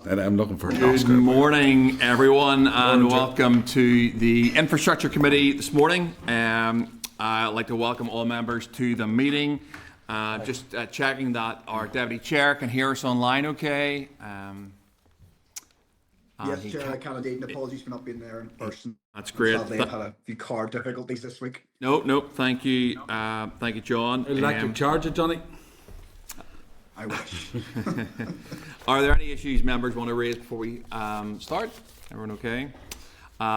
I'm looking for Good morning, everyone, and welcome to the Infrastructure Committee this morning. I'd like to welcome all members to the meeting. Just checking that our Deputy Chair can hear us online okay. Yes, Chair, I can indeed, and apologies for not being there in person. That's great. Sadly, I've had a few car difficulties this week. Nope, thank you. Thank you, John. electric charger, Johnny. I wish. Are there any issues members want to raise before we start? Everyone okay?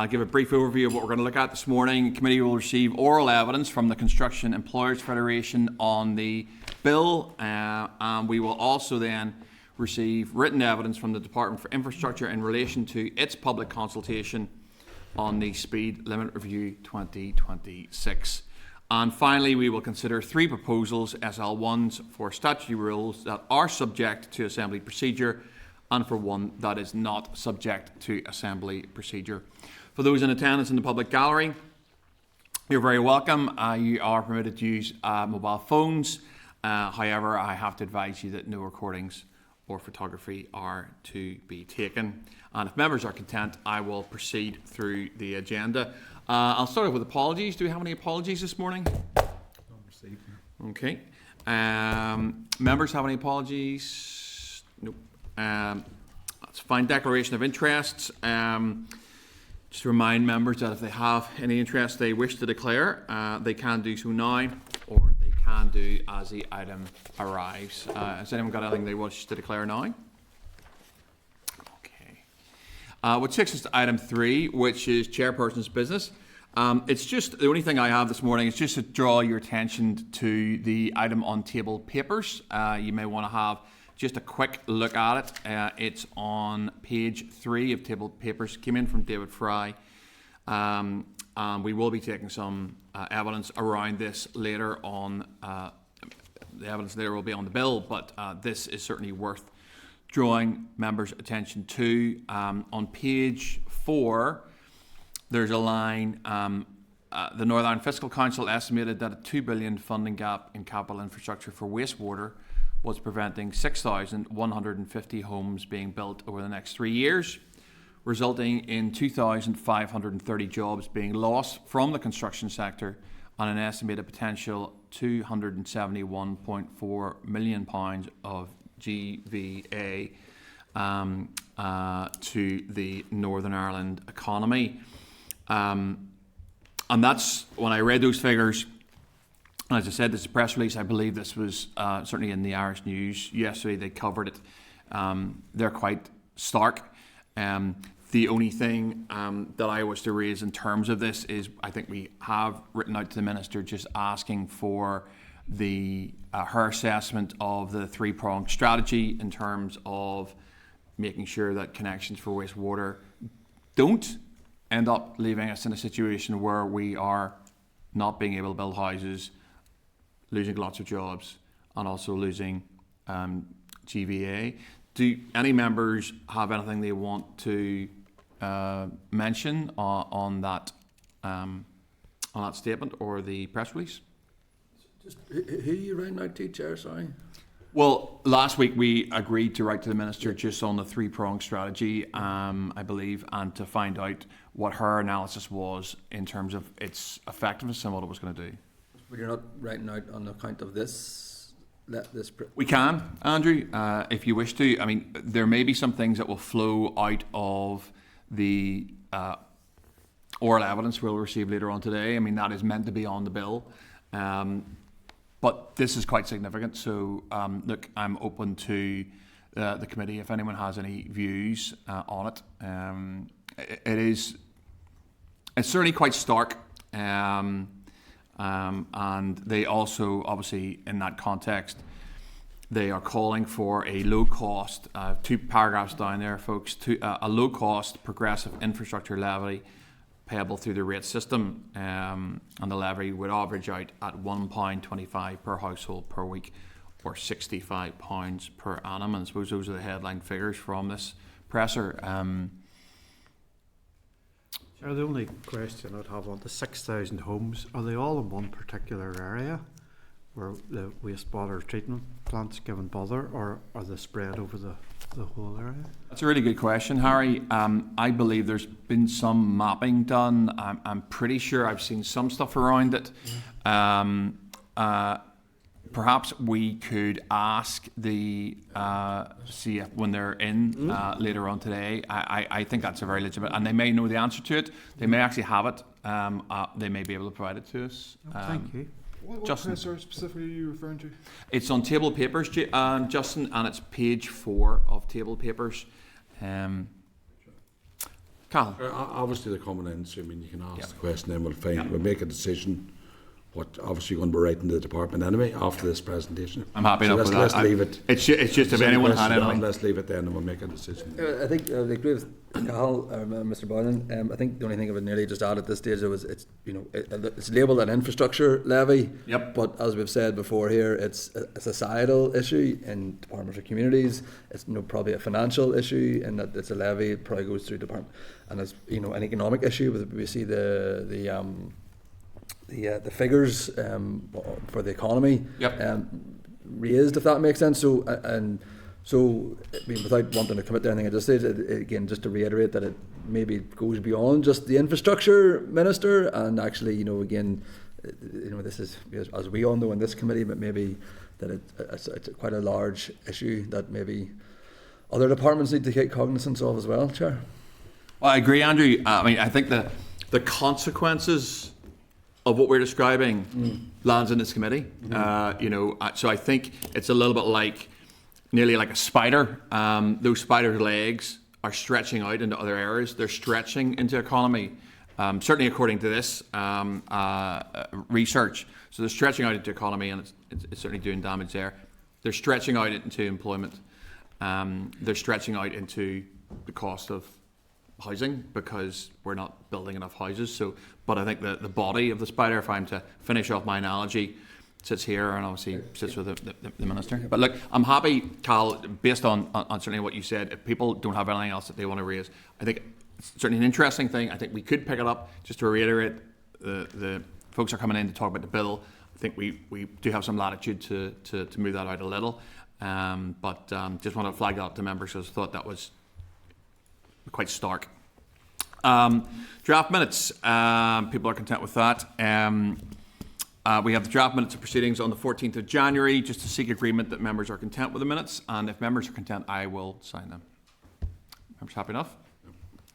Give a brief overview of what we're going to look at this morning. The committee will receive oral evidence from the Construction Employers Federation on the bill, and we will also then receive written evidence from the Department for Infrastructure in relation to its public consultation on the Speed Limit Review 2026. And finally, we will consider three proposals, SL1s, for statutory rules that are subject to Assembly procedure and for one that is not subject to Assembly procedure. For those in attendance in the public gallery, you're very welcome. You are permitted to use mobile phones. However, I have to advise you that no recordings or photography are to be taken. And if members are content, I will proceed through the agenda. I'll start off with apologies. Do we have any apologies this morning? Okay. Members have any apologies? Nope. That's fine. Declaration of interests. Just to remind members that if they have any interest they wish to declare, they can do so now, or they can do as the item arrives. Has anyone got anything they wish to declare now? Which takes us to item 3, which is chairperson's business. It's just the only thing I have this morning is just to draw your attention to the item on table papers. You may want to have just a quick look at it. It's on page 3 of table papers. Came in from David Fry. And we will be taking some evidence around this later on. The evidence later will be on the bill, but this is certainly worth drawing members' attention to. On page 4, there's a line, the Northern Ireland Fiscal Council estimated that a $2 billion funding gap in capital infrastructure for wastewater was preventing 6,150 homes being built over the next 3 years, resulting in 2,530 jobs being lost from the construction sector and an estimated potential £271.4 million of GVA to the Northern Ireland economy. And that's, when I read those figures, and as I said, this is a press release, I believe this was certainly in the Irish News yesterday, they covered it. They're quite stark. The only thing that I was to raise in terms of this is I think we have written out to the Minister just asking for her assessment of the three-pronged strategy in terms of making sure that connections for wastewater don't end up leaving us in a situation where we are not being able to build houses, losing lots of jobs, and also losing GVA. Do any members have anything they want to mention on that statement or the press release? Just who are you writing out to, Chair? Sorry. Well, last week we agreed to write to the Minister just on the three-pronged strategy, I believe, and to find out what her analysis was in terms of its effectiveness and what it was going to do. But you're not writing out on account of this? We can, Andrew, if you wish to. I mean, there may be some things that will flow out of the oral evidence we'll receive later on today. I mean, that is meant to be on the bill. But this is quite significant, so look, I'm open to the committee if anyone has any views on it. It's certainly quite stark, and they also, obviously, in that context, they are calling for a low-cost, 2 paragraphs down there, folks, a low-cost progressive infrastructure levy payable through the rate system, and the levy would average out at £1.25 per household per week, or £65 per annum. And I suppose those are the headline figures from this presser. Sure, the only question I'd have on the 6,000 homes, are they all in one particular area, where the wastewater treatment plants given bother, or are they spread over the whole area? That's a really good question, Harry. I believe there's been some mapping done. I'm pretty sure I've seen some stuff around it. Perhaps we could ask the CF when they're in later on today. I think that's a very legitimate, and they may know the answer to it. They may actually have it. They may be able to provide it to us. Thank you. What Justin. professor specifically are you referring to? It's on table papers, Justin, and it's page 4 of table papers. Cal. Obviously, they're coming in, so I mean, you can ask Yeah. the question, then we'll find, Yeah. we'll make a decision. What obviously going to be writing to the department anyway after this presentation. I'm happy So enough with let's that. leave it. It's just if anyone had anything. Let's leave it then, and we'll make a decision. I think I agree with Cal or Mr. Boylan. I think the only thing I would nearly just add at this stage was it's labelled an infrastructure levy. Yep. But as we've said before here, it's a societal issue in departments or communities. It's probably a financial issue in that it's a levy. It probably goes through department, and it's an economic issue. We see the figures for the economy raised, if that makes sense. So I mean, without wanting to commit to anything at this stage, again, just to reiterate that it maybe goes beyond just the infrastructure minister, and actually, again, this is, as we all know in this committee, but maybe that it's quite a large issue that maybe other departments need to take cognizance of as well, Chair. Well, I agree, Andrew. I mean, I think the consequences of what we're describing lands in this committee. So I think it's a little bit nearly like a spider. Those spider's legs are stretching out into other areas. They're stretching into economy, certainly according to this research. So they're stretching out into economy, and it's certainly doing damage there. They're stretching out into employment. They're stretching out into the cost of housing, because we're not building enough houses. But I think the body of the spider, if I'm to finish off my analogy, sits here and obviously sits with the minister. But look, I'm happy, Cal, based on certainly what you said, if people don't have anything else that they want to raise, I think it's certainly an interesting thing. I think we could pick it up. Just to reiterate, the folks are coming in to talk about the bill. I think we do have some latitude to move that out a little. But just want to flag that up to members, because I thought that was quite stark. Draft minutes. People are content with that. We have the draft minutes of proceedings on the 14th of January, just to seek agreement that members are content with the minutes. And if members are content, I will sign them. Members happy enough?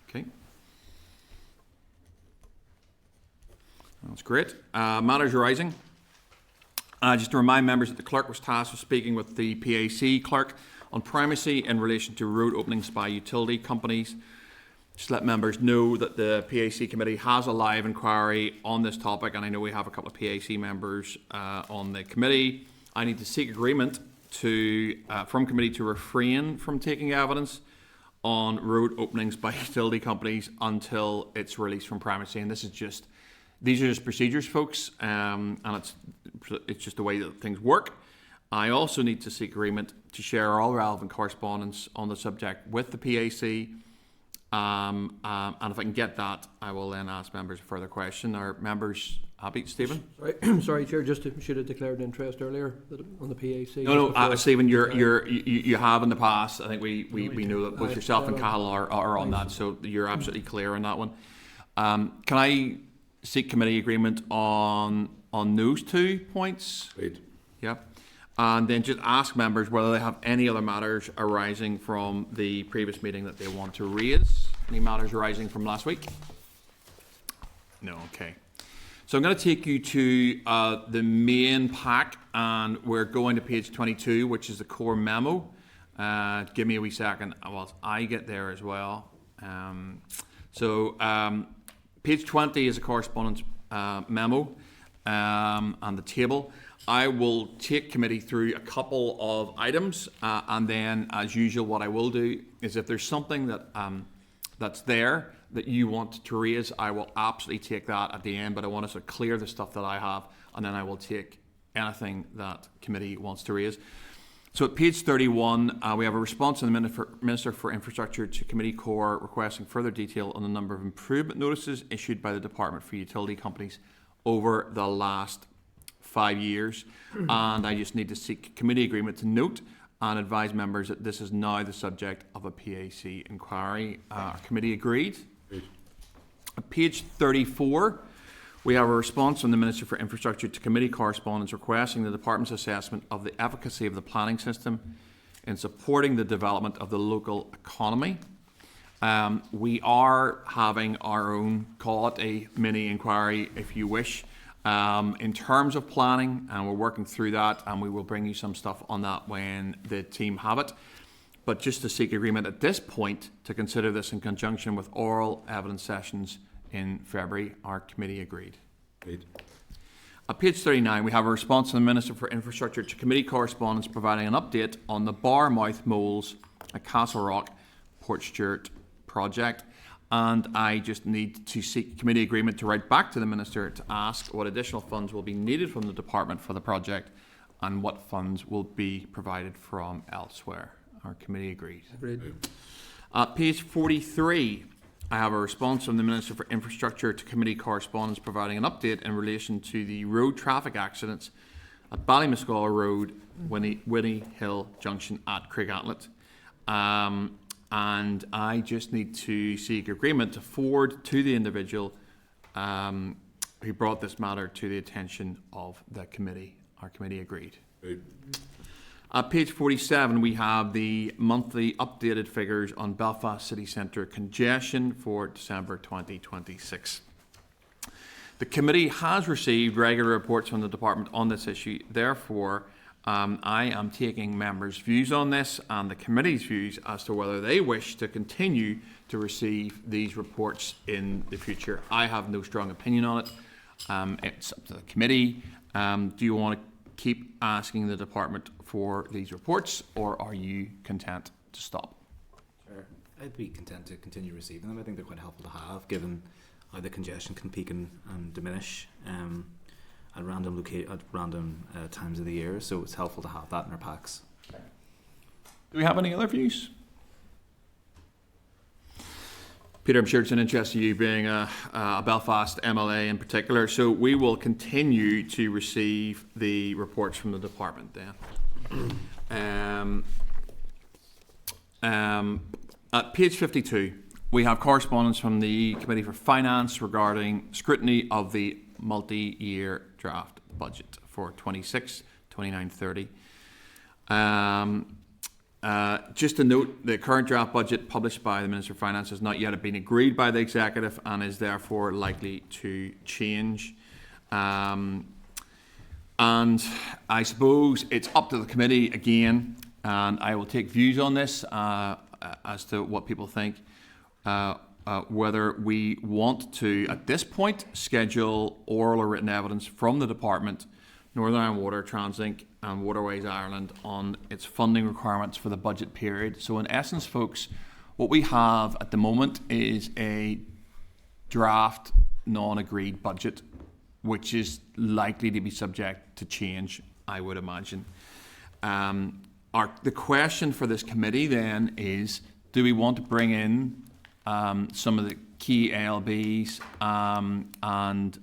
Okay. That's great. Matters arising. Just to remind members that the clerk was tasked with speaking with the PAC clerk on primacy in relation to road openings by utility companies. Just let members know that the PAC committee has a live inquiry on this topic, and I know we have a couple of PAC members on the committee. I need to seek agreement from committee to refrain from taking evidence on road openings by utility companies until it's released from primacy. And these are just procedures, folks, and it's just the way that things work. I also need to seek agreement to share all relevant correspondence on the subject with the PAC. And if I can get that, I will then ask members a further question. Are members happy, Stephen? Sorry, Chair. Should have declared interest earlier on the PAC. No, Stephen. You have in the past. I think we know that both yourself and Cahill are on that, so you're absolutely clear on that one. Can I seek committee agreement on those 2 points? Right. Yep. And then just ask members whether they have any other matters arising from the previous meeting that they want to raise. Any matters arising from last week? No, okay. So I'm going to take you to the main pack, and we're going to page 22, which is the core memo. Give me a wee second whilst I get there as well. Page 20 is a correspondence memo and the table. I will take committee through a couple of items, and then, as usual, what I will do is if there's something that that's there that you want to raise, I will absolutely take that at the end, but I want us to clear the stuff that I have, and then I will take anything that committee wants to raise. So at page 31, we have a response from the Minister for Infrastructure to Committee Core requesting further detail on the number of improvement notices issued by the Department for Utility Companies over the last 5 years. And I just need to seek committee agreement to note and advise members that this is now the subject of a PAC inquiry. Our committee agreed. At page 34, we have a response from the Minister for Infrastructure to committee correspondence requesting the Department's assessment of the efficacy of the planning system in supporting the development of the local economy. We are having our own, call it a mini inquiry if you wish, in terms of planning, and we're working through that, and we will bring you some stuff on that when the team have it. But just to seek agreement at this point to consider this in conjunction with oral evidence sessions in February, our committee agreed. At page 39, we have a response from the Minister for Infrastructure to committee correspondence providing an update on the Barmouth Moles at Castle Rock, Port Stewart project. And I just need to seek committee agreement to write back to the Minister to ask what additional funds will be needed from the Department for the project and what funds will be provided from elsewhere. Our committee agreed. Agreed. At page 43, I have a response from the Minister for Infrastructure to committee correspondence providing an update in relation to the road traffic accidents at Ballymuscaw Road, Winnie Hill Junction at Craigantlet. And I just need to seek agreement to forward to the individual who brought this matter to the attention of the committee. Our committee agreed. At page 47, we have the monthly updated figures on Belfast City Centre congestion for December 2026. The committee has received regular reports from the department on this issue. Therefore, I am taking members' views on this and the committee's views as to whether they wish to continue to receive these reports in the future. I have no strong opinion on it. It's up to the committee. Do you want to keep asking the department for these reports, or are you content to stop? Sure. I'd be content to continue receiving them. I think they're quite helpful to have, given how the congestion can peak and diminish at random times of the year. So it's helpful to have that in our packs. Do we have any other views? Peter, I'm sure it's an interest to you being a Belfast MLA in particular, so we will continue to receive the reports from the department then. At page 52, we have correspondence from the Committee for Finance regarding scrutiny of the multi-year draft budget for 26, 29, 30. Just to note, the current draft budget published by the Minister of Finance has not yet been agreed by the Executive and is therefore likely to change. And I suppose it's up to the committee again, and I will take views on this as to what people think, whether we want to, at this point, schedule oral or written evidence from the department, Northern Ireland Water, Translink and Waterways Ireland on its funding requirements for the budget period. So in essence, folks, what we have at the moment is a draft non-agreed budget, which is likely to be subject to change, I would imagine. The question for this committee then is, do we want to bring in some of the key ALBs and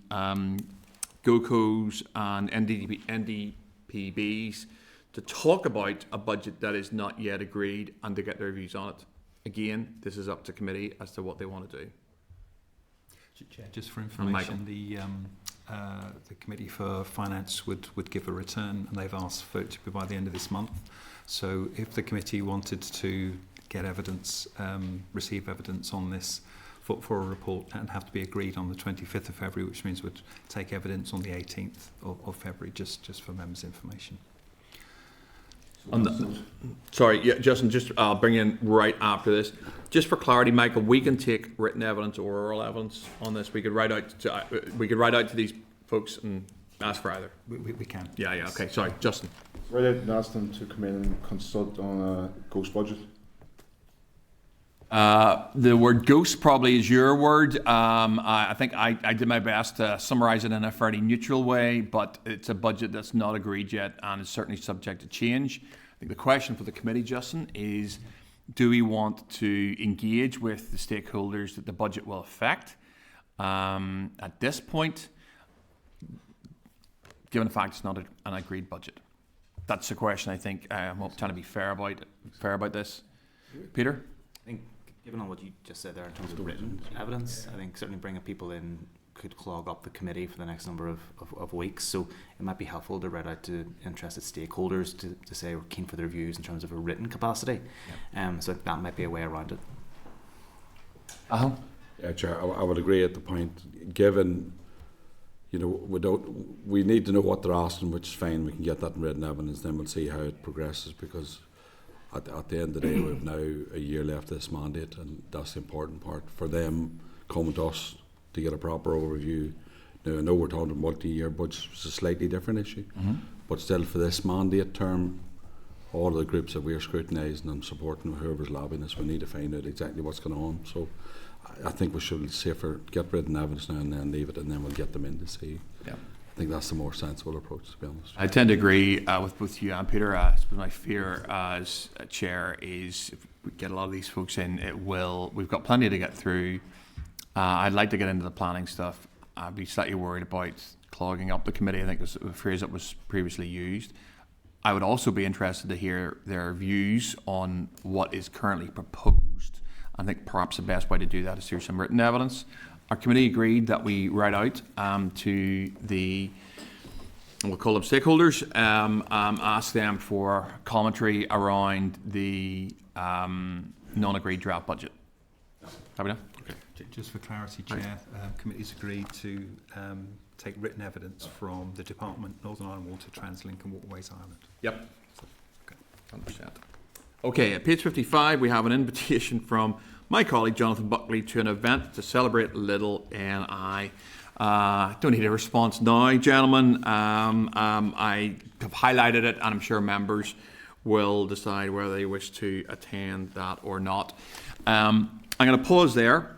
GOCOs and NDPBs to talk about a budget that is not yet agreed and to get their views on it? Again, this is up to committee as to what they want to do. Just for information, the Committee for Finance would give a return, and they've asked for it to be by the end of this month. So if the committee wanted to get evidence, receive evidence on this for a report, and have to be agreed on the 25th of February, which means we'd take evidence on the 18th of February, just for members' information. Sorry, yeah, Justin, I'll bring in right after this. Just for clarity, Michael, we can take written evidence or oral evidence on this. We could write out to these folks and ask for either. We can. Yeah, okay. Sorry, Justin. Why did ask them to come in and consult on a ghost budget? The word ghost probably is your word. I think I did my best to summarise it in a fairly neutral way, but it's a budget that's not agreed yet and is certainly subject to change. I think the question for the committee, Justin, is do we want to engage with the stakeholders that the budget will affect? At this point, given the fact it's not an agreed budget? That's the question. I think I'm trying to be fair about this. Peter? I think, given on what you just said there in terms of written evidence, I think certainly bringing people in could clog up the committee for the next number of weeks. So it might be helpful to read out to interested stakeholders to say we're keen for their views in terms of a written capacity. So that might be a way around it. Yeah, Chair, I would agree at the point. Given, we need to know what they're asking, which is fine. We can get that in written evidence, then we'll see how it progresses. Because at the end of the day, we have now a year left of this mandate, and that's the important part for them coming to us to get a proper overview. Now, I know we're talking about multi-year budgets, which is a slightly different issue, but still for this mandate term, all of the groups that we're scrutinising and supporting, whoever's lobbying us, we need to find out exactly what's going on. So I think we should safer get written evidence now and then leave it, and then we'll get them in to see. Yeah. I think that's the more sensible approach, to be honest. I tend to agree with both you and Peter. I suppose my fear as a chair is if we get a lot of these folks in, we've got plenty to get through. I'd like to get into the planning stuff. I'd be slightly worried about clogging up the committee. I think was a phrase that was previously used. I would also be interested to hear their views on what is currently proposed. I think perhaps the best way to do that is through some written evidence. Our committee agreed that we write out to the, we'll call them stakeholders, ask them for commentary around the non-agreed draft budget. Happy now? Okay. Just for clarity, Chair, committees agreed to take written evidence from the Department, Northern Ireland Water, Translink and Waterways Ireland. Yep. Okay. 100%. Okay, at page 55, we have an invitation from my colleague Jonathan Buckley to an event to celebrate Little NI. Don't need a response now, gentlemen. I have highlighted it, and I'm sure members will decide whether they wish to attend that or not. I'm going to pause there.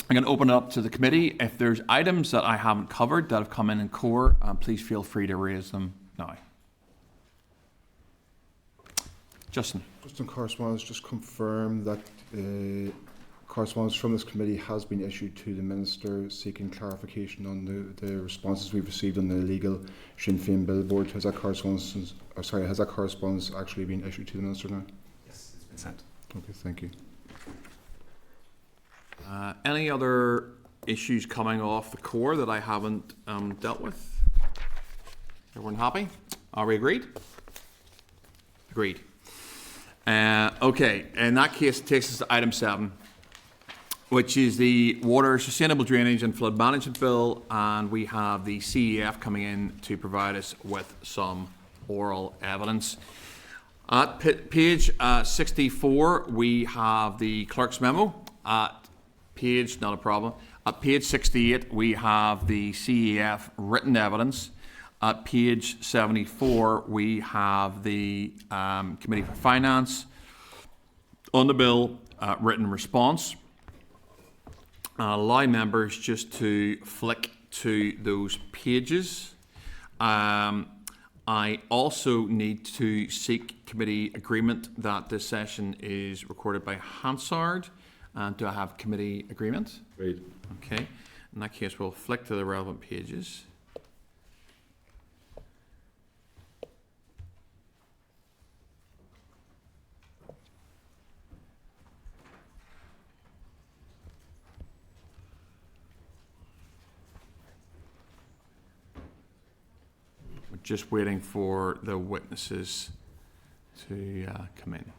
I'm going to open it up to the committee. If there's items that I haven't covered that have come in core, please feel free to raise them now. Justin. Just on correspondence, just confirm that correspondence from this committee has been issued to the Minister seeking clarification on the responses we've received on the illegal Sinn Féin billboard. Has that correspondence actually been issued to the Minister now? Yes, it's been sent. Okay, thank you. Any other issues coming off the core that I haven't dealt with? Everyone happy? Are we agreed? Agreed. Okay, in that case, it takes us to item 7, which is the Water Sustainable Drainage and Flood Management Bill, and we have the CEF coming in to provide us with some oral evidence. At page 64, we have the clerk's memo. At page, not a problem. At page 68, we have the CEF written evidence. At page 74, we have the Committee for Finance on the bill written response. Allow members just to flick to those pages. I also need to seek committee agreement that this session is recorded by Hansard. Do I have committee agreement? Great. Okay. In that case, we'll flick to the relevant pages. We're just waiting for the witnesses to come in.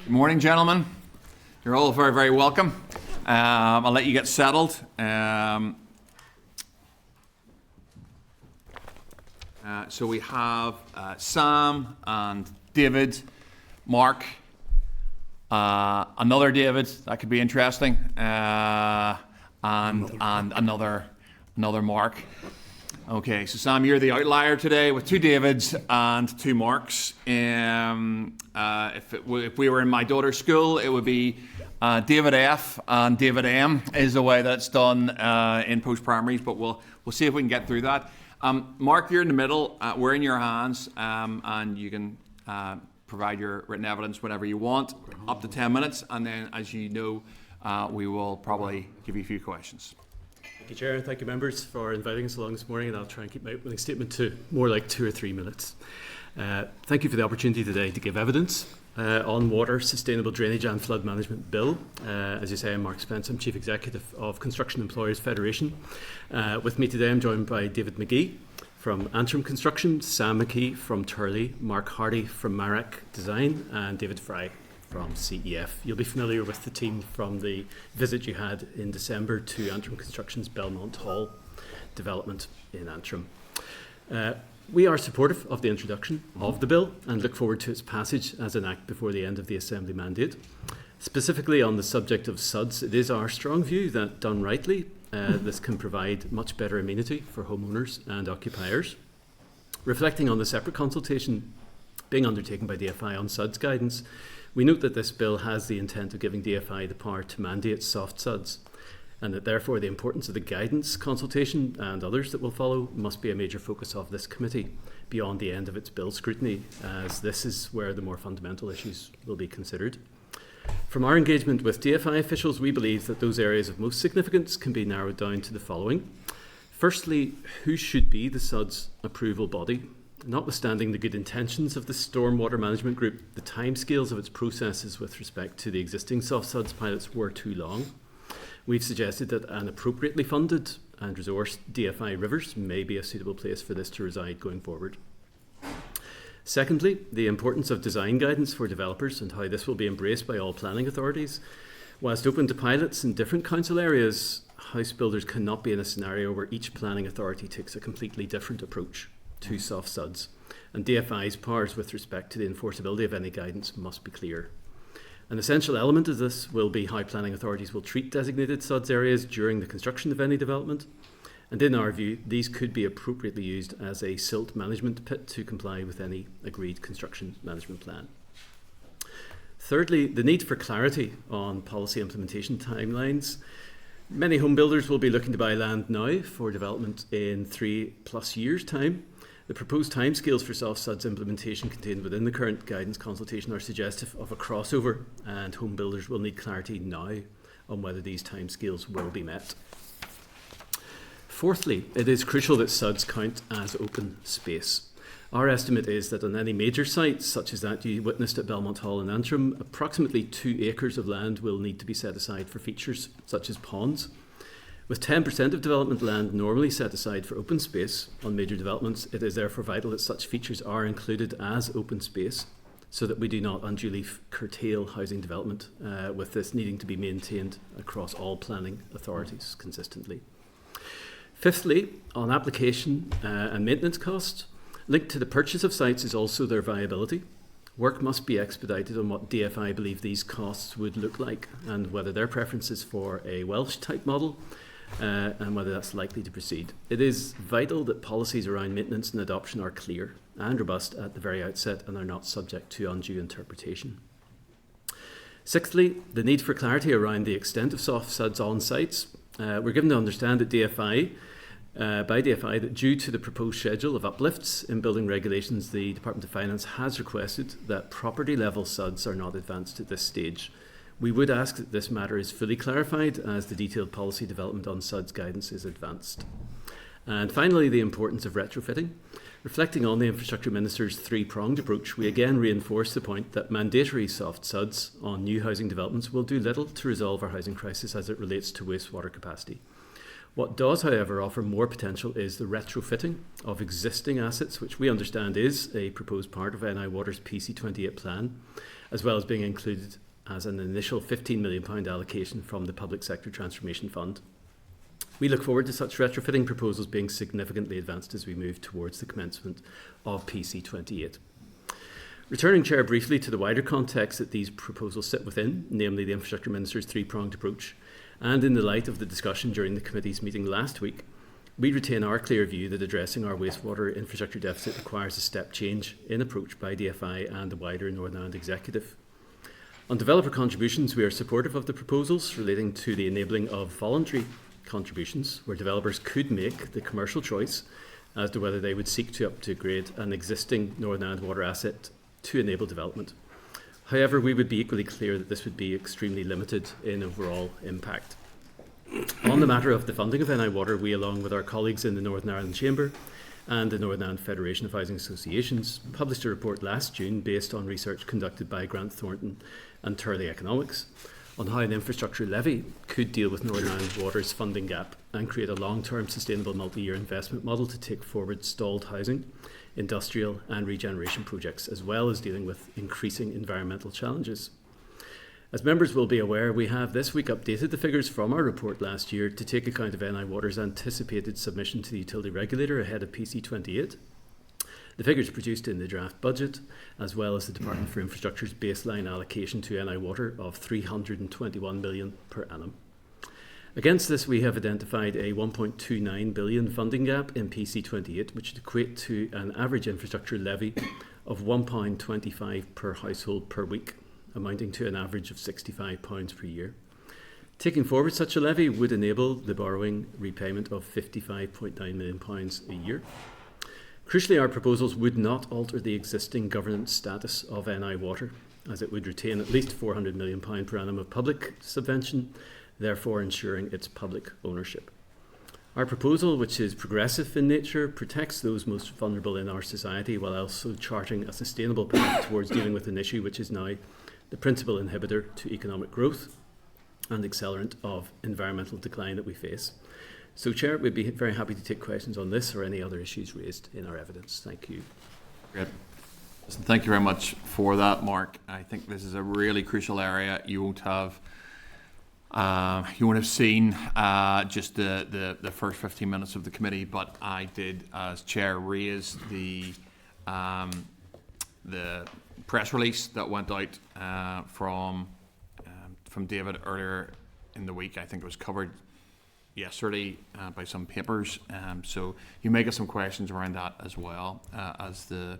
Good morning, gentlemen. You're all very, very welcome. I'll let you get settled. So we have Sam and David, Mark, another David, that could be interesting, and another Mark. Okay, so Sam, you're the outlier today with 2 Davids and 2 Marks. If we were in my daughter's school, it would be David F and David M is the way that's done in post-primaries, but we'll see if we can get through that. Mark, you're in the middle. We're in your hands, and you can provide your written evidence whenever you want, up to 10 minutes, and then, as you know, we will probably give you a few questions. Thank you, Chair, and thank you, members, for inviting us along this morning, and I'll try and keep my opening statement to more like 2 or 3 minutes. Thank you for the opportunity today to give evidence on Water, Sustainable Drainage and Flood Management Bill. As you say, I'm Mark Spence, I'm Chief Executive of Construction Employers Federation. With me today I'm joined by David Magee from Antrim Construction, Sam McKee from Turley, Mark Hardy from Marrac Design, and David Fry from CEF. You'll be familiar with the team from the visit you had in December to Antrim Construction's Belmont Hall development in Antrim. We are supportive of the introduction of the bill and look forward to its passage as an act before the end of the Assembly mandate. Specifically on the subject of SUDs, it is our strong view that done rightly, this can provide much better amenity for homeowners and occupiers. Reflecting on the separate consultation being undertaken by DFI on SUDs guidance, we note that this bill has the intent of giving DFI the power to mandate soft SUDs, and that therefore the importance of the guidance consultation and others that will follow must be a major focus of this committee beyond the end of its bill scrutiny, as this is where the more fundamental issues will be considered. From our engagement with DFI officials, we believe that those areas of most significance can be narrowed down to the following. Firstly, who should be the SUDS approval body? Notwithstanding the good intentions of the Stormwater Management Group, the timescales of its processes with respect to the existing soft SUDS pilots were too long. We've suggested that an appropriately funded and resourced DFI Rivers may be a suitable place for this to reside going forward. Secondly, the importance of design guidance for developers and how this will be embraced by all planning authorities. Whilst open to pilots in different council areas, house builders cannot be in a scenario where each planning authority takes a completely different approach to soft SUDs, and DFI's powers with respect to the enforceability of any guidance must be clear. An essential element of this will be how planning authorities will treat designated SUDS areas during the construction of any development, and in our view, these could be appropriately used as a silt management pit to comply with any agreed construction management plan. Thirdly, the need for clarity on policy implementation timelines. Many home builders will be looking to buy land now for development in 3+ years' time. The proposed timescales for soft SUDS implementation contained within the current guidance consultation are suggestive of a crossover, and home builders will need clarity now on whether these timescales will be met. Fourthly, it is crucial that SUDs count as open space. Our estimate is that on any major sites, such as that you witnessed at Belmont Hall in Antrim, approximately 2 acres of land will need to be set aside for features such as ponds. With 10% of development land normally set aside for open space on major developments, it is therefore vital that such features are included as open space so that we do not unduly curtail housing development, with this needing to be maintained across all planning authorities consistently. Fifthly, on application and maintenance costs, linked to the purchase of sites is also their viability. Work must be expedited on what DFI believe these costs would look like and whether their preference is for a Welsh type model and whether that's likely to proceed. It is vital that policies around maintenance and adoption are clear and robust at the very outset and are not subject to undue interpretation. Sixthly, the need for clarity around the extent of soft SUDs on sites. We're given to understand that by DFI that due to the proposed schedule of uplifts in building regulations, the Department of Finance has requested that property level SUDs are not advanced at this stage. We would ask that this matter is fully clarified as the detailed policy development on SUDs guidance is advanced. And finally, the importance of retrofitting. Reflecting on the Infrastructure Minister's 3-pronged approach, we again reinforce the point that mandatory soft SUDs on new housing developments will do little to resolve our housing crisis as it relates to wastewater capacity. What does, however, offer more potential is the retrofitting of existing assets, which we understand is a proposed part of NI Water's PC28 plan, as well as being included as an initial £15 million allocation from the Public Sector Transformation Fund. We look forward to such retrofitting proposals being significantly advanced as we move towards the commencement of PC28. Returning, Chair, briefly to the wider context that these proposals sit within, namely the Infrastructure Minister's 3-pronged approach, and in the light of the discussion during the committee's meeting last week, We retain our clear view that addressing our wastewater infrastructure deficit requires a step change in approach by DFI and the wider Northern Ireland Executive. On developer contributions, we are supportive of the proposals relating to the enabling of voluntary contributions, where developers could make the commercial choice as to whether they would seek to upgrade an existing Northern Ireland water asset to enable development. However, we would be equally clear that this would be extremely limited in overall impact. On the matter of the funding of NI Water, we, along with our colleagues in the Northern Ireland Chamber and the Northern Ireland Federation of Housing Associations, published a report last June based on research conducted by Grant Thornton and Turley Economics on how an infrastructure levy could deal with Northern Ireland Water's funding gap and create a long-term sustainable multi-year investment model to take forward stalled housing, industrial and regeneration projects, as well as dealing with increasing environmental challenges. As members will be aware, we have this week updated the figures from our report last year to take account of NI Water's anticipated submission to the utility regulator ahead of PC28. The figures produced in the draft budget, as well as the Department for Infrastructure's baseline allocation to NI Water of $321 million per annum. Against this, we have identified a $1.29 billion funding gap in PC28, which would equate to an average infrastructure levy of £1.25 per household per week, amounting to an average of £65 per year. Taking forward such a levy would enable the borrowing repayment of £55.9 million a year. Crucially, our proposals would not alter the existing governance status of NI Water, as it would retain at least £400 million per annum of public subvention, therefore ensuring its public ownership. Our proposal, which is progressive in nature, protects those most vulnerable in our society while also charting a sustainable path towards dealing with an issue which is now the principal inhibitor to economic growth and accelerant of environmental decline that we face. So, Chair, we'd be very happy to take questions on this or any other issues raised in our evidence. Thank you. Great. Listen, thank you very much for that, Mark. I think this is a really crucial area. You won't have seen just the first 15 minutes of the committee, but I did, as Chair, raise the press release that went out from David earlier in the week. I think it was covered yesterday by some papers. So you may get some questions around that as well as the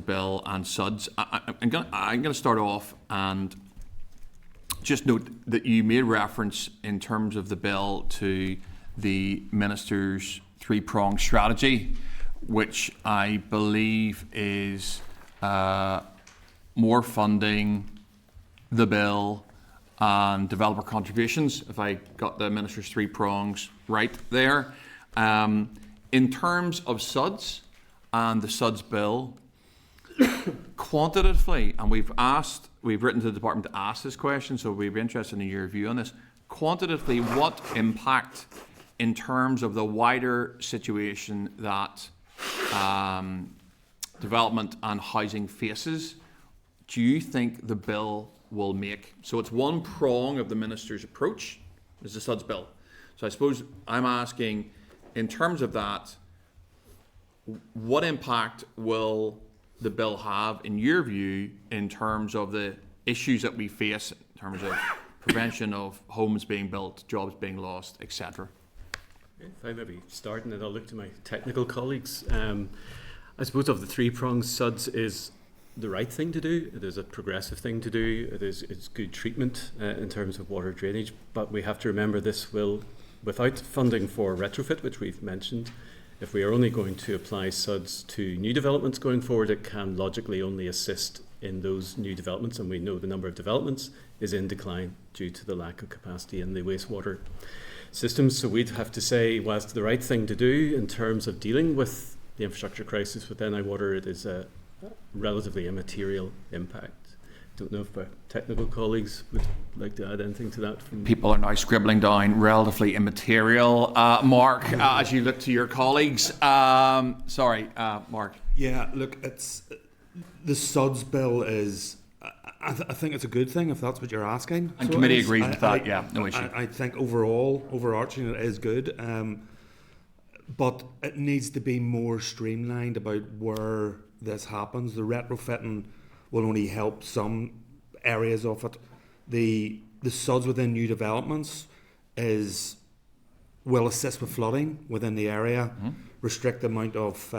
bill and SUDS. I'm going to start off and just note that you made reference in terms of the bill to the Minister's three-pronged strategy, which I believe is more funding, the bill, and developer contributions, if I got the Minister's three prongs right there. In terms of SUDS and the SUDS bill, quantitatively, and we've written to the department to ask this question, so we'd be interested in your view on this. Quantitatively, what impact in terms of the wider situation that development and housing faces do you think the bill will make? So it's one prong of the Minister's approach, is the SUDS bill. So I suppose I'm asking, in terms of that, what impact will the bill have, in your view, in terms of the issues that we face, in terms of prevention of homes being built, jobs being lost, etc.? If I maybe start and then I'll look to my technical colleagues. I suppose of the three prongs, SUDS is the right thing to do. It is a progressive thing to do. It's good treatment in terms of water drainage, but we have to remember this will, without funding for retrofit, which we've mentioned, if we are only going to apply SUDS to new developments going forward, it can logically only assist in those new developments, and we know the number of developments is in decline due to the lack of capacity in the wastewater systems. So we'd have to say, whilst the right thing to do in terms of dealing with the infrastructure crisis with NI Water, it is a relatively immaterial impact. Don't know if our technical colleagues would like to add anything to that. People are now scribbling down relatively immaterial. Mark, as you look to your colleagues. Sorry, Mark. Yeah, look, it's the SUDS bill is. I think it's a good thing if that's what you're asking. And so committee agrees with that. Yeah, no issue. I think overarching, it is good. But it needs to be more streamlined about where this happens. The retrofitting will only help some areas of it. The SUDS within new developments is will assist with flooding within the area, restrict the amount of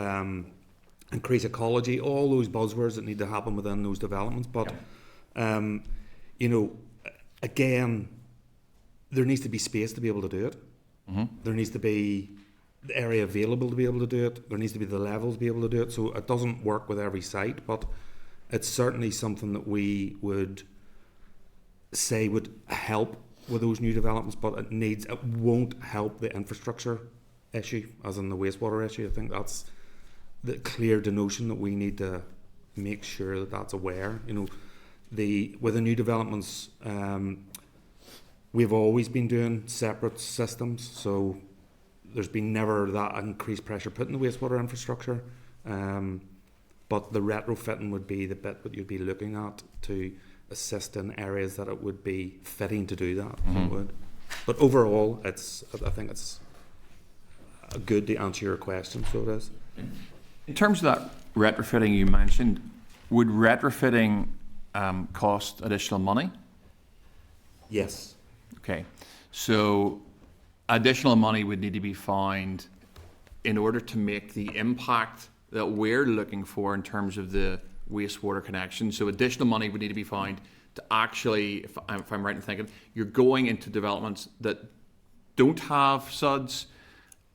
increase ecology, all those buzzwords that need to happen within those developments. But, you know, again, there needs to be space to be able to do it. There needs to be the area available to be able to do it. There needs to be the levels to be able to do it. So it doesn't work with every site, but it's certainly something that we would say would help with those new developments, but it won't help the infrastructure issue, as in the wastewater issue. I think that's the clear denotion that we need to make sure that that's aware. You know, with the new developments, we've always been doing separate systems, so there's been never that increased pressure put in the wastewater infrastructure. But the retrofitting would be the bit that you'd be looking at to assist in areas that it would be fitting to do that. It would. But overall, I think it's good to answer your question, so it is. In terms of that retrofitting you mentioned, would retrofitting cost additional money? Yes. Okay, so additional money would need to be found in order to make the impact that we're looking for in terms of the wastewater connection. So additional money would need to be found to actually, if I'm right in thinking, you're going into developments that don't have SUDs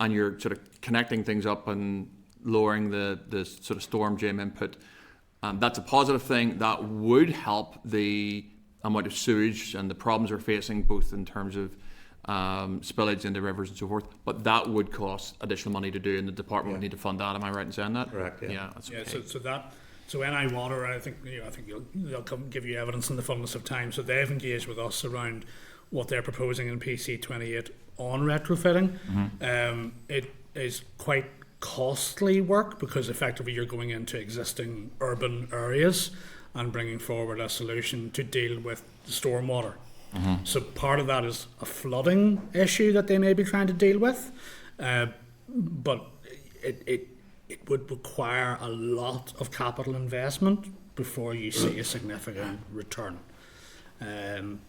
and you're sort of connecting things up and lowering the sort of storm drain input. That's a positive thing. That would help the amount of sewage and the problems we're facing, both in terms of spillage into rivers and so forth. But that would cost additional money to do, and the department would need to fund that. Am I right in saying that? Correct. Yeah. That's Yeah. okay. So NI Water, I think they'll come give you evidence in the fullness of time. So they've engaged with us around what they're proposing in PC 28 on retrofitting. It is quite costly work because effectively you're going into existing urban areas and bringing forward a solution to deal with the stormwater. So part of that is a flooding issue that they may be trying to deal with, but it would require a lot of capital investment before you see a significant return.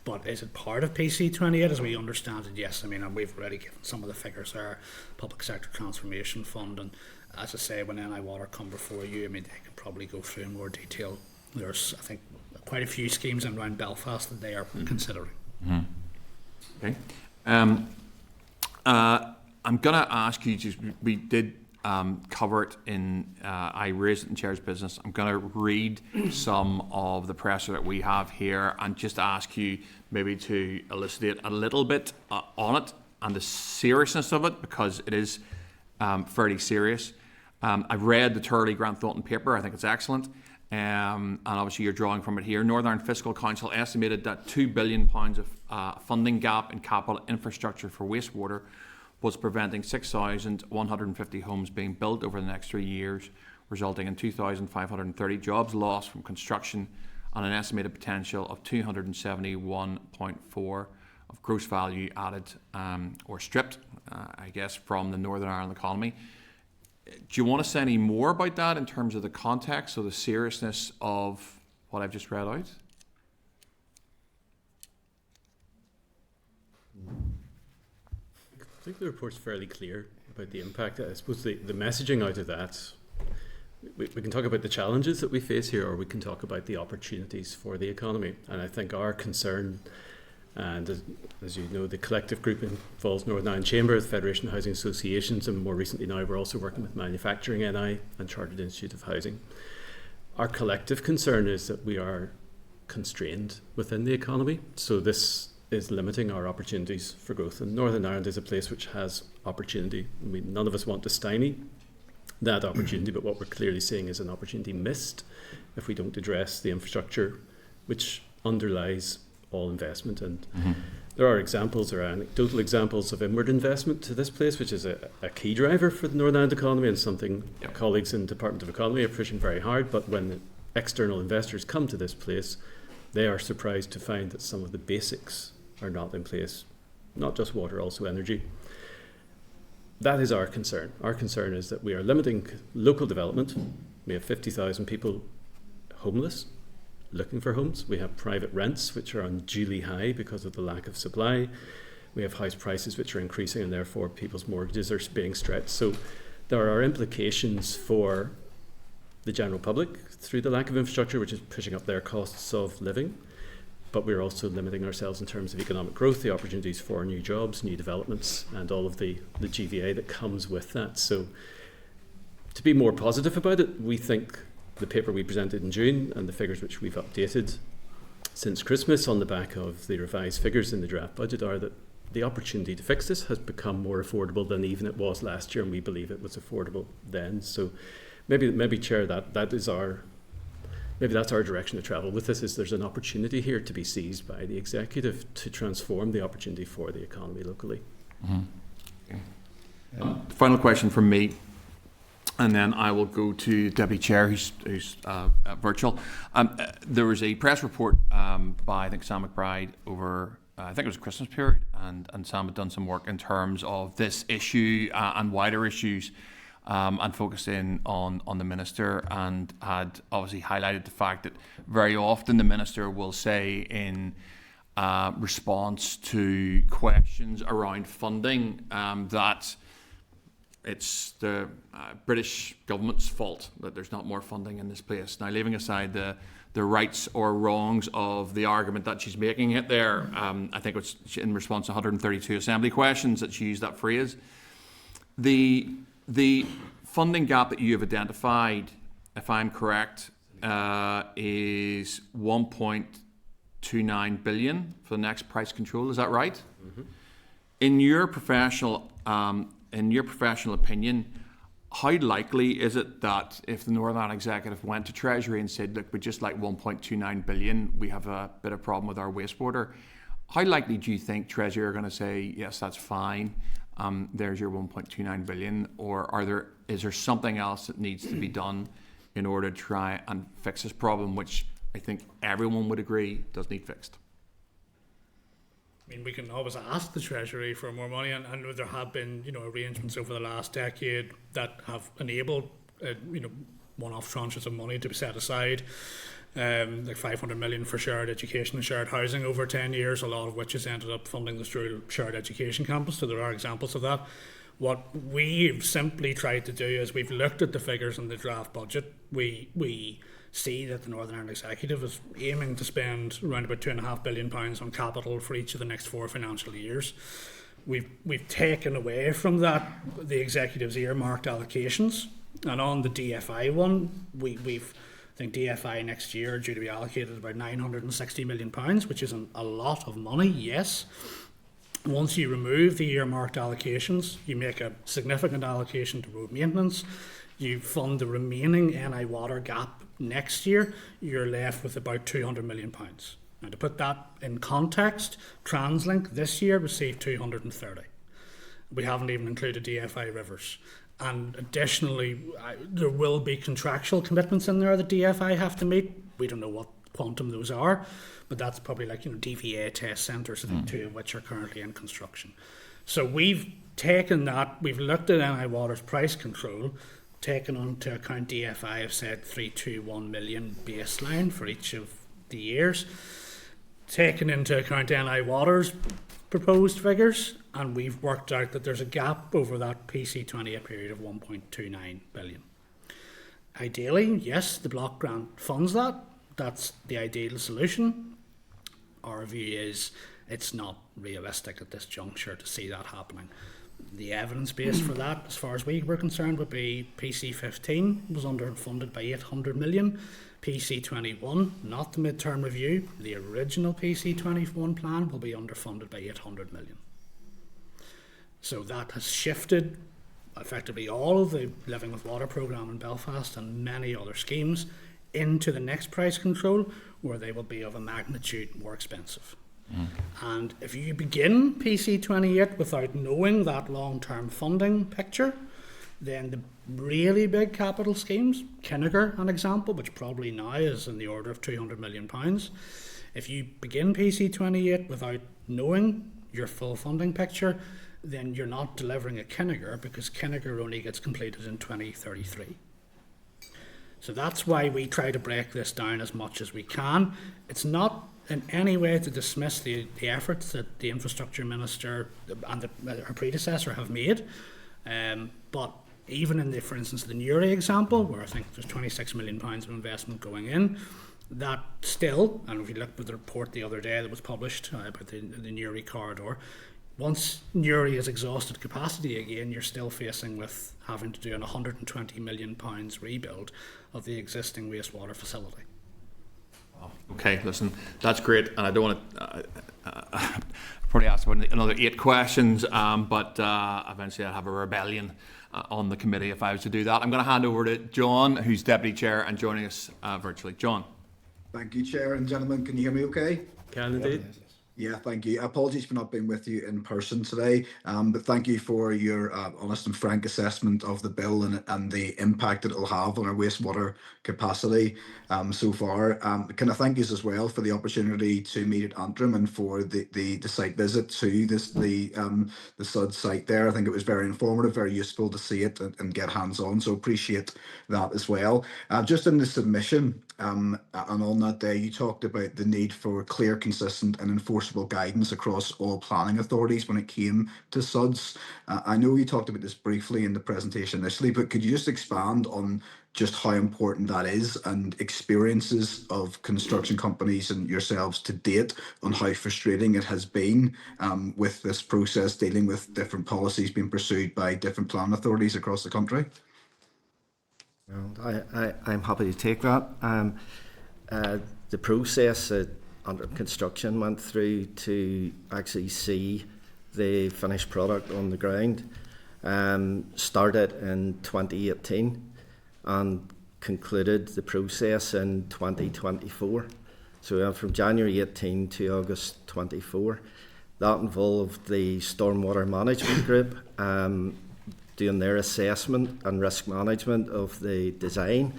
But is it part of PC 28 as we understand it? Yes. I mean, we've already given some of the figures there, Public Sector Transformation Fund, and as I say, when NI Water come before you, I mean, they can probably go through in more detail. There's, I think, quite a few schemes in around Belfast that they are considering. Okay. I'm going to ask you, we did cover it in, I raised it in Chair's business. I'm going to read some of the press that we have here and just ask you maybe to elucidate a little bit on it and the seriousness of it, because it is fairly serious. I've read the Turley Grant Thornton paper. I think it's excellent. And obviously you're drawing from it here. Northern Ireland Fiscal Council estimated that £2 billion of funding gap in capital infrastructure for wastewater was preventing 6,150 homes being built over the next 3 years, resulting in 2,530 jobs lost from construction and an estimated potential of 271.4 of gross value added or stripped, I guess, from the Northern Ireland economy. Do you want to say any more about that in terms of the context or the seriousness of what I've just read out? I think the report's fairly clear about the impact. I suppose the messaging out of that, we can talk about the challenges that we face here, or we can talk about the opportunities for the economy. And I think our concern, and as you know, the collective group involves Northern Ireland Chamber, the Federation of Housing Associations, and more recently now we're also working with Manufacturing NI and Chartered Institute of Housing. Our collective concern is that we are constrained within the economy, so this is limiting our opportunities for growth. And Northern Ireland is a place which has opportunity. I mean, none of us want to stymie that opportunity, but what we're clearly seeing is an opportunity missed if we don't address the infrastructure which underlies all investment. And there are examples, there are anecdotal examples of inward investment to this place, which is a key driver for the Northern Ireland economy and something colleagues in the Department of Economy are pushing very hard. But when external investors come to this place, they are surprised to find that some of the basics are not in place, not just water, also energy. That is our concern. Our concern is that we are limiting local development. We have 50,000 people homeless, looking for homes. We have private rents, which are unduly high because of the lack of supply. We have house prices which are increasing, and therefore people's mortgages are being stretched. So there are implications for the general public through the lack of infrastructure, which is pushing up their costs of living. But we're also limiting ourselves in terms of economic growth, the opportunities for new jobs, new developments, and all of the GVA that comes with that. So to be more positive about it, we think the paper we presented in June and the figures which we've updated since Christmas on the back of the revised figures in the draft budget are that the opportunity to fix this has become more affordable than even it was last year, and we believe it was affordable then. So maybe Chair, that's our direction to travel with this. Is there's an opportunity here to be seized by the executive to transform the opportunity for the economy locally. Final question from me, and then I will go to Deputy Chair, who's virtual. There was a press report by, I think, Sam McBride over, I think it was a Christmas period, and Sam had done some work in terms of this issue and wider issues, and focused in on the Minister, and had obviously highlighted the fact that very often the Minister will say in response to questions around funding that it's the British government's fault that there's not more funding in this place. Now, leaving aside the rights or wrongs of the argument that she's making it there, I think it's in response to 132 Assembly questions that she used that phrase. The funding gap that you have identified, if I'm correct, is 1.29 billion for the next price control. Is that right? Mm-hmm. In your professional opinion, how likely is it that if the Northern Ireland Executive went to Treasury and said, look, we'd just like 1.29 billion, we have a bit of problem with our wastewater, how likely do you think Treasury are going to say, yes, that's fine, there's your 1.29 billion, or is there something else that needs to be done in order to try and fix this problem, which I think everyone would agree does need fixed? I mean, we can always ask the Treasury for more money, and there have been, arrangements over the last decade that have enabled, one-off tranches of money to be set aside, like 500 million for shared education and shared housing over 10 years, a lot of which has ended up funding the shared education campus. So there are examples of that. What we've simply tried to do is we've looked at the figures in the draft budget. We see that the Northern Ireland Executive is aiming to spend around about £2.5 billion on capital for each of the next 4 financial years. We've taken away from that the Executive's earmarked allocations, and on the DFI one, I think DFI next year are due to be allocated about £960 million, which is a lot of money, yes. Once you remove the earmarked allocations, you make a significant allocation to road maintenance, you fund the remaining NI water gap next year, you're left with about £200 million. Now, to put that in context, TransLink this year received 230. We haven't even included DFI Rivers. And additionally, there will be contractual commitments in there that DFI have to meet. We don't know what quantum those are, but that's probably like DVA test centres, I think 2 of which are currently in construction. So we've taken that, we've looked at NI Water's price control, taken into account DFI have said 321 million baseline for each of the years, taken into account NI Water's proposed figures, and we've worked out that there's a gap over that PC28 period of 1.29 billion. Ideally, yes, the block grant funds that. That's the ideal solution. Our view is it's not realistic at this juncture to see that happening. The evidence base for that, as far as we were concerned, would be PC15 was underfunded by 800 million. PC21, not the midterm review, the original PC21 plan will be underfunded by 800 million. So that has shifted effectively all of the Living with Water programme in Belfast and many other schemes into the next price control, where they will be of a magnitude more expensive. And if you begin PC28 without knowing that long-term funding picture, then the really big capital schemes, Kinniger an example, which probably now is in the order of £200 million, if you begin PC28 without knowing your full funding picture, then you're not delivering a Kinniger, because Kinniger only gets completed in 2033. So that's why we try to break this down as much as we can. It's not in any way to dismiss the efforts that the Infrastructure Minister and her predecessor have made. But even in for instance, the Newry example, where I think there's £26 million of investment going in, that still, and if you looked at the report the other day that was published about the Newry corridor, once Newry has exhausted capacity again, you're still facing with having to do an £120 million rebuild of the existing wastewater facility. Okay, listen, that's great, and I don't want to probably ask about another 8 questions, but eventually I'll have a rebellion on the committee if I was to do that. I'm going to hand over to John, who's Deputy Chair and joining us virtually. John. Thank you, Chair and gentlemen. Can you hear me okay? Can indeed. Yeah, thank you. Apologies for not being with you in person today, but thank you for your honest and frank assessment of the bill and the impact that it will have on our wastewater capacity so far. Can I thank you as well for the opportunity to meet at Antrim and for the site visit to the SUD site there. I think it was very informative, very useful to see it and get hands-on, so appreciate that as well. Just in the submission, and on that day, you talked about the need for clear, consistent and enforceable guidance across all planning authorities when it came to SUDs. I know you talked about this briefly in the presentation initially, but could you just expand on just how important that is and experiences of construction companies and yourselves to date on how frustrating it has been with this process dealing with different policies being pursued by different planning authorities across the country? I'm happy to take that. The process under construction went through to actually see the finished product on the ground started in 2018 and concluded the process in 2024. So we went from January 18 to August 24. That involved the Stormwater Management Group doing their assessment and risk management of the design.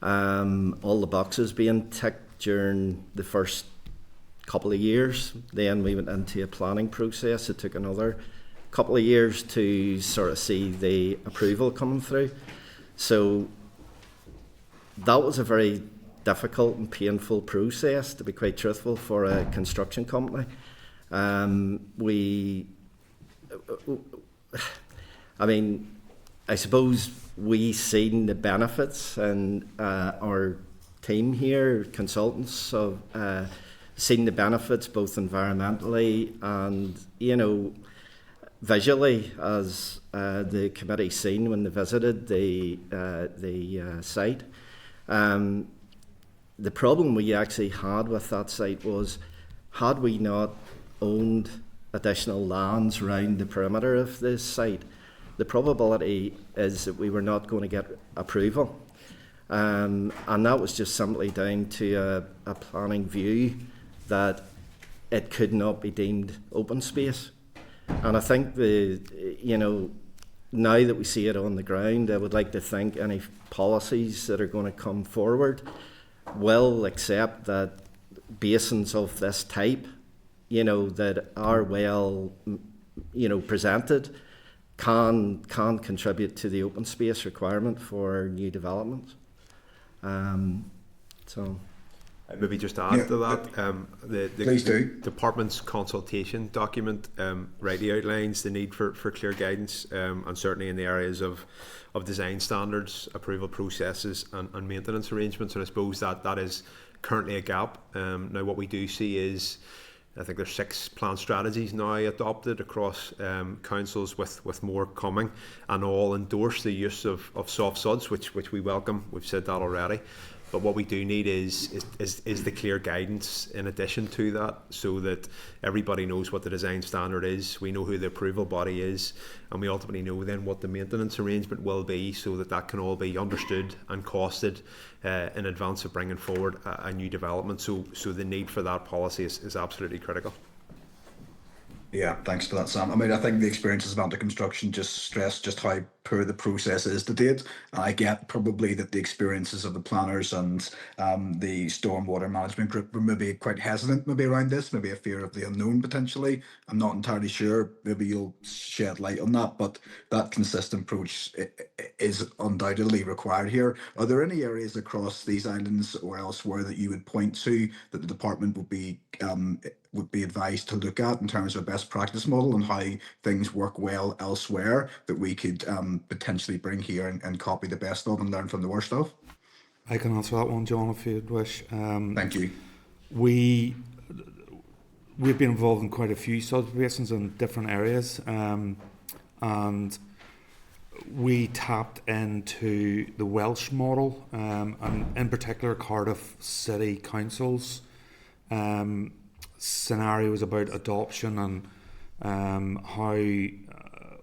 All the boxes being ticked during the first couple of years. Then we went into a planning process. It took another couple of years to sort of see the approval coming through. So that was a very difficult and painful process, to be quite truthful, for a construction company. I suppose we seen the benefits, and our team here, consultants, have seen the benefits both environmentally and, visually, as the committee seen when they visited the site. The problem we actually had with that site was, had we not owned additional lands around the perimeter of this site, the probability is that we were not going to get approval. And that was just simply down to a planning view that it could not be deemed open space. And I think now that we see it on the ground, I would like to think any policies that are going to come forward will accept that basins of this type, that are well, presented, can contribute to the open space requirement for new developments. Maybe just to add to that, the department's consultation document rightly outlines the need for clear guidance, and certainly in the areas of design standards, approval processes and maintenance arrangements, and I suppose that is currently a gap. Now what we do see is, I think there's 6 plan strategies now adopted across councils, with more coming, and all endorse the use of soft suds, which we welcome. We've said that already. But what we do need is the clear guidance in addition to that, so that everybody knows what the design standard is, we know who the approval body is, and we ultimately know then what the maintenance arrangement will be, so that can all be understood and costed in advance of bringing forward a new development. So the need for that policy is absolutely critical. Yeah, thanks for that, Sam. I mean, I think the experiences of under construction just stress just how poor the process is to date. And I get probably that the experiences of the planners and the stormwater management group were maybe quite hesitant maybe around this, maybe a fear of the unknown potentially. I'm not entirely sure. Maybe you'll shed light on that, but that consistent approach is undoubtedly required here. Are there any areas across these islands or elsewhere that you would point to that the department would be advised to look at in terms of a best practice model and how things work well elsewhere that we could potentially bring here and copy the best of and learn from the worst of? I can answer that one, John, if you'd wish. Thank you. We've been involved in quite a few substations in different areas, and we tapped into the Welsh model, and in particular Cardiff City Council's scenarios about adoption and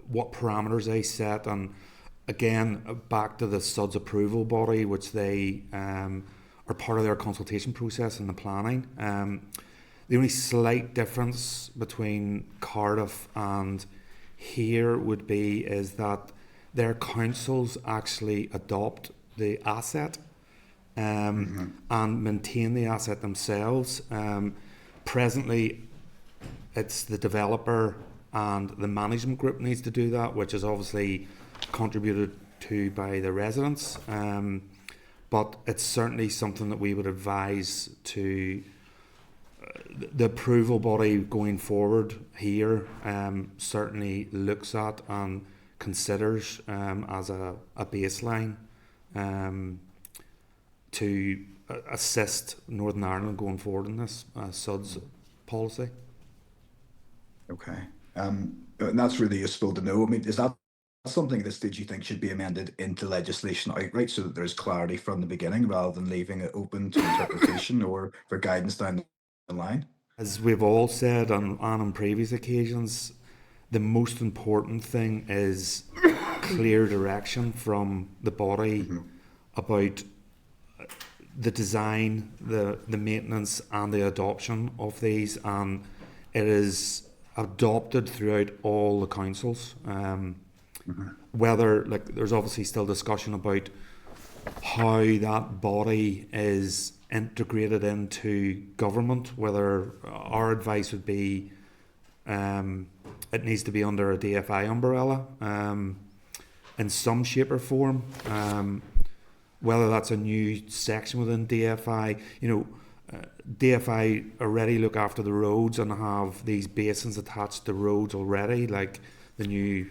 what parameters they set, and again back to the SUDS approval body, which they are part of their consultation process in the planning. The only slight difference between Cardiff and here would be is that their councils actually adopt the asset and maintain the asset themselves. Presently, it's the developer and the management group needs to do that, which is obviously contributed to by the residents. But it's certainly something that we would advise to the approval body going forward here. Certainly looks at and considers as a baseline to assist Northern Ireland going forward in this SUDS policy. Okay. And that's really useful to know. I mean, is that something at this stage you think should be amended into legislation outright so that there's clarity from the beginning rather than leaving it open to interpretation or for guidance down the line? As we've all said on previous occasions, the most important thing is clear direction from the body about the design, the maintenance and the adoption of these, and it is adopted throughout all the councils. Whether, like, there's obviously still discussion about how that body is integrated into government, whether our advice would be it needs to be under a DFI umbrella in some shape or form. Whether that's a new section within DFI, DFI already look after the roads and have these basins attached to roads already, like the new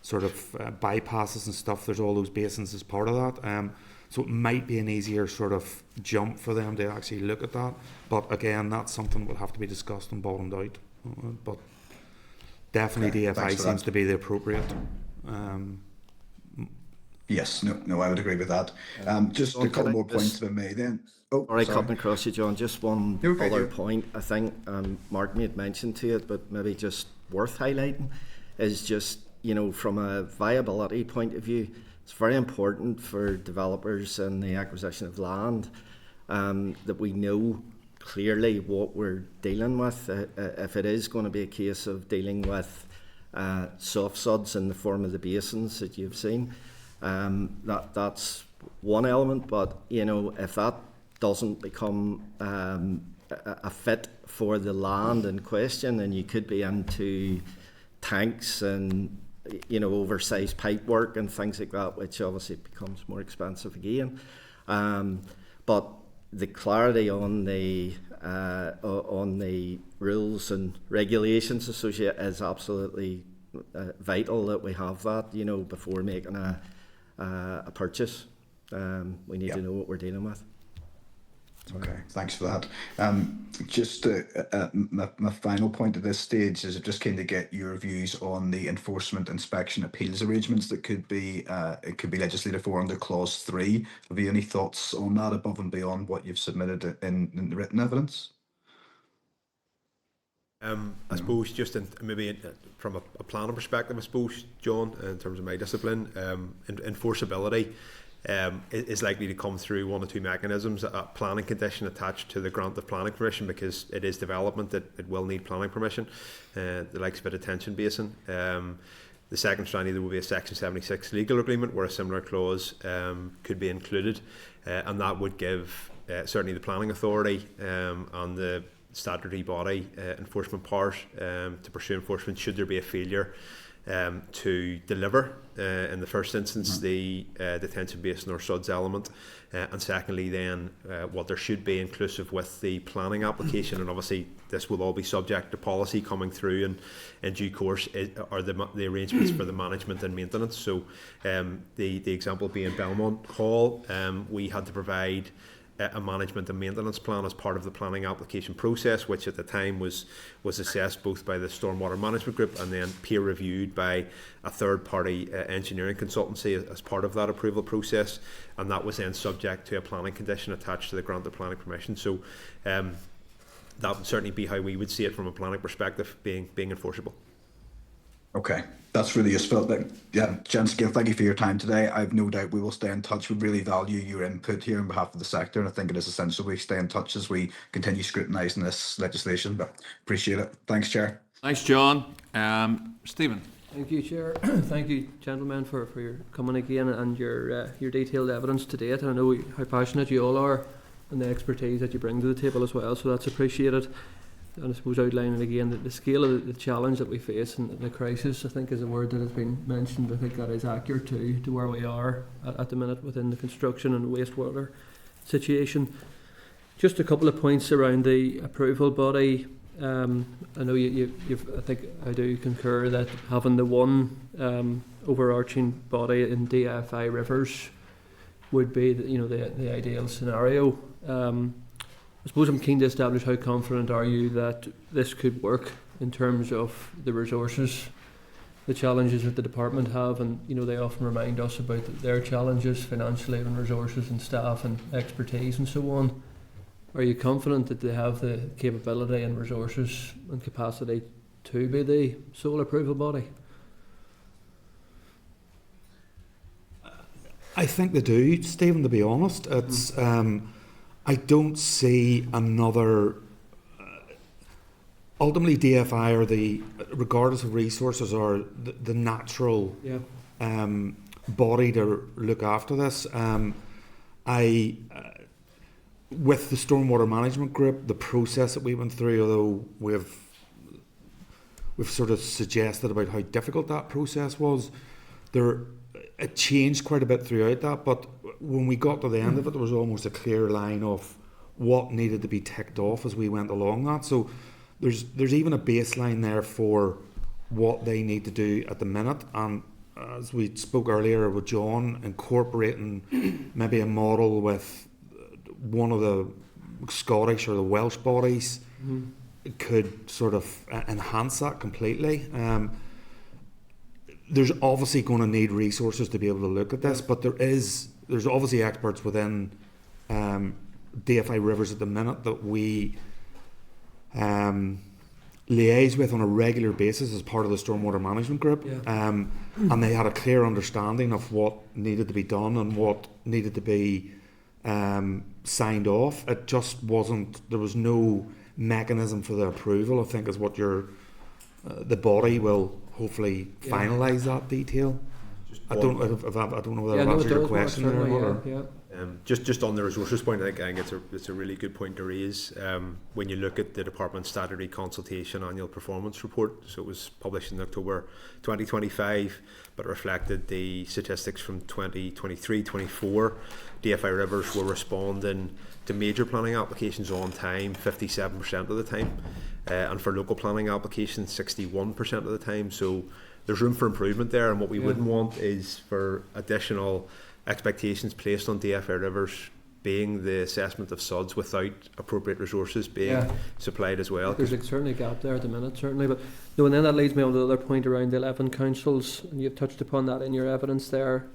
sort of bypasses and stuff. There's all those basins as part of that. So it might be an easier sort of jump for them to actually look at that. But again, that's something that will have to be discussed and bottomed out. But definitely DFI seems to be the appropriate. Yes, no, I would agree with that. Just a couple more points if I may then. Sorry, cutting across you, John. Just one other point. I think Mark made mention to it, but maybe just worth highlighting is just, from a viability point of view, it's very important for developers in the acquisition of land that we know clearly what we're dealing with. If it is going to be a case of dealing with soft suds in the form of the basins that you've seen, that's one element. But if that doesn't become a fit for the land in question, then you could be into tanks and oversized pipe work and things like that, which obviously becomes more expensive again. But the clarity on the rules and regulations associated is absolutely vital that we have that, before making a purchase. We need to know what we're dealing with. Okay, thanks for that. Just my final point at this stage is I'm just keen to get your views on the enforcement inspection appeals arrangements that could be legislated for under clause 3. Have you any thoughts on that above and beyond what you've submitted in the written evidence? I suppose just from a planning perspective, I suppose, John, in terms of my discipline, enforceability is likely to come through one or two mechanisms: a planning condition attached to the grant of planning permission, because it is development that it will need planning permission, the likes of a detention basin. The second strand, there will be a Section 76 legal agreement where a similar clause could be included, and that would give certainly the planning authority and the statutory body enforcement powers to pursue enforcement should there be a failure to deliver in the first instance the detention basin or SUDS element, and secondly then what there should be inclusive with the planning application, and obviously this will all be subject to policy coming through and in due course are the arrangements for the management and maintenance. So the example being Belmont Hall, we had to provide a management and maintenance plan as part of the planning application process, which at the time was assessed both by the Stormwater Management Group and then peer reviewed by a third party engineering consultancy as part of that approval process, and that was then subject to a planning condition attached to the grant of planning permission. So that would certainly be how we would see it from a planning perspective, being enforceable. Okay, that's really useful. Yeah, gents, again, thank you for your time today. I've no doubt we will stay in touch. We really value your input here on behalf of the sector, and I think it is essential we stay in touch as we continue scrutinising this legislation. But appreciate it. Thanks, Chair. Thanks, John. Stephen. Thank you, Chair. Thank you, gentlemen, for your coming again and your detailed evidence to date. And I know how passionate you all are and the expertise that you bring to the table as well, so that's appreciated. And I suppose outlining again the scale of the challenge that we face and the crisis, I think, is a word that has been mentioned. I think that is accurate to where we are at the minute within the construction and wastewater situation. Just a couple of points around the approval body. I know I think I do concur that having the one overarching body in DFI Rivers would be the ideal scenario. I suppose I'm keen to establish how confident are you that this could work in terms of the resources, the challenges that the department have, and they often remind us about their challenges financially and resources and staff and expertise and so on. Are you confident that they have the capability and resources and capacity to be the sole approval body? I think they do, Stephen, to be honest. It's I don't see another. Ultimately, DFI are regardless of resources, are the natural body to look after this. With the Stormwater Management Group, the process that we went through, although we've sort of suggested about how difficult that process was, it changed quite a bit throughout that, but when we got to the end of it, there was almost a clear line of what needed to be ticked off as we went along that. So there's even a baseline there for what they need to do at the minute. And as we spoke earlier with John, incorporating maybe a model with one of the Scottish or the Welsh bodies could sort of enhance that completely. There's obviously going to need resources to be able to look at this, but there's obviously experts within DFI Rivers at the minute that we liaise with on a regular basis as part of the Stormwater Management Group, and they had a clear understanding of what needed to be done and what needed to be signed off. It just wasn't, there was no mechanism for the approval, I think, is what the body will hopefully finalise that detail. I don't know whether I've answered your question there or not. Just on the resources point, I think it's a really good point to raise. When you look at the department's statutory consultation annual performance report, so it was published in October 2025, but reflected the statistics from 2023-24. DFI Rivers were responding to major planning applications on time 57% of the time, and for local planning applications 61% of the time. So there's room for improvement there, and what we wouldn't want is for additional expectations placed on DFI Rivers being the assessment of SUDS without appropriate resources being supplied as well. There's certainly a gap there at the minute, certainly. But no, and then that leads me on to the other point around the 11 councils, and you've touched upon that in your evidence there,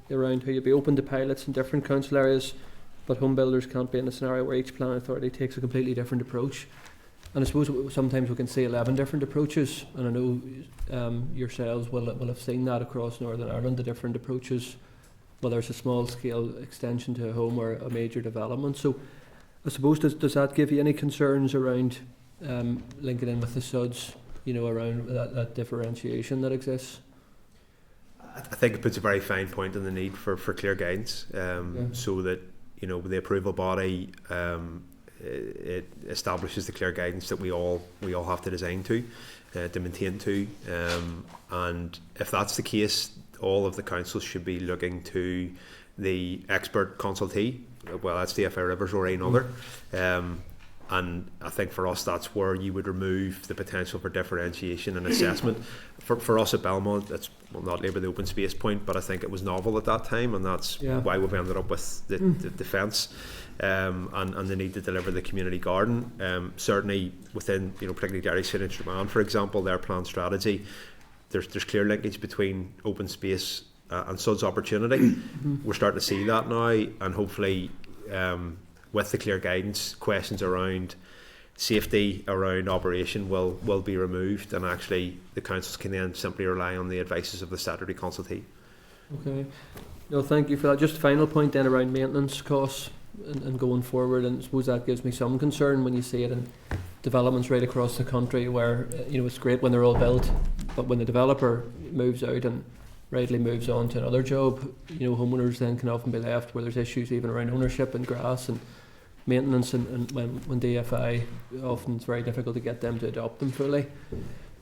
around how you'd be open to pilots in different council areas, but home builders can't be in a scenario where each planning authority takes a completely different approach. And I suppose sometimes we can see 11 different approaches, and I know yourselves will have seen that across Northern Ireland, the different approaches whether it's a small scale extension to a home or a major development. So I suppose, does that give you any concerns around linking in with the SUDs, around that differentiation that exists? I think it puts a very fine point on the need for clear guidance, so that the approval body it establishes the clear guidance that we all have to design to maintain to, and if that's the case, all of the councils should be looking to the expert consultee, well, that's DFI Rivers or another. And I think for us, that's where you would remove the potential for differentiation and assessment. For us at Belmont, that's not labour the open space point, but I think it was novel at that time, and that's why we've ended up with the defence and the need to deliver the community garden. Certainly within, particularly Gary St. Instrument, for example, their planned strategy, there's clear linkage between open space and SUDS opportunity. We're starting to see that now, and hopefully with the clear guidance, questions around safety, around operation will be removed, and actually the councils can then simply rely on the advices of the statutory consultee. Okay. No, thank you for that. Just a final point then around maintenance costs and going forward, and I suppose that gives me some concern when you see it in developments right across the country where it's great when they're all built, but when the developer moves out and rightly moves on to another job, homeowners then can often be left where there's issues even around ownership and grass and maintenance, and when DFI, often it's very difficult to get them to adopt them fully.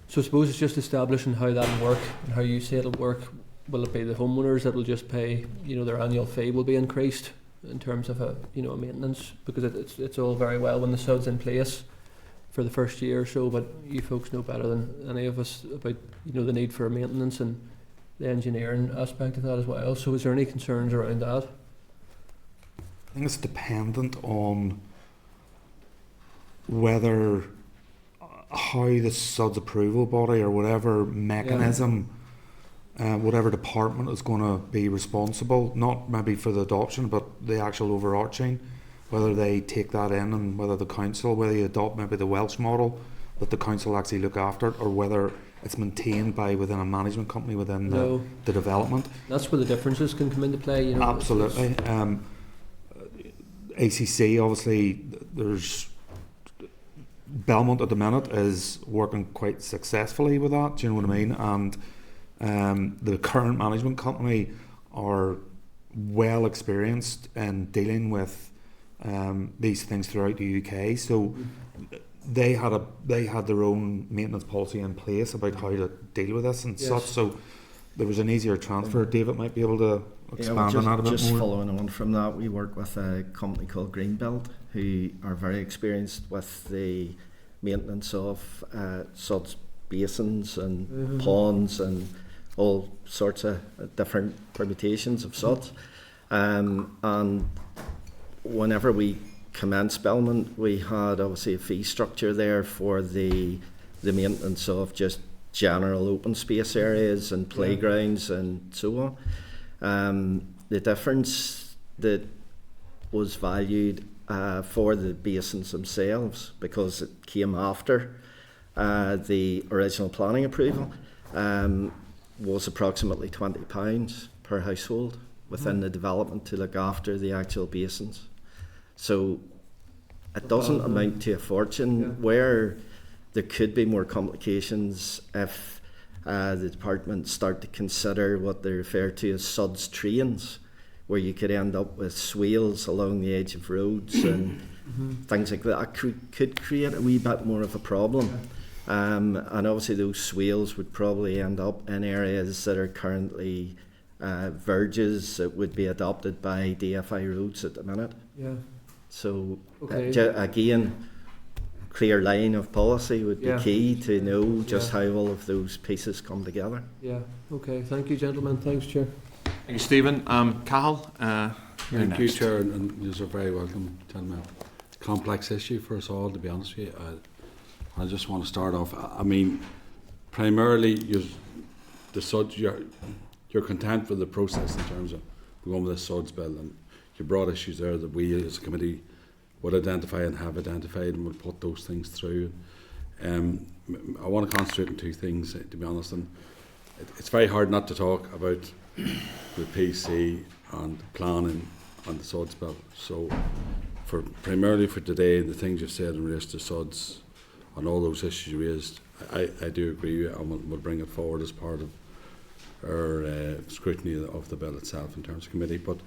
So I suppose it's just establishing how that'll work and how you say it'll work. Will it be the homeowners that will just pay, their annual fee will be increased in terms of a maintenance, because it's all very well when the SUD's in place for the first year or so, but you folks know better than any of us about the need for maintenance and the engineering aspect of that as well. So is there any concerns around that? I think it's dependent on whether how the SUD's approval body or whatever mechanism, whatever department is going to be responsible, not maybe for the adoption, but the actual overarching, whether they take that in, and whether the council, whether you adopt maybe the Welsh model, that the council actually look after it, or whether it's maintained by within a management company within the development. That's where the differences can come into play. Absolutely. ACC, obviously, there's Belmont at the minute is working quite successfully with that. Do you know what I mean? And the current management company are well experienced in dealing with these things throughout the UK. So they had their own maintenance policy in place about how to deal with this and such. So there was an easier transfer. David might be able to expand on that a bit more. Just following on from that, we work with a company called Greenbelt, who are very experienced with the maintenance of SUDS basins and ponds and all sorts of different permutations of SUDS. And whenever we commenced Belmont, we had obviously a fee structure there for the maintenance of just general open space areas and playgrounds and so on. The difference that was valued for the basins themselves, because it came after the original planning approval, was approximately £20 per household within the development to look after the actual basins. So it doesn't amount to a fortune. Where there could be more complications if the department start to consider what they refer to as SUDS trains, where you could end up with swales along the edge of roads and things like that. Could create a wee bit more of a problem. And obviously those swales would probably end up in areas that are currently verges that would be adopted by DFI roads at the minute. So again, clear line of policy would be key to know just how all of those pieces come together. Okay, thank you, gentlemen. Thanks, Chair. Thank you, Stephen. Cahill, thank you, Chair, and you're very welcome, gentlemen. Complex issue for us all, to be honest with you. I just want to start off. I mean, primarily, the SUDS, you're content with the process in terms of going with the SUDS bill, and you brought issues there that we as a committee would identify and have identified, and would put those things through. I want to concentrate on two things, to be honest, and it's very hard not to talk about the PC and planning on the SUDS bill. So primarily for today, the things you've said in relation to SUDS and all those issues you raised, I do agree with you, and we'll bring it forward as part of our scrutiny of the bill itself in terms of committee. But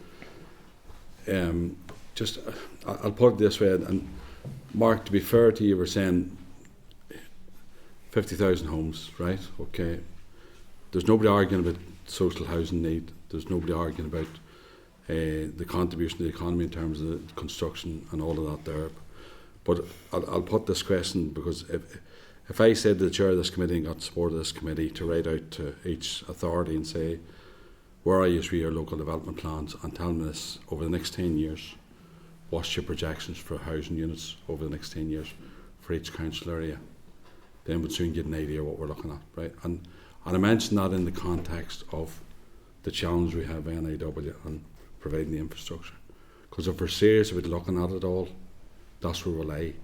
I'll put it this way, and Mark, to be fair to you, were saying 50,000 homes, right? Okay. There's nobody arguing about social housing need. There's nobody arguing about the contribution to the economy in terms of the construction and all of that there. But I'll put this question, because if I said to the chair of this committee and got support of this committee to write out to each authority and say, where are you with your local development plans, and tell me this over the next 10 years, what's your projections for housing units over the next 10 years for each council area, then we'd soon get an idea what we're looking at, right? And I mention that in the context of the challenge we have in NIW and providing the infrastructure. Because if we're serious about looking at it all, that's where we'll lie.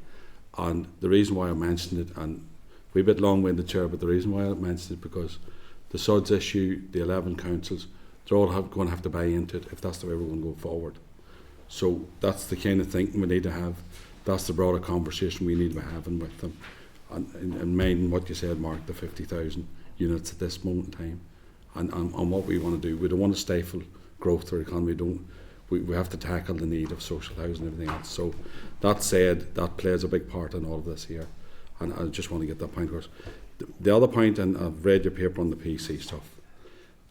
And the reason why I mentioned it, and we're a bit long-winded, Chair, but the reason why I mentioned it, because the SUDS issue, the 11 councils, they're all going to have to buy into it if that's the way we're going to go forward. So that's the kind of thinking we need to have. That's the broader conversation we need to be having with them. And mind what you said, Mark, the 50,000 units at this moment in time, and what we want to do. We don't want to stifle growth or economy. We have to tackle the need of social housing and everything else. So that said, that plays a big part in all of this here, and I just want to get that point across. The other point, and I've read your paper on the PC stuff,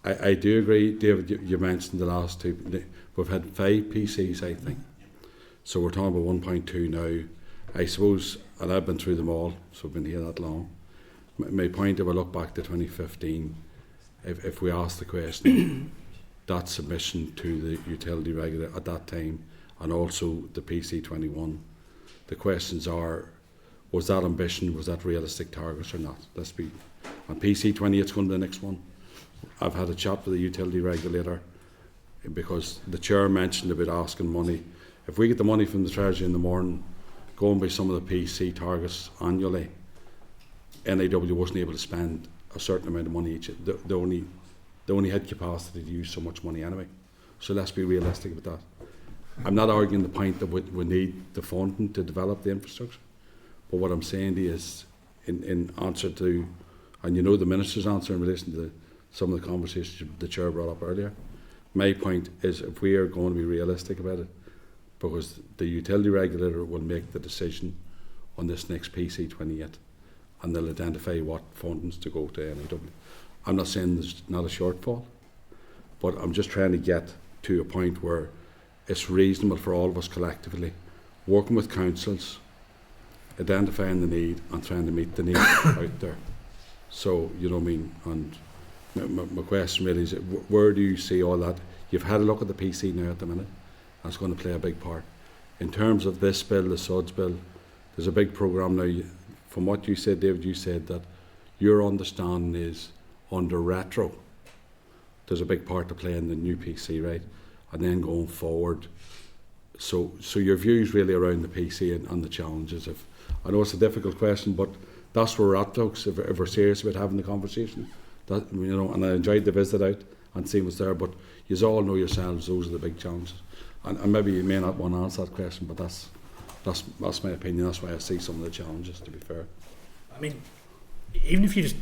I do agree, David, you mentioned the last two. We've had 5 PCs, I think. So we're talking about 1.2 now. I suppose, and I've been through them all, so I've been here that long. My point, if I look back to 2015, if we ask the question, that submission to the utility regulator at that time, and also the PC21, the questions are, was that ambition, was that realistic targets or not? Let's be, on PC20 it's going to be the next one. I've had a chat with the utility regulator, because the chair mentioned about asking money. If we get the money from the Treasury in the morning, going by some of the PC targets annually, NIW wasn't able to spend a certain amount of money each. They only had capacity to use so much money anyway. So let's be realistic about that. I'm not arguing the point that we need the funding to develop the infrastructure, but what I'm saying to you is, in answer to, and you know the Minister's answer in relation to some of the conversations the Chair brought up earlier, my point is, if we are going to be realistic about it, because the utility regulator will make the decision on this next PC28, and they'll identify what fundings to go to NIW. I'm not saying there's not a shortfall, but I'm just trying to get to a point where it's reasonable for all of us collectively, working with councils, identifying the need and trying to meet the need out there. So, you know what I mean? And my question really is, where do you see all that? You've had a look at the PC now at the minute, and it's going to play a big part. In terms of this bill, the SUDS bill, there's a big programme now. From what you said, David, you said that your understanding is under retro, there's a big part to play in the new PC, right? And then going forward. So your views really around the PC and the challenges. I know it's a difficult question, but that's where we're at, folks. If we're serious about having the conversation, that, you know, and I enjoyed the visit out and seeing what's there. But you all know yourselves, those are the big challenges. And maybe you may not want to answer that question, but that's my opinion. That's why I see some of the challenges, to be fair. I mean, even if you just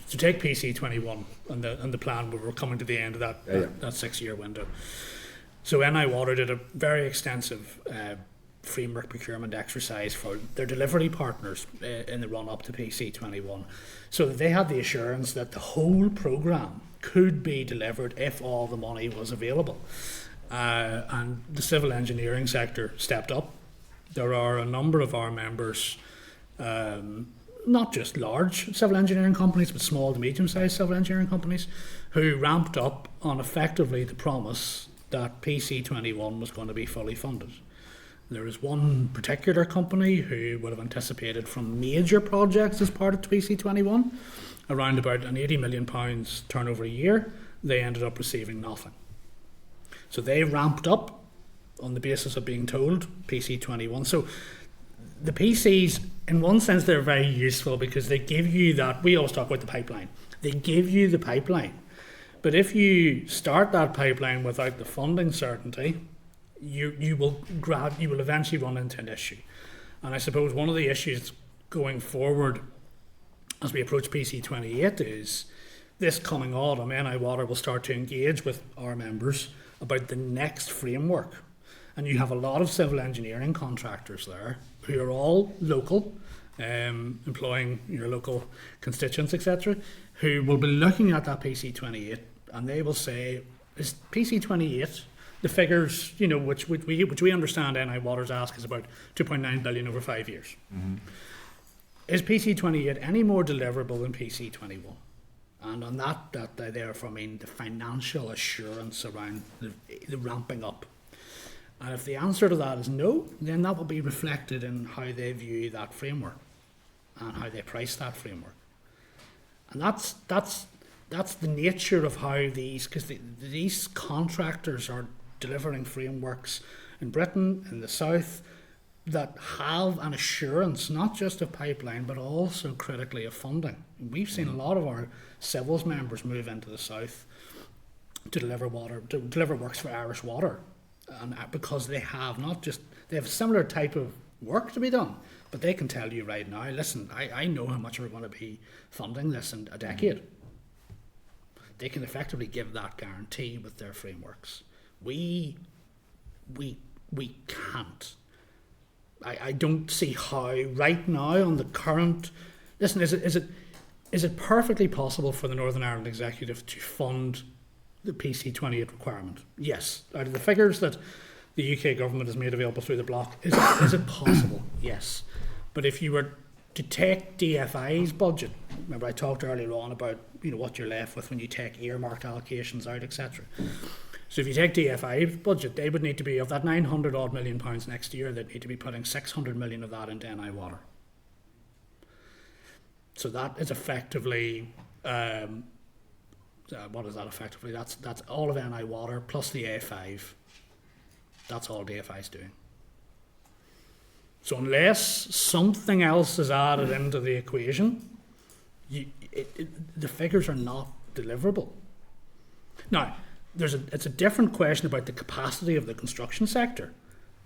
to take PC21 and the plan, we're coming to the end of that 6-year window. So NI Water did a very extensive framework procurement exercise for their delivery partners in the run up to PC21, so that they had the assurance that the whole programme could be delivered if all the money was available. And the civil engineering sector stepped up. There are a number of our members, not just large civil engineering companies, but small to medium-sized civil engineering companies, who ramped up on effectively the promise that PC21 was going to be fully funded. There is one particular company who would have anticipated from major projects as part of PC21 around about an £80 million turnover a year. They ended up receiving nothing. So they ramped up on the basis of being told PC21. So the PCs, in one sense, they're very useful because they give you that. We always talk about the pipeline. They give you the pipeline, But if you start that pipeline without the funding certainty, you will eventually run into an issue. And I suppose one of the issues going forward as we approach PC28 is this coming autumn, NI Water will start to engage with our members about the next framework. And you have a lot of civil engineering contractors there who are all local, employing your local constituents, etc., who will be looking at that PC28 and they will say, is PC28, the figures, you know, which we understand NI Water's ask is about 2.9 billion over 5 years. Mm-hmm. Is PC28 any more deliverable than PC21? And on that therefore mean the financial assurance around the ramping up. And if the answer to that is no, then that will be reflected in how they view that framework and how they price that framework. And that's the nature of how these contractors are delivering frameworks in Britain, in the south, that have an assurance not just of pipeline but also critically of funding. We've seen a lot of our civils members move into the south to deliver works for Irish Water, and because they have a similar type of work to be done, but they can tell you right now, listen, I know how much we're going to be funding this in a decade. They can effectively give that guarantee with their frameworks. We can't. I don't see how right now on the current. Listen, is it perfectly possible for the Northern Ireland Executive to fund the PC28 requirement? Yes. Out of the figures that the UK government has made available through the block, is it possible? Yes. But if you were to take DFI's budget, remember I talked earlier on about what you're left with when you take earmarked allocations out, etc. So if you take DFI's budget, they would need to be, of that 900 odd million pounds next year, they'd need to be putting 600 million of that into NI Water. So that is effectively, what is that effectively? That's all of NI Water plus the A5. That's all DFI's doing. So unless something else is added into the equation, the figures are not deliverable. Now, it's a different question about the capacity of the construction sector,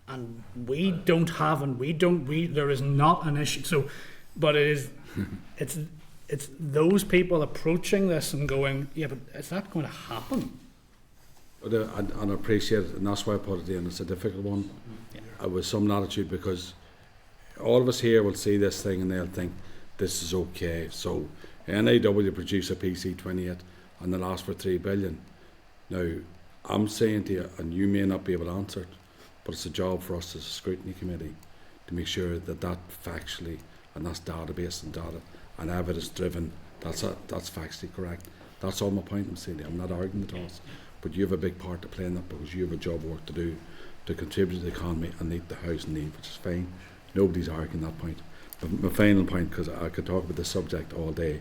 and there is not an issue. So, but it's those people approaching this and going, yeah, but is that going to happen? And I appreciate it, and that's why I put it in. It's a difficult one with some latitude, because all of us here will see this thing and they'll think this is okay. So NAW produce a PC28 and they'll ask for 3 billion. Now, I'm saying to you, and you may not be able to answer it, but it's a job for us as a scrutiny committee to make sure that factually, and that's database and data and evidence driven, that's factually correct. That's all my point I'm saying. I'm not arguing the toss, but you have a big part to play in that, because you have a job work to do to contribute to the economy and meet the housing need, which is fine. Nobody's arguing that point. But my final point, because I could talk about this subject all day,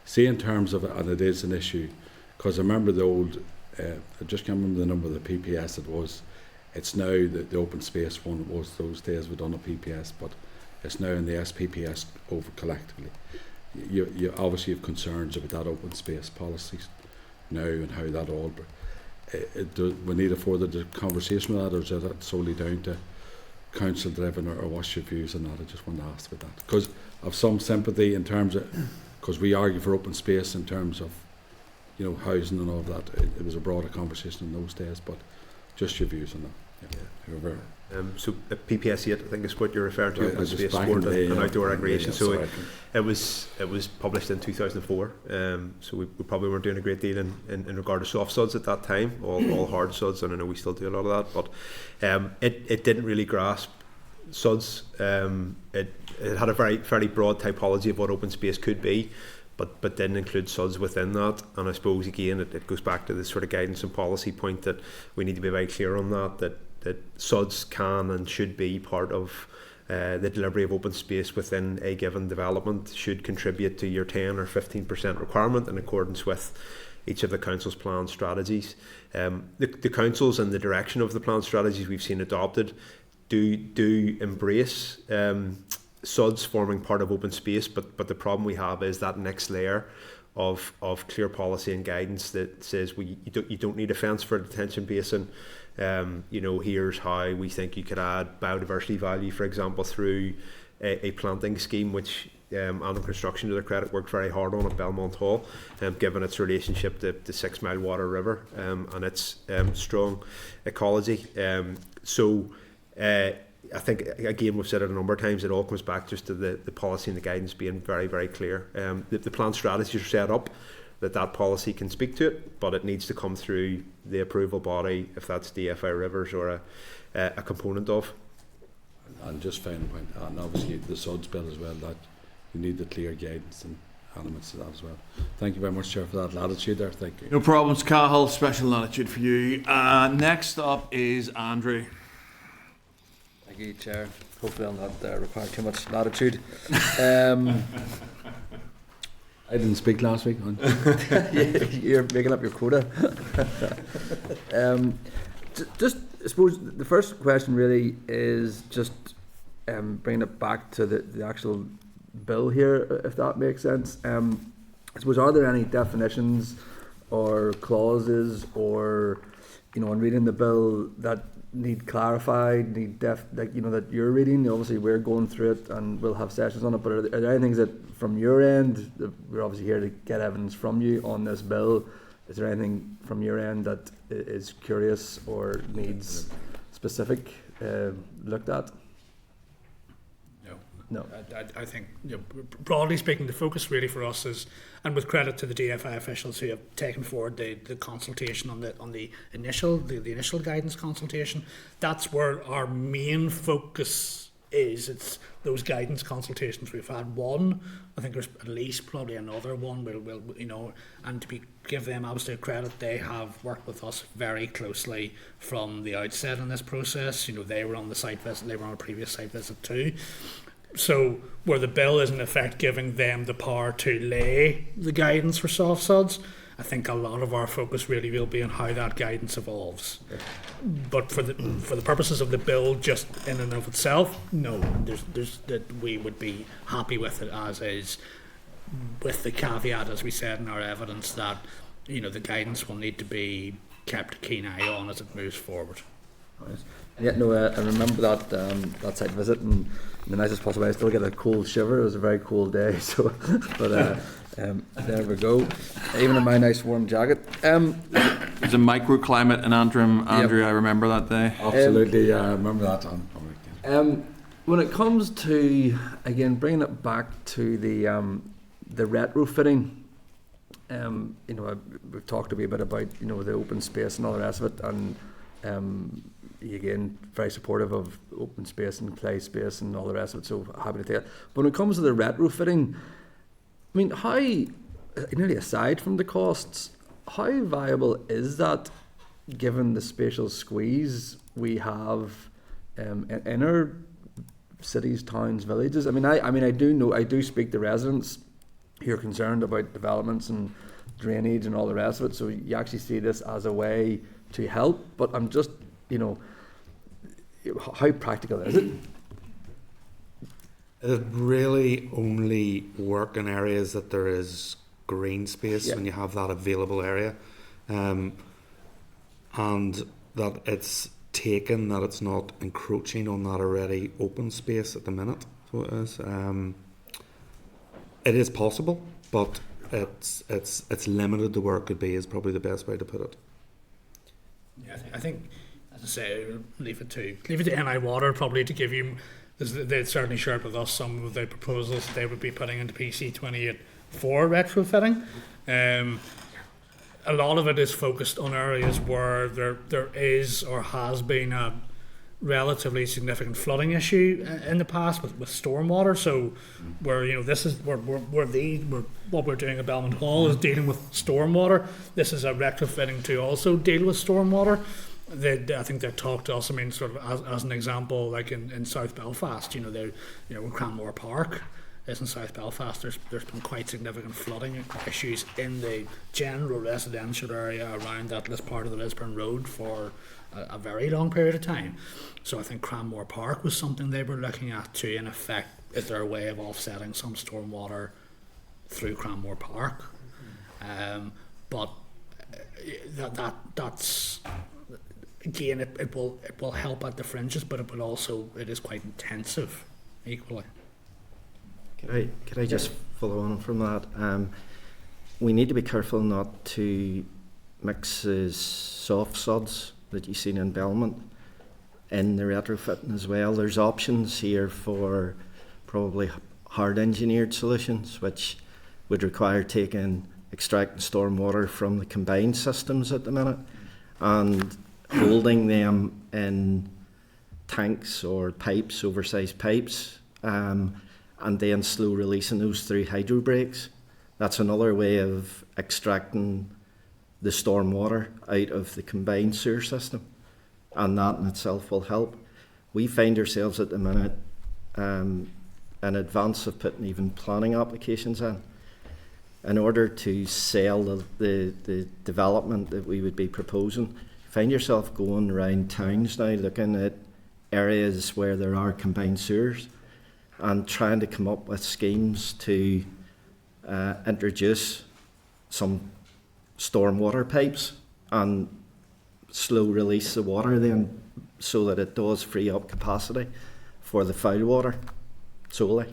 see in terms of, and it is an issue, because I remember the old, I just can't remember the number of the PPS it was. It's now the open space one. It was those days we done a PPS, but it's now in the SPPS over collectively. You obviously have concerns about that open space policies now and how that all. We need a further conversation with that, or is that solely down to council driven, or what's your views on that? I just want to ask about that, because I've some sympathy in terms of, because we argue for open space in terms of housing and all of that. It was a broader conversation in those days, but just your views on that. Whoever. So PPS8, I think is what you're referring to, open space sport and outdoor recreation. So it was published in 2004. So we probably weren't doing a great deal in regard to soft suds at that time, all hard suds, and I know we still do a lot of that. But it didn't really grasp suds. It had a fairly broad typology of what open space could be, but didn't include suds within that. And I suppose again it goes back to this sort of guidance and policy point that we need to be very clear on that suds can and should be part of the delivery of open space within a given development, should contribute to your 10 or 15% requirement in accordance with each of the council's planned strategies. The councils and the direction of the planned strategies we've seen adopted do embrace suds forming part of open space, but the problem we have is that next layer of clear policy and guidance that says you don't need a fence for a detention basin. Here's how we think you could add biodiversity value, for example, through a planting scheme, which Antrim Construction, to their credit, worked very hard on at Belmont Hall, given its relationship to the 6 Mile Water River and its strong ecology. I think, again, we've said it a number of times, it all comes back just to the policy and the guidance being very, very clear. The plan strategies are set up that policy can speak to it, but it needs to come through the approval body, if that's DFI Rivers or a component of. And just final point, and obviously the SUDS bill as well, that you need the clear guidance and elements to that as well. Thank you very much, Chair, for that latitude there. Thank you. No problems, Cahill. Special latitude for you. Next up is Andrew. Thank you, Chair. Hopefully I'll not require too much latitude. I didn't speak last week. You're making up your quota. Just, I suppose, the first question really is just bringing it back to the actual bill here, if that makes sense. I suppose, are there any definitions or clauses or, in reading the bill that need clarified, that you're reading? Obviously we're going through it and we'll have sessions on it, but are there any things that from your end, we're obviously here to get evidence from you on this bill, is there anything from your end that is curious or needs specific looked at? No. I think, broadly speaking, the focus really for us is, and with credit to the DFI officials who have taken forward the consultation on the initial guidance consultation, that's where our main focus is. It's those guidance consultations. We've had one. I think there's at least probably another one. We'll and to give them absolute credit, they have worked with us very closely from the outset in this process. They were on the site visit. They were on a previous site visit too. So where the bill is in effect giving them the power to lay the guidance for soft suds, I think a lot of our focus really will be on how that guidance evolves. But for the purposes of the bill, just in and of itself, no, there's that we would be happy with it as is, with the caveat, as we said in our evidence, that the guidance will need to be kept a keen eye on as it moves forward. Right. Yeah, no, I remember that site visit, and in the nicest possible way, I still get a cold shiver. It was a very cool day, so but there we go. Even in my nice warm jacket. There's a microclimate in Antrim, Andrew. Yep. I remember that day. Absolutely, I remember that. When it comes to, again, bringing it back to the retrofitting, we've talked a wee bit about the open space and all the rest of it, and again, very supportive of open space and play space and all the rest of it, so happy to take it. But when it comes to the retrofitting, I mean, how, nearly aside from the costs, how viable is that given the spatial squeeze we have in our cities, towns, villages? I do speak to residents who are concerned about developments and drainage and all the rest of it, so you actually see this as a way to help, but I'm just, how practical is it? It really only work in areas that there is green space, when you have that available area, and that it's taken, that it's not encroaching on that already open space at the minute. So it is. It is possible, but it's limited to where it could be, is probably the best way to put it. Yeah, I think, as I say, leave it to NI Water probably to give you. They'd certainly shared with us some of the proposals they would be putting into PC 28 for retrofitting. A lot of it is focused on areas where there is or has been a relatively significant flooding issue in the past with stormwater. So where this is where what we're doing at Belmont Hall is dealing with stormwater. This is a retrofitting to also deal with stormwater. I think they talked to us. I mean, sort of as an example, like in South Belfast, when Cranmore Park is in South Belfast, there's been quite significant flooding issues in the general residential area around that part of the Lisburn Road for a very long period of time. So I think Cranmore Park was something they were looking at to, in effect, is there a way of offsetting some stormwater through Cranmore Park? But that's again, it will help at the fringes, but it is quite intensive equally. Could I just follow on from that? We need to be careful not to mix the soft sods that you've seen in Belmont in the retrofitting as well. There's options here for probably hard engineered solutions, which would require extracting storm water from the combined systems at the minute and holding them in tanks or pipes, oversized pipes, and then slow releasing those through hydro brakes. That's another way of extracting the storm water out of the combined sewer system, and that in itself will help. We find ourselves at the minute in advance of putting even planning applications in order to sell the development that we would be proposing. Find yourself going around towns now looking at areas where there are combined sewers and trying to come up with schemes to introduce some stormwater pipes and slow release the water then so that it does free up capacity for the foul water solely.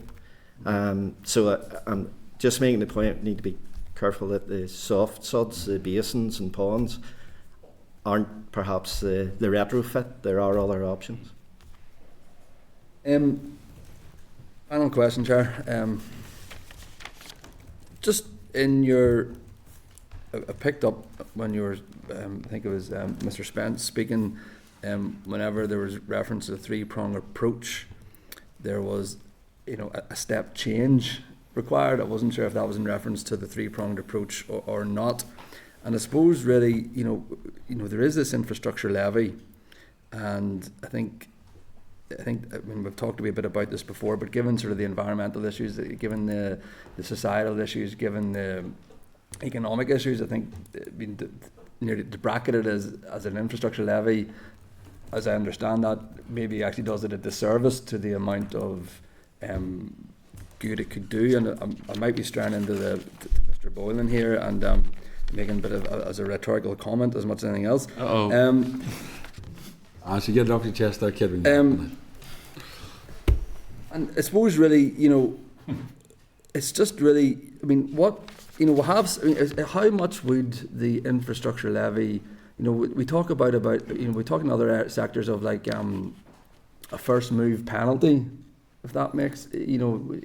So I'm just making the point, we need to be careful that the soft suds, the basins and ponds aren't perhaps the retrofit. There are other options. Final question, Chair. Just in your, I picked up when you were, I think it was Mr. Spence speaking, whenever there was reference to the three-pronged approach, there was, a step change required. I wasn't sure if that was in reference to the three-pronged approach or not. And I suppose really, there is this infrastructure levy, and I mean, we've talked a wee bit about this before, but given sort of the environmental issues, given the societal issues, given the economic issues, I think nearly to bracket it as an infrastructure levy, as I understand that, maybe actually does it a disservice to the amount of good it could do. And I might be straying into to Mr. Boylan here and making a bit of as a rhetorical comment as much as anything else. I should get it off your chest there, kid. And I suppose really, it's just really, I mean, how much would the infrastructure levy, we talk about, we talk in other sectors of like a first move penalty, if that makes, whenever,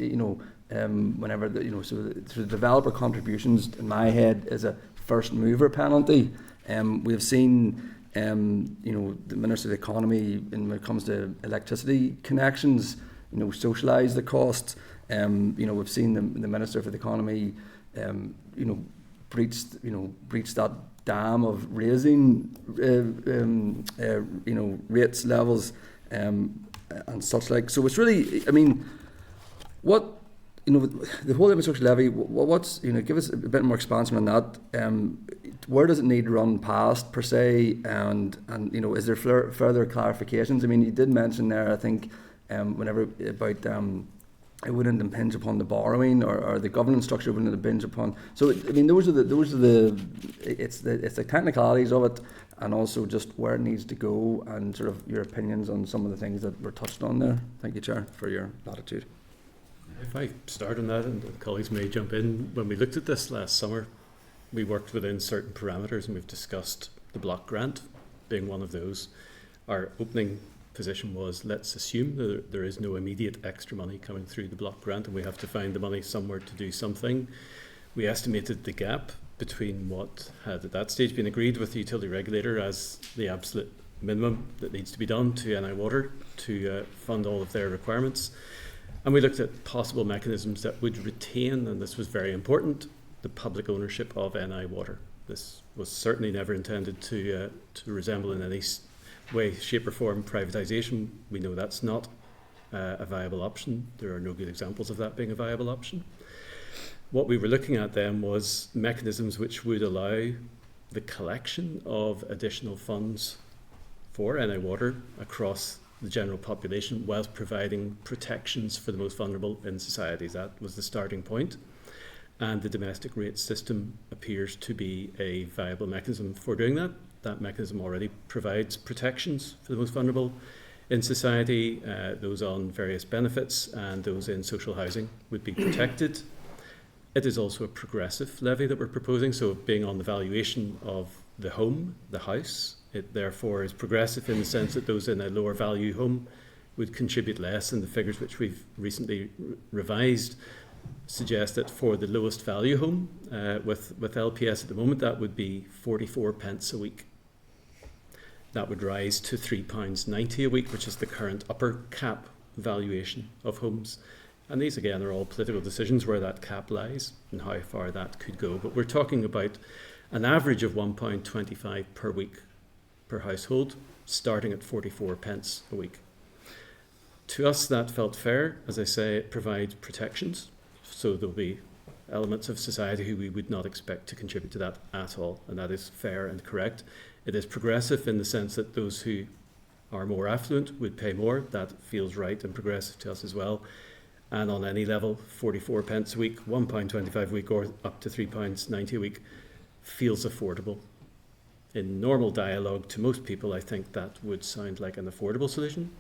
so the developer contributions in my head is a first mover penalty. We've seen, the Minister of the Economy, when it comes to electricity connections, socialise the cost. We've seen the Minister for the Economy, breach that dam of raising, rates levels and such like. So it's really, I mean, what, the whole infrastructure levy, what's, give us a bit more expansion on that. Where does it need to run past per se, and is there further clarifications? I mean, you did mention there, I think, whenever about it wouldn't impinge upon the borrowing or the governance structure wouldn't impinge upon. So I mean, those are the it's the technicalities of it, and also just where it needs to go, and sort of your opinions on some of the things that were touched on there. Thank you, Chair, for your latitude. If I start on that, and the colleagues may jump in, when we looked at this last summer, we worked within certain parameters, and we've discussed the block grant being one of those. Our opening position was, let's assume that there is no immediate extra money coming through the block grant, and we have to find the money somewhere to do something. We estimated the gap between what had at that stage been agreed with the utility regulator as the absolute minimum that needs to be done to NI Water to fund all of their requirements. And we looked at possible mechanisms that would retain, and this was very important, the public ownership of NI Water. This was certainly never intended to resemble in any way, shape or form privatisation. We know that's not a viable option. There are no good examples of that being a viable option. What we were looking at then was mechanisms which would allow the collection of additional funds for NI Water across the general population whilst providing protections for the most vulnerable in society. That was the starting point. and the domestic rate system appears to be a viable mechanism for doing that. That mechanism already provides protections for the most vulnerable in society. Those on various benefits and those in social housing would be protected. It is also a progressive levy that we're proposing, so being on the valuation of the home, the house, it therefore is progressive in the sense that those in a lower value home would contribute less, and the figures which we've recently revised suggest that for the lowest value home with LPS at the moment, that would be 44 pence a week. That would rise to £3.90 a week, which is the current upper cap valuation of homes. And these, again, are all political decisions where that cap lies and how far that could go. But we're talking about an average of £1.25 per week per household, starting at 44 pence a week. To us, that felt fair. As I say, it provides protections. So there'll be elements of society who we would not expect to contribute to that at all. And that is fair and correct. It is progressive in the sense that those who are more affluent would pay more. That feels right and progressive to us as well. And on any level, 44 pence a week, £1.25 a week, or up to £3.90 a week feels affordable. In normal dialogue, to most people, I think that would sound like an affordable solution.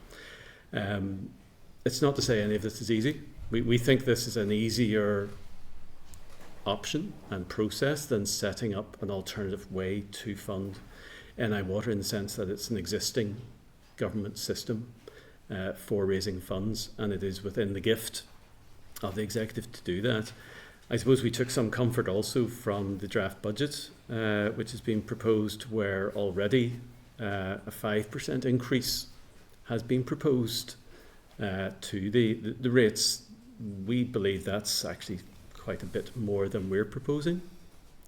It's not to say any of this is easy. We think this is an easier option and process than setting up an alternative way to fund NI Water, in the sense that it's an existing government system for raising funds, and it is within the gift of the executive to do that. I suppose we took some comfort also from the draft budget, which has been proposed, where already a 5% increase has been proposed to the rates. We believe that's actually quite a bit more than we're proposing.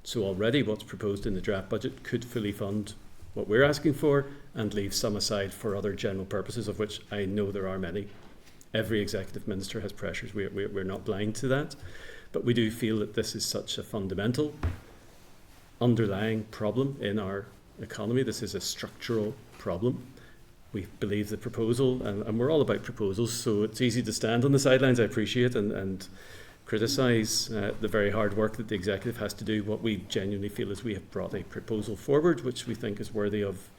So already what's proposed in the draft budget could fully fund what we're asking for and leave some aside for other general purposes, of which I know there are many. Every executive minister has pressures. We're not blind to that. But we do feel that this is such a fundamental underlying problem in our economy. This is a structural problem. We believe the proposal, and we're all about proposals, so it's easy to stand on the sidelines, I appreciate, and criticise the very hard work that the executive has to do. What we genuinely feel is we have brought a proposal forward which we think is worthy of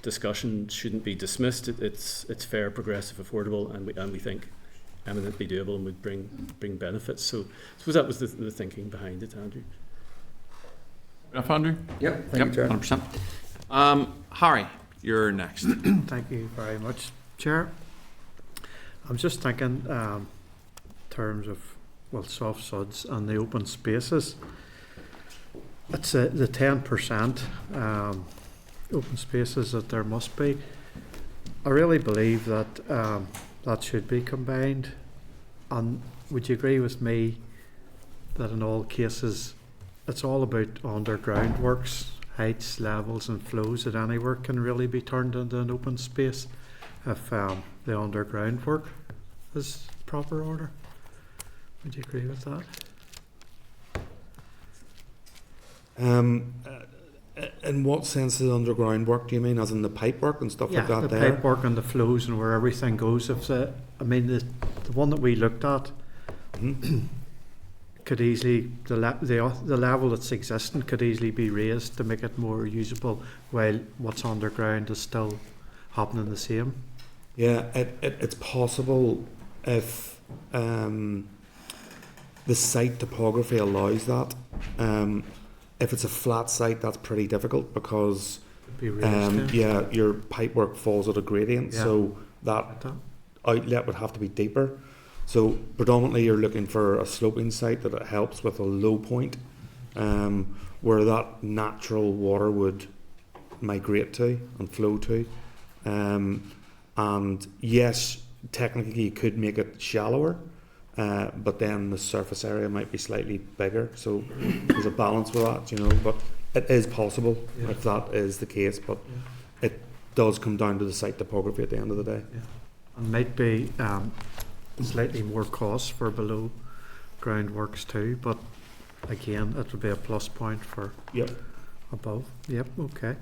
discussion, shouldn't be dismissed. It's fair, progressive, affordable, and we think eminently doable and would bring benefits. So I suppose that was the thinking behind it, Andrew. Enough, Andrew? Yep, thank you, Chair. 100%. Harry, you're next. Thank you very much, Chair. I'm just thinking in terms of, well, soft suds and the open spaces. It's the 10% open spaces that there must be. I really believe that that should be combined. And would you agree with me that in all cases it's all about underground works, heights, levels and flows, that any work can really be turned into an open space if the underground work is proper order? Would you agree with that? In what sense is underground work, do you mean, as in the pipe work and stuff like that? The pipe work and the flows and where everything goes. If the one that we looked at could easily, the level that's existing could easily be raised to make it more usable, while what's underground is still happening the same. Yeah, it's possible if the site topography allows that. If it's a flat site, that's pretty difficult because your pipework falls at a gradient, so that outlet would have to be deeper. So predominantly you're looking for a sloping site that it helps with a low point, where that natural water would migrate to and flow to. And yes, technically you could make it shallower, but then the surface area might be slightly bigger, so there's a balance with that, you know. But it is possible if that is the case, but it does come down to the site topography at the end of the day. And might be slightly more cost for below ground works too, but again it would be a plus point for above. Okay.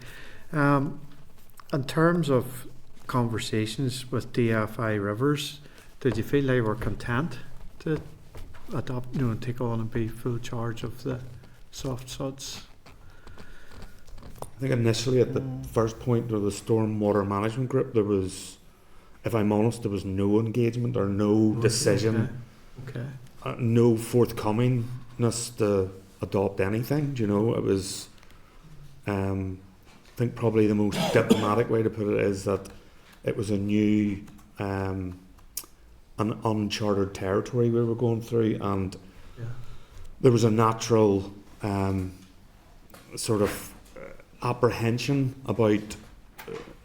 In terms of conversations with DFI Rivers, did you feel they were content to adopt, and take on and be full charge of the soft suds? I think initially at the first point of the stormwater management group, there was, if I'm honest, there was no engagement or no decision, Okay. No forthcomingness to adopt anything. Do you know, it was. I think probably the most diplomatic way to put it is that it was a new, an uncharted territory we were going through, and there was a natural sort of apprehension about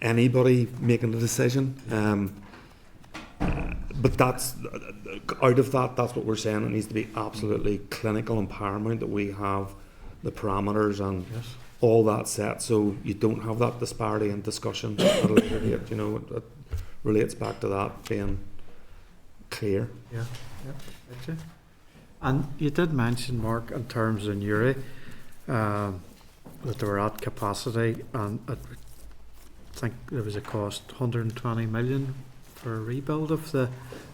anybody making a decision. But that's out of that. That's what we're saying. It needs to be absolutely clinical and paramount that we have the parameters and all that set, so you don't have that disparity in discussion at a later date. You know, it relates back to that being clear. Yeah. Gotcha. And you did mention, Mark, in terms of Newry, that they were at capacity, and I think there was a cost 120 million for a rebuild of the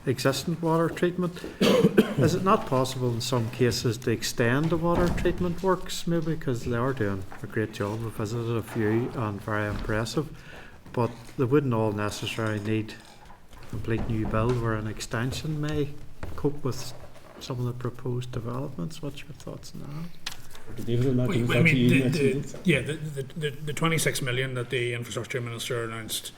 existing water treatment. Is it not possible in some cases to extend the water treatment works, maybe, because they are doing a great job? I've visited a few and very impressive, but they wouldn't all necessarily need a complete new build where an extension may cope with some of the proposed developments. What's your thoughts on that? The 26 million that the infrastructure minister announced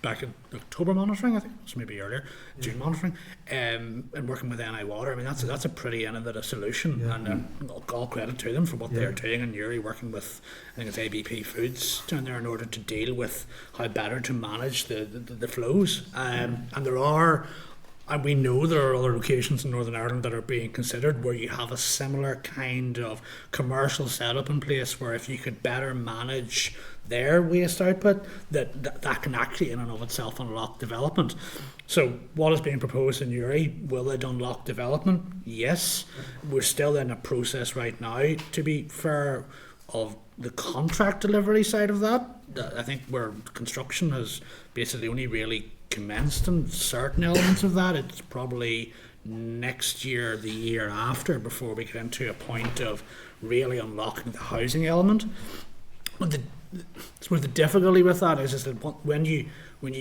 back in October monitoring, I think it was maybe earlier, June monitoring, and working with NI Water. I mean, that's a pretty innovative solution, and all credit to them for what they're doing in Newry, working with, I think it's ABP Foods down there, in order to deal with how better to manage the flows. And there are, and we know there are other locations in Northern Ireland that are being considered where you have a similar kind of commercial setup in place, where if you could better manage their waste output, that can actually in and of itself unlock development. So what is being proposed in Newry, will it unlock development? Yes. We're still in a process right now, to be fair, of the contract delivery side of that. I think where construction has basically only really commenced in certain elements of that. It's probably next year, the year after, before we get into a point of really unlocking the housing element. But the difficulty with that is that when you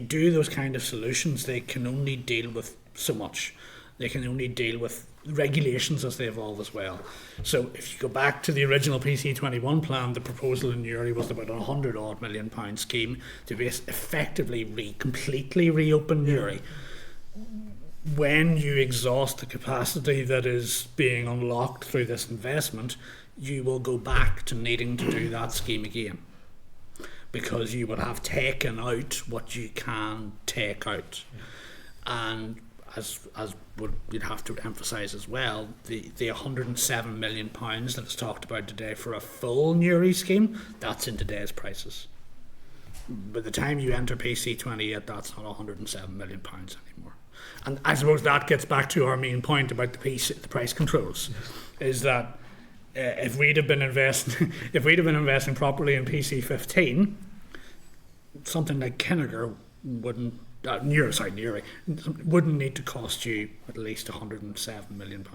do those kind of solutions, they can only deal with so much. They can only deal with regulations as they evolve as well. So if you go back to the original PC21 plan, the proposal in Newry was about £100 million scheme to effectively completely reopen Newry. When you exhaust the capacity that is being unlocked through this investment, you will go back to needing to do that scheme again, because you will have taken out what you can take out. And as you'd have to emphasise as well, the £107 million that is talked about today for a full Newry scheme, that's in today's prices. By the time you enter PC28, that's not £107 million anymore. And I suppose that gets back to our main point about the price controls, is that if we'd have been investing properly in PC15, something like Newry wouldn't need to cost you at least £107 million.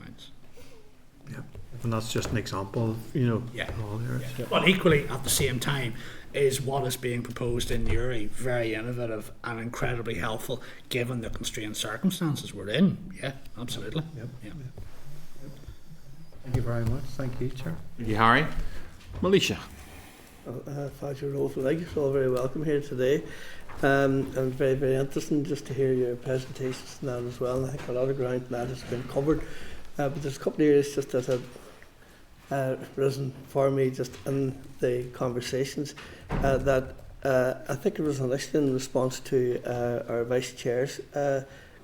Yeah, and that's just an example, all there. But equally, at the same time, is what is being proposed in Newry very innovative and incredibly helpful given the constrained circumstances we're in. Yeah, absolutely. Yep. Thank you very much. Thank you, Chair. Thank you, Harry. Militia. Fáilte Rolf, you're all very welcome here today. And very, very interesting just to hear your presentations and that as well. I think a lot of ground and that has been covered. But there's a couple of areas just that have risen for me just in the conversations that I think it was initially in response to our Vice Chair's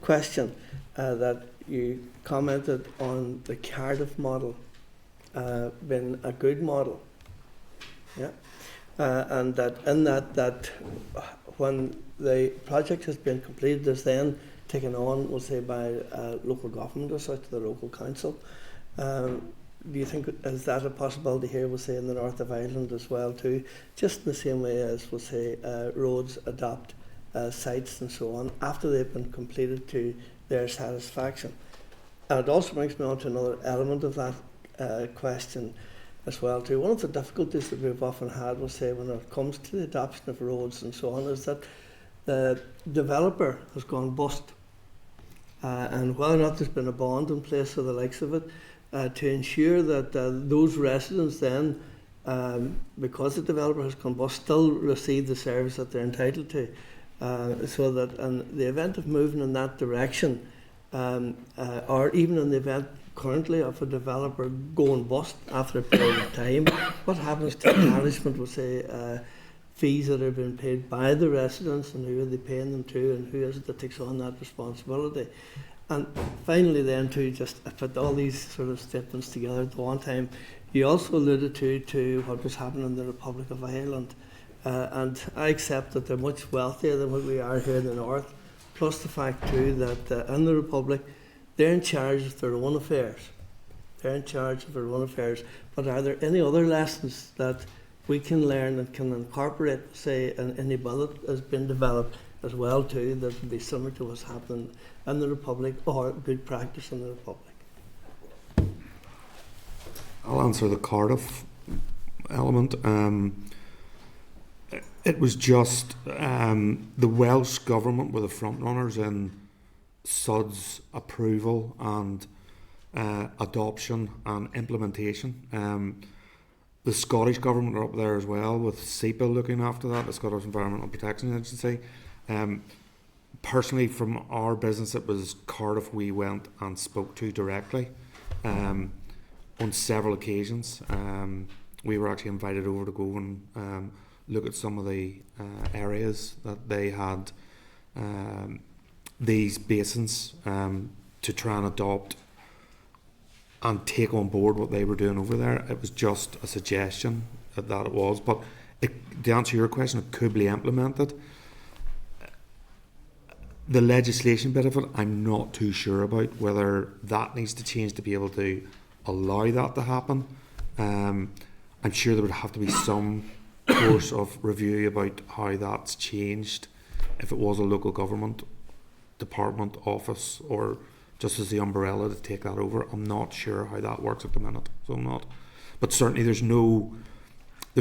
question that you commented on the Cardiff model being a good model. Yeah. And that in that when the project has been completed, is then taken on, we'll say, by local government or such, the local council. Do you think, is that a possibility here, we'll say, in the north of Ireland as well too, just in the same way as, we'll say, roads adopt sites and so on, after they've been completed to their satisfaction? And it also brings me on to another element of that question as well too. One of the difficulties that we've often had, we'll say, when it comes to the adoption of roads and so on, is that the developer has gone bust. And whether or not there's been a bond in place or the likes of it, to ensure that those residents then, because the developer has gone bust, still receive the service that they're entitled to. So that in the event of moving in that direction, or even in the event currently of a developer going bust after a period of time, what happens to management, will say, fees that are being paid by the residents, and who are they paying them to, and who is it that takes on that responsibility? And finally then, to just put all these sort of statements together at one time, you also alluded to what was happening in the Republic of Ireland. And I accept that they're much wealthier than what we are here in the north, plus the fact too that in the Republic, they're in charge of their own affairs. They're in charge of their own affairs. But are there any other lessons that we can learn and can incorporate, say, in any bill that has been developed as well too, that would be similar to what's happening in the Republic, or good practice in the Republic? I'll answer the Cardiff element. It was just the Welsh government were the front runners in SUD's approval and adoption and implementation. The Scottish government are up there as well, with SEPA looking after that, the Scottish Environmental Protection Agency. Personally, from our business, it was Cardiff we went and spoke to directly on several occasions. We were actually invited over to go and look at some of the areas that they had these basins to try and adopt and take on board what they were doing over there. It was just a suggestion that it was, but to answer your question, it could be implemented. The legislation bit of it, I'm not too sure about whether that needs to change to be able to allow that to happen. I'm sure there would have to be some course of review about how that's changed if it was a local government department, office, or just as the umbrella to take that over. I'm not sure how that works at the minute, so I'm not. But certainly there's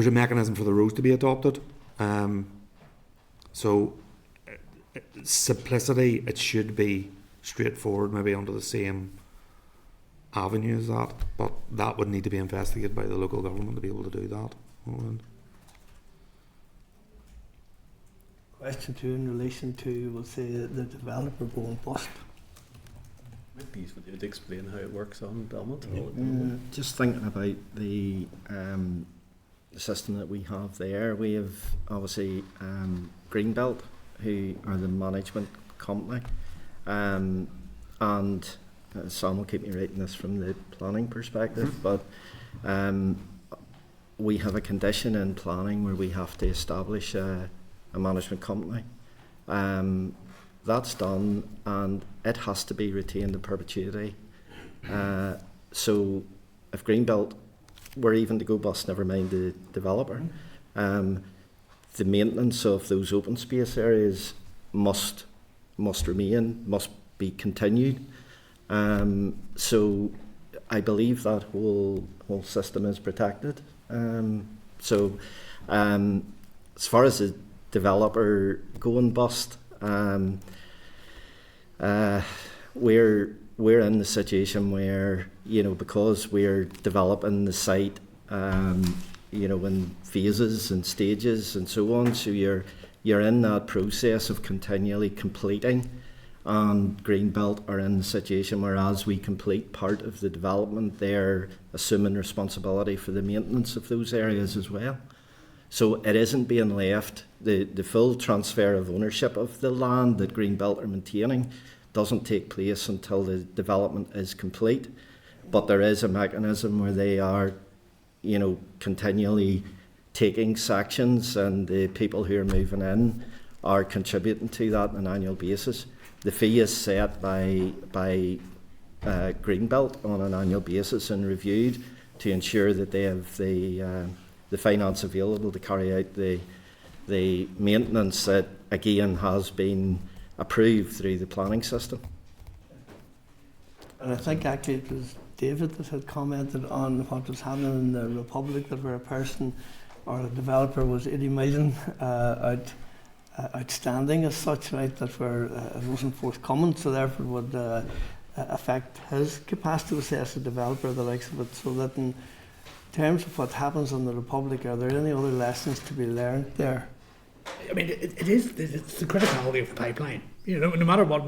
a mechanism for the roads to be adopted. So simplicity, it should be straightforward, maybe under the same avenue as that, but that would need to be investigated by the local government to be able to do that. Question two in relation to, we'll say, the developer going bust. Might be useful to explain how it works on Belmont. Just thinking about the system that we have there, we have obviously Greenbelt, who are the management company, and Sam will keep me right in this from the planning perspective, but we have a condition in planning where we have to establish a management company. That's done, and it has to be retained in perpetuity. So if Greenbelt were even to go bust, never mind the developer, the maintenance of those open space areas must remain, must be continued. So I believe that whole system is protected. So as far as the developer going bust, we're in the situation where, because we're developing the site, in phases and stages and so on, so you're in that process of continually completing, and Greenbelt are in the situation where, as we complete part of the development, they're assuming responsibility for the maintenance of those areas as well. So it isn't being left, the full transfer of ownership of the land that Greenbelt are maintaining doesn't take place until the development is complete, but there is a mechanism where they are, continually taking sections, and the people who are moving in are contributing to that on an annual basis. The fee is set by Greenbelt on an annual basis and reviewed to ensure that they have the finance available to carry out the maintenance that, again, has been approved through the planning system. And I think actually it was David that had commented on what was happening in the Republic, that where a person or a developer was 80 million outstanding as such, right, that where it wasn't forthcoming, so therefore it would affect his capacity to say as a developer, the likes of it, so that in terms of what happens in the Republic, are there any other lessons to be learned there? I mean, it's the criticality of the pipeline. You know, no matter what.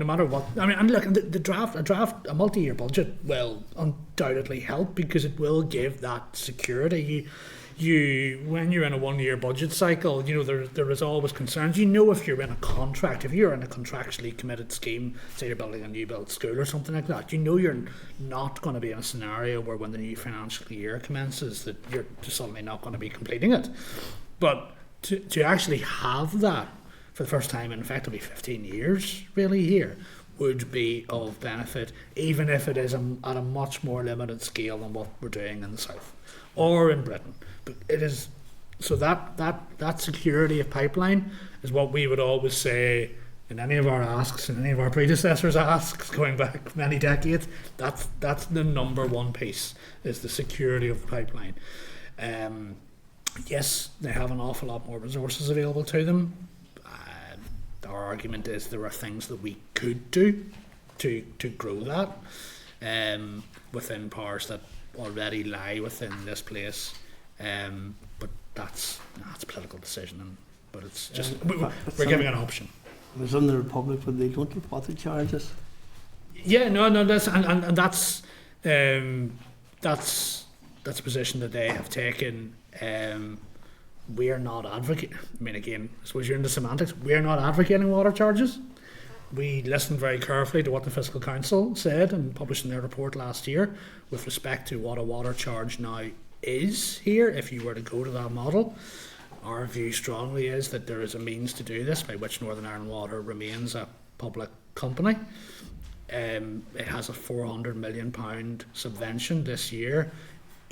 I mean, and look, a multi-year budget will undoubtedly help because it will give that security. You when you're in a 1 year budget cycle, you know there is always concerns. You know, if you're in a contract, if you're in a contractually committed scheme, say you're building a new build school or something like that, you know you're not going to be in a scenario where when the new financial year commences that you're suddenly not going to be completing it. But to actually have that for the first time in effectively 15 years, really here, would be of benefit, even if it is at a much more limited scale than what we're doing in the south or in Britain. But it is so that security of pipeline is what we would always say in any of our asks, in any of our predecessors' asks going back many decades. That's the number one piece, is the security of the pipeline. Yes, they have an awful lot more resources available to them. Our argument is there are things that we could do to grow that within powers that already lie within this place. But that's a political decision, but it's just we're giving an option. It was in the Republic when they don't know what the charges. Yeah, no, that's and that's a position that they have taken. We are not advocating. I mean, again, I suppose you're into semantics. We are not advocating water charges. We listened very carefully to what the Fiscal Council said and published in their report last year with respect to what a water charge now is here. If you were to go to that model, our view strongly is that there is a means to do this by which Northern Ireland Water remains a public company. It has a £400 million subvention this year.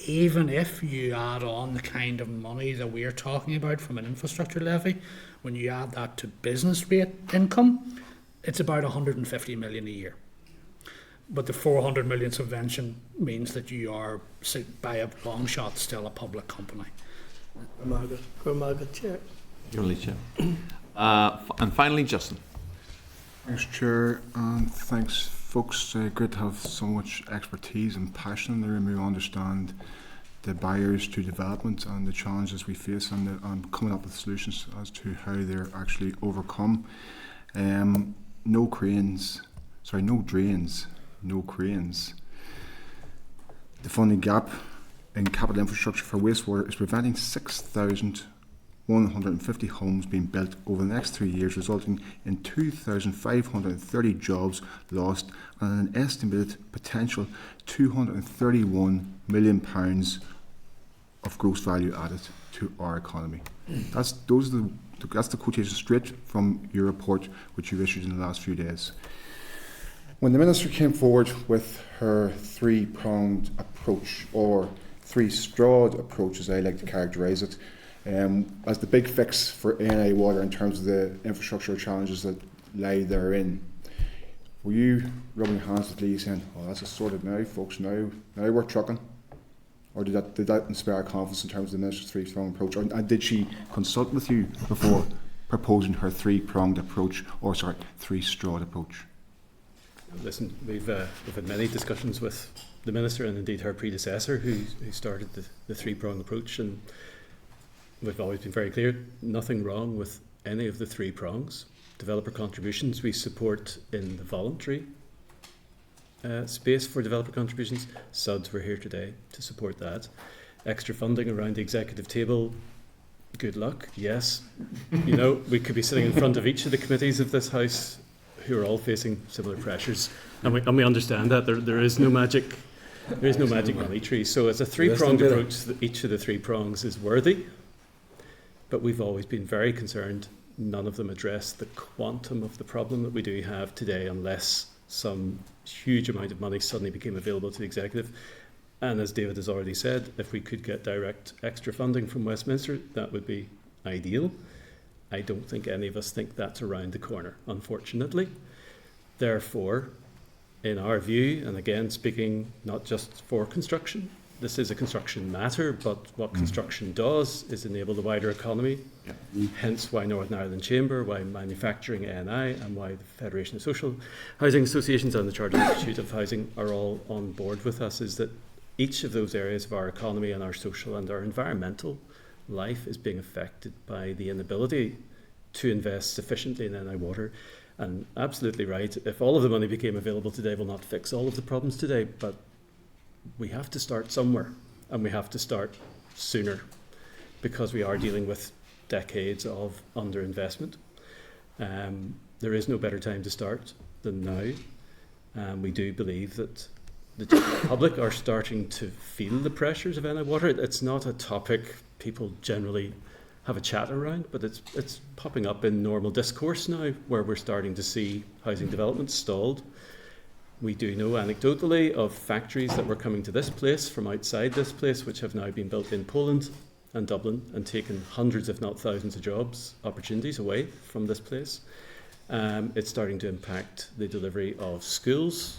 Even if you add on the kind of money that we are talking about from an infrastructure levy, when you add that to business rate income, it's about 150 million a year. But the 400 million subvention means that you are, by a long shot, still a public company. Margaret, Chair. You're only Chair. And finally, Justin. Thanks, Chair, and thanks, folks. Great to have so much expertise and passion in the room who understand the barriers to development and the challenges we face, and coming up with solutions as to how they're actually overcome. No drains, no cranes. The funding gap in capital infrastructure for wastewater is preventing 6,150 homes being built over the next 3 years, resulting in 2,530 jobs lost and an estimated potential £231 million of gross value added to our economy. That's the quotation straight from your report, which you issued in the last few days. When the Minister came forward with her three-pronged approach, or three-strawed approach as I like to characterise it, as the big fix for ANI Water in terms of the infrastructure challenges that lie therein, were you rubbing hands with Lee saying, "Oh, that's sorted now, folks, now we're trucking"? Or did that inspire confidence in terms of the Minister's three-pronged approach? And did she consult with you before proposing her three-pronged approach, or three-strawed approach? Listen, we've had many discussions with the Minister and indeed her predecessor who started the three-pronged approach, and we've always been very clear, nothing wrong with any of the three prongs. Developer contributions we support in the voluntary space for developer contributions. SUDs were here today to support that. Extra funding around the executive table, good luck. Yes, we could be sitting in front of each of the committees of this House who are all facing similar pressures, and we understand that there is no magic money tree. So as a three-pronged approach, each of the three prongs is worthy, but we've always been very concerned none of them address the quantum of the problem that we do have today unless some huge amount of money suddenly became available to the executive. And as David has already said, if we could get direct extra funding from Westminster, that would be ideal. I don't think any of us think that's around the corner, unfortunately. Therefore, in our view, and again speaking not just for construction, this is a construction matter, but what construction does is enable the wider economy, hence why Northern Ireland Chamber, why Manufacturing NI, and why the Federation of Social Housing Associations and the Chartered Institute of Housing are all on board with us, is that each of those areas of our economy and our social and our environmental life is being affected by the inability to invest sufficiently in NI water. And absolutely right, if all of the money became available today, will not fix all of the problems today, but we have to start somewhere, and we have to start sooner, because we are dealing with decades of underinvestment. There is no better time to start than now. We do believe that the general public are starting to feel the pressures of NI water. It's not a topic people generally have a chat around, but it's popping up in normal discourse now, where we're starting to see housing development stalled. We do know anecdotally of factories that were coming to this place from outside this place, which have now been built in Poland and Dublin and taken hundreds, if not thousands, of jobs opportunities away from this place. It's starting to impact the delivery of schools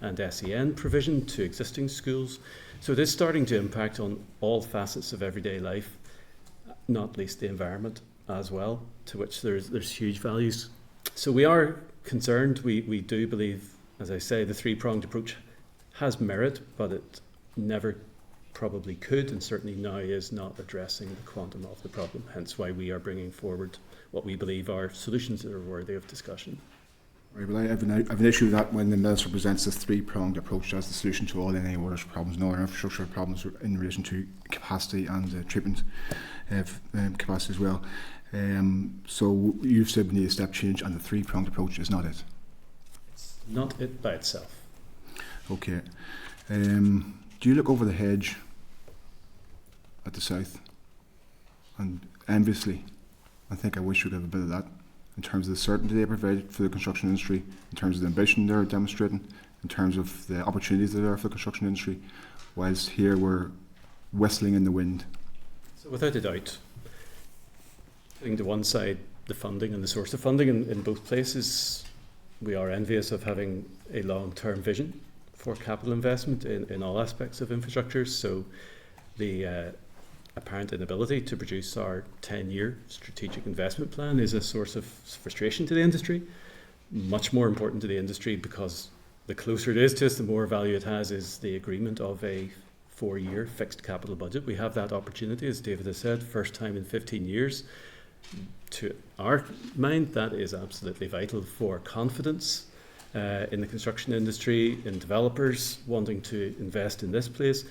and SEN provision to existing schools. So it is starting to impact on all facets of everyday life, not least the environment as well, to which there's huge values. So we are concerned. We do believe, as I say, the three-pronged approach has merit, but it never probably could, and certainly now is not addressing the quantum of the problem, hence why we are bringing forward what we believe are solutions that are worthy of discussion. Right, well, I have an issue with that when the Minister presents this three-pronged approach as the solution to all NI water problems and all our infrastructure problems in relation to capacity and treatment capacity as well. So you've said we need a step change, and the three-pronged approach is not it. It's not it by itself. Okay. Do you look over the hedge at the south and enviously and think I wish we'd have a bit of that, in terms of the certainty they provide for the construction industry, in terms of the ambition they're demonstrating, in terms of the opportunities that are for the construction industry, whilst here we're whistling in the wind? So without a doubt, putting to one side the funding and the source of funding in both places, we are envious of having a long-term vision for capital investment in all aspects of infrastructure. So the apparent inability to produce our 10-year strategic investment plan is a source of frustration to the industry. Much more important to the industry, because the closer it is to us, the more value it has, is the agreement of a 4-year fixed capital budget. We have that opportunity, as David has said, first time in 15 years. To our mind, that is absolutely vital for confidence in the construction industry, in developers wanting to invest in this place,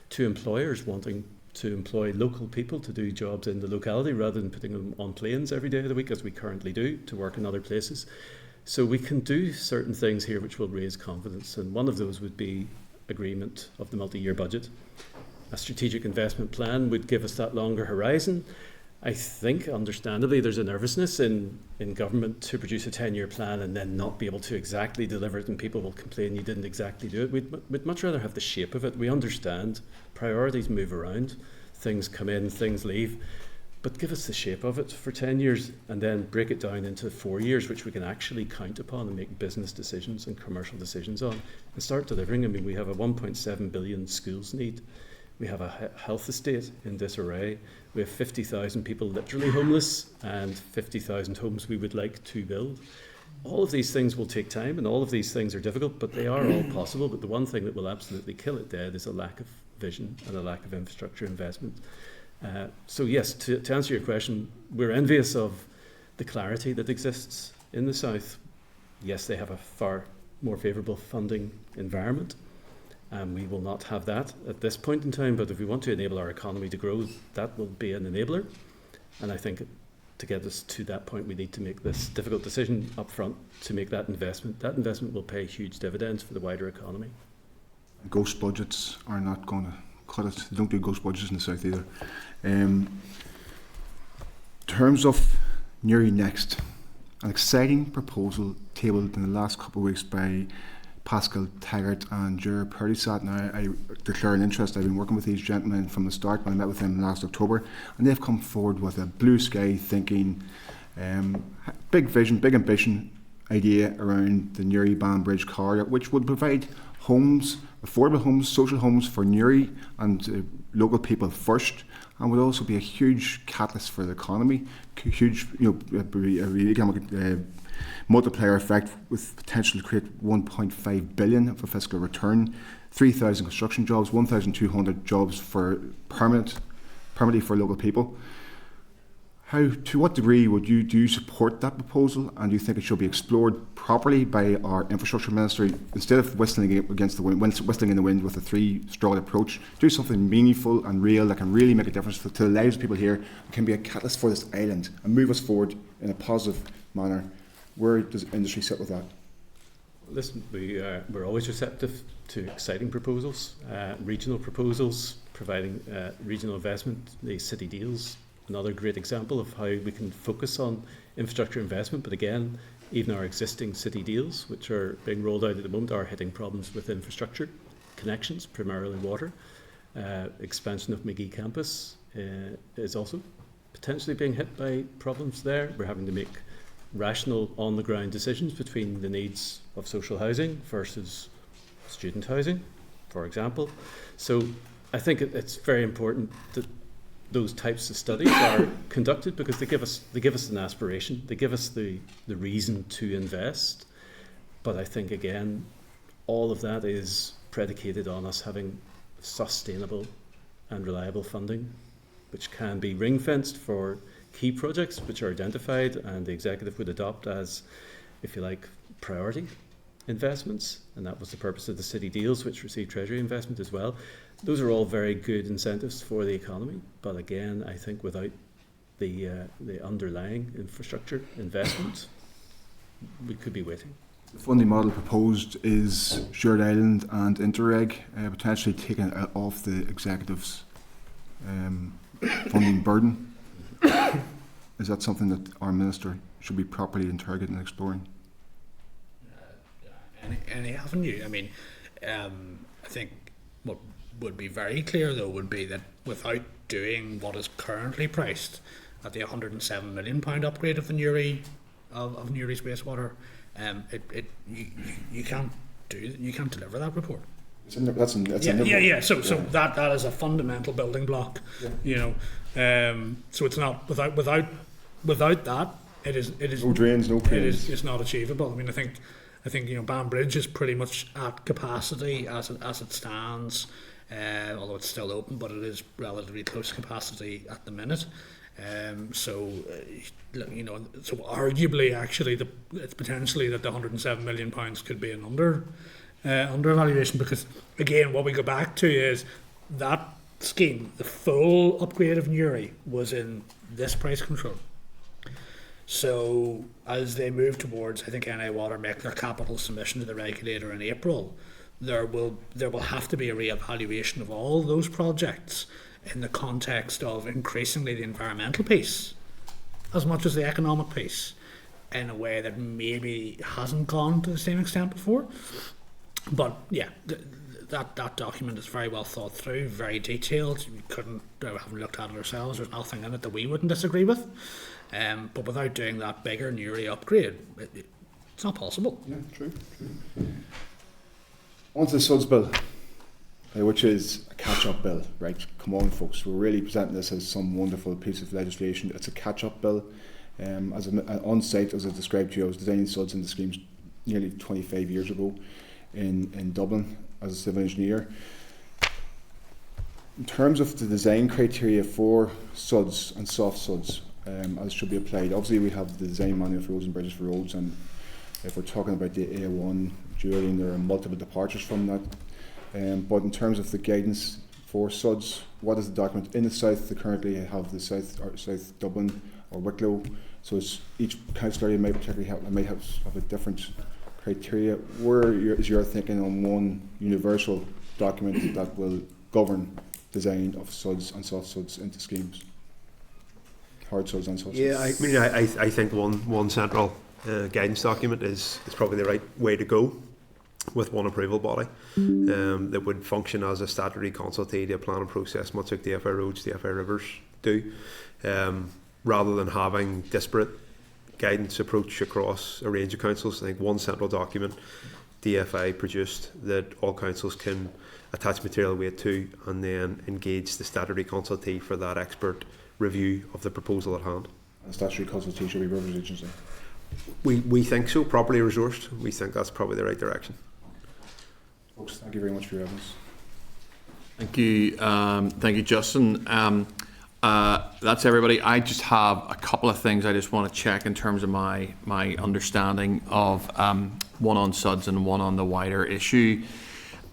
to employers wanting to employ local people to do jobs in the locality rather than putting them on planes every day of the week, as we currently do, to work in other places. So we can do certain things here which will raise confidence, and one of those would be agreement of the multi-year budget. A strategic investment plan would give us that longer horizon. I think, understandably, there's a nervousness in government to produce a 10-year plan and then not be able to exactly deliver it, and people will complain you didn't exactly do it. We'd much rather have the shape of it. We understand priorities move around, things come in, things leave, but give us the shape of it for 10 years and then break it down into 4 years, which we can actually count upon and make business decisions and commercial decisions on, and start delivering. I mean, we have a 1.7 billion schools need. We have a health estate in disarray. We have 50,000 people literally homeless and 50,000 homes we would like to build. All of these things will take time, and all of these things are difficult, but they are all possible. But the one thing that will absolutely kill it dead is a lack of vision and a lack of infrastructure investment. So yes, to answer your question, we're envious of the clarity that exists in the south. Yes, they have a far more favourable funding environment. We will not have that at this point in time, but if we want to enable our economy to grow, that will be an enabler. And I think to get us to that point, we need to make this difficult decision up front to make that investment. That investment will pay huge dividends for the wider economy. Ghost budgets are not going to cut it. They don't do ghost budgets in the south either. In terms of Newry Next, an exciting proposal tabled in the last couple of weeks by Pascal Taggart and Ger Purdysat. Now, I declare an interest. I've been working with these gentlemen from the start when I met with them last October, and they've come forward with a blue sky thinking, big vision, big ambition, idea around the Newry Banbridge corridor, which would provide homes, affordable homes, social homes for Newry and local people first, and would also be a huge catalyst for the economy, huge, a economic multiplier effect with potential to create 1.5 billion of a fiscal return, 3,000 construction jobs, 1,200 jobs for permanently for local people. To what degree do you support that proposal, and do you think it should be explored properly by our infrastructure minister instead of whistling in the wind with a three-strawed approach? Do something meaningful and real that can really make a difference to the lives of people here, and can be a catalyst for this island and move us forward in a positive manner. Where does industry sit with that? Listen, we're always receptive to exciting proposals, regional proposals, providing regional investment, the city deals. Another great example of how we can focus on infrastructure investment, but again, even our existing city deals, which are being rolled out at the moment, are hitting problems with infrastructure connections, primarily water. Expansion of McKee campus is also potentially being hit by problems there. We're having to make rational, on-the-ground decisions between the needs of social housing versus student housing, for example. So I think it's very important that those types of studies are conducted, because they give us an aspiration, they give us the reason to invest. But I think, again, all of that is predicated on us having sustainable and reliable funding, which can be ring-fenced for key projects which are identified and the executive would adopt as, if you like, priority investments. And that was the purpose of the city deals, which received Treasury investment as well. Those are all very good incentives for the economy, but again, I think without the underlying infrastructure investment, we could be waiting. The funding model proposed is Shared Island and Interreg, potentially taking it off the executive's funding burden. Is that something that our minister should be properly interrogating and exploring? Any avenue. I mean, I think what would be very clear, though, would be that without doing what is currently priced at the £107 million upgrade of the Newry's wastewater, you can't deliver that report. So that is a fundamental building block. Yeah. So it's not without that it is no drains, no drains. It's not achievable. I mean, I think Banbridge is pretty much at capacity as it stands. Although it's still open, but it is relatively close capacity at the minute. So arguably, actually, it's potentially that the £107 million could be an undervaluation, because again, what we go back to is that scheme, the full upgrade of Newry, was in this price control. So as they move towards, I think, NI Water make their capital submission to the regulator in April, there will have to be a re-evaluation of all those projects in the context of increasingly the environmental piece as much as the economic piece, in a way that maybe hasn't gone to the same extent before. But yeah, that document is very well thought through, very detailed. We haven't looked at it ourselves. There's nothing in it that we wouldn't disagree with. But without doing that bigger Newry upgrade, it's not possible. Yeah, true. On to the SUDS bill, which is a catch-up bill, right? Come on, folks, we're really presenting this as some wonderful piece of legislation. It's a catch-up bill. On site, as I described to you, I was designing SUDS in the schemes nearly 25 years ago in Dublin as a civil engineer. In terms of the design criteria for SUDS and soft SUDS, as should be applied, obviously we have the design manual for roads and bridges for roads, and if we're talking about the A1 dueling, there are multiple departures from that. But in terms of the guidance for SUDS, what is the document in the south? They currently have the South Dublin or Wicklow, so each council area might have a different criteria. Where is your thinking on one universal document that will govern design of SUDS and soft SUDS into schemes? Hard SUDS and soft SUDS. Yeah, I think one central guidance document is probably the right way to go, with one approval body that would function as a statutory consultative to planning process, much like the DFI Roads, DFI Rivers do, rather than having disparate guidance approach across a range of councils. I think one central document DFI produced that all councils can attach material weight to, and then engage the statutory consultee for that expert review of the proposal at hand. And statutory consultation will be Rivers Agency. We think so, properly resourced. We think that's probably the right direction. Folks, thank you very much for your evidence. Thank you, Justin. That's everybody. I just have a couple of things I just want to check in terms of my understanding of one on SUDS and one on the wider issue.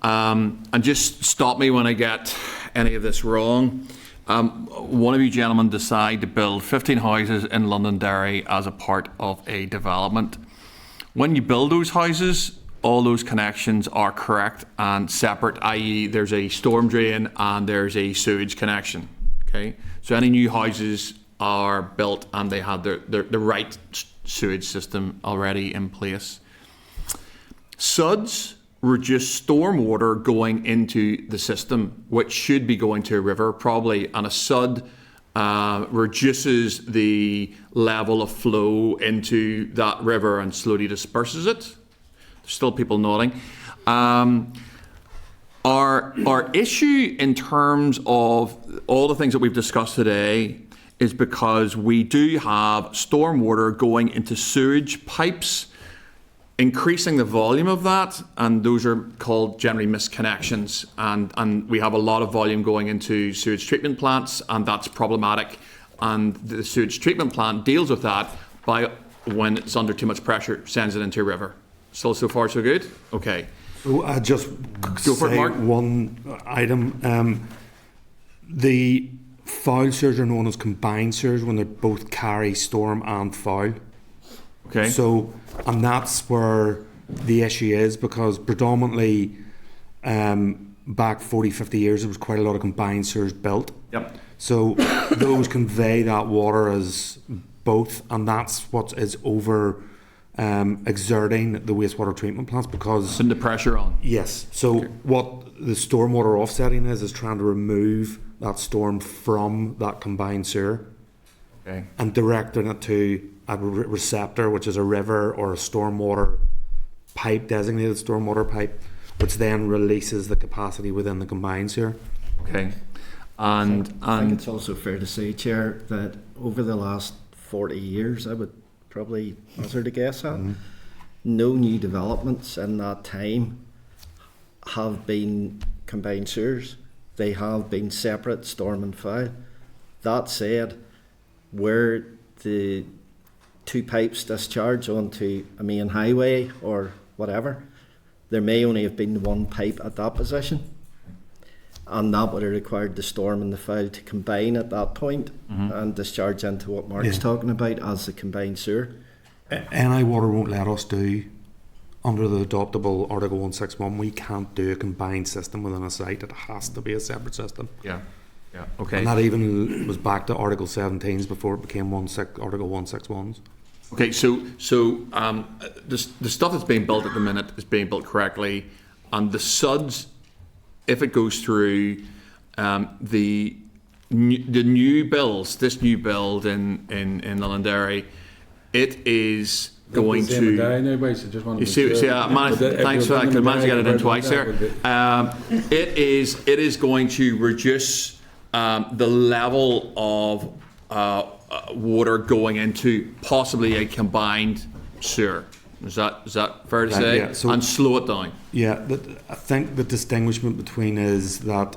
And just stop me when I get any of this wrong. One of you gentlemen decide to build 15 houses in Londonderry as a part of a development. When you build those houses, all those connections are correct and separate, i.e. there's a storm drain and there's a sewage connection. Okay, so any new houses are built and they have the right sewage system already in place. SUDS reduce stormwater going into the system, which should be going to a river probably, and a SUD reduces the level of flow into that river and slowly disperses it. There's still people nodding. Our issue in terms of all the things that we've discussed today is because we do have stormwater going into sewage pipes, increasing the volume of that, and those are called generally misconnections, and we have a lot of volume going into sewage treatment plants, and that's problematic, and the sewage treatment plant deals with that by, when it's under too much pressure, sends it into a river. Still so far so good? Okay. So I just go for it, Mark. One item. The foul sewers are known as combined sewers when they both carry storm and foul. Okay. So, and that's where the issue is, because predominantly back 40, 50 years there was quite a lot of combined sewers built. Yep. So those convey that water as both, and that's what is over exerting the wastewater treatment plants, because putting the pressure on. Yes. So okay. What the stormwater offsetting is trying to remove that storm from that combined sewer, okay, and directing it to a receptor, which is a river or a stormwater pipe, designated stormwater pipe, which then releases the capacity within the combined sewer. Okay. And I think it's also fair to say, Chair, that over the last 40 years, I would probably hazard a guess at, no new developments in that time have been combined sewers. They have been separate storm and foul. That said, where the two pipes discharge onto a main highway or whatever, there may only have been one pipe at that position, and that would have required the storm and the foul to combine at that point and discharge into what Mark's talking about as the combined sewer. NI Water won't let us do, under the adoptable Article 161, we can't do a combined system within a site. It has to be a separate system. Yeah. Yeah. Okay. And that even was back to Article 17s before it became Article 161s. Okay, so the stuff that's being built at the minute is being built correctly, and the SUDS, if it goes through, the new builds, this new build in Londonderry, it is going to. You see, thanks for that. Because I managed to get it in twice there. It is going to reduce the level of water going into possibly a combined sewer. Is that fair to say? Yeah. So, and slow it down. Yeah, I think the distinguishment between is that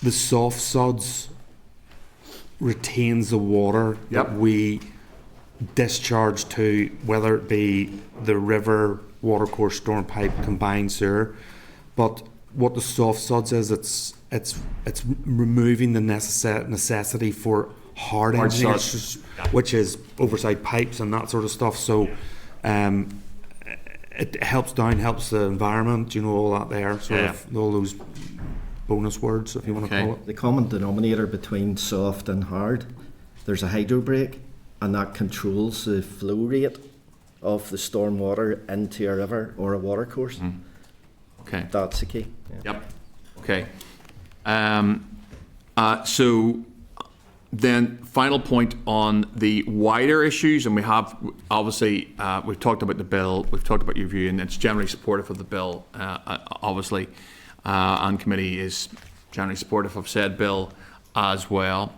the soft SUDS retains the water that we discharge to, whether it be the river, watercourse, storm pipe, combined sewer. But what the soft SUDS is, it's removing the necessity for hard engineering, which is oversight pipes and that sort of stuff. So it helps the environment, all that there, sort of all those bonus words, if you want to call it. The common denominator between soft and hard, there's a hydro brake, and that controls the flow rate of the storm water into a river or a watercourse. Okay. That's the key. Yeah. Yep. Okay. So then final point on the wider issues, and we have obviously we've talked about the bill, we've talked about your view, and it's generally supportive of the bill, obviously, and committee is generally supportive of said bill as well.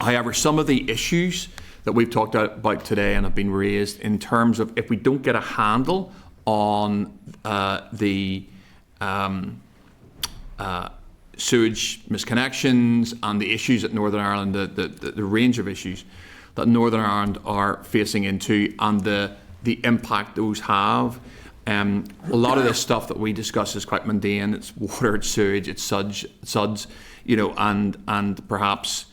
However, some of the issues that we've talked about today and have been raised in terms of if we don't get a handle on the sewage misconnections and the issues at Northern Ireland, the range of issues that Northern Ireland are facing into, and the impact those have. A lot of this stuff that we discuss is quite mundane. It's water, it's sewage, it's suds, you know, and perhaps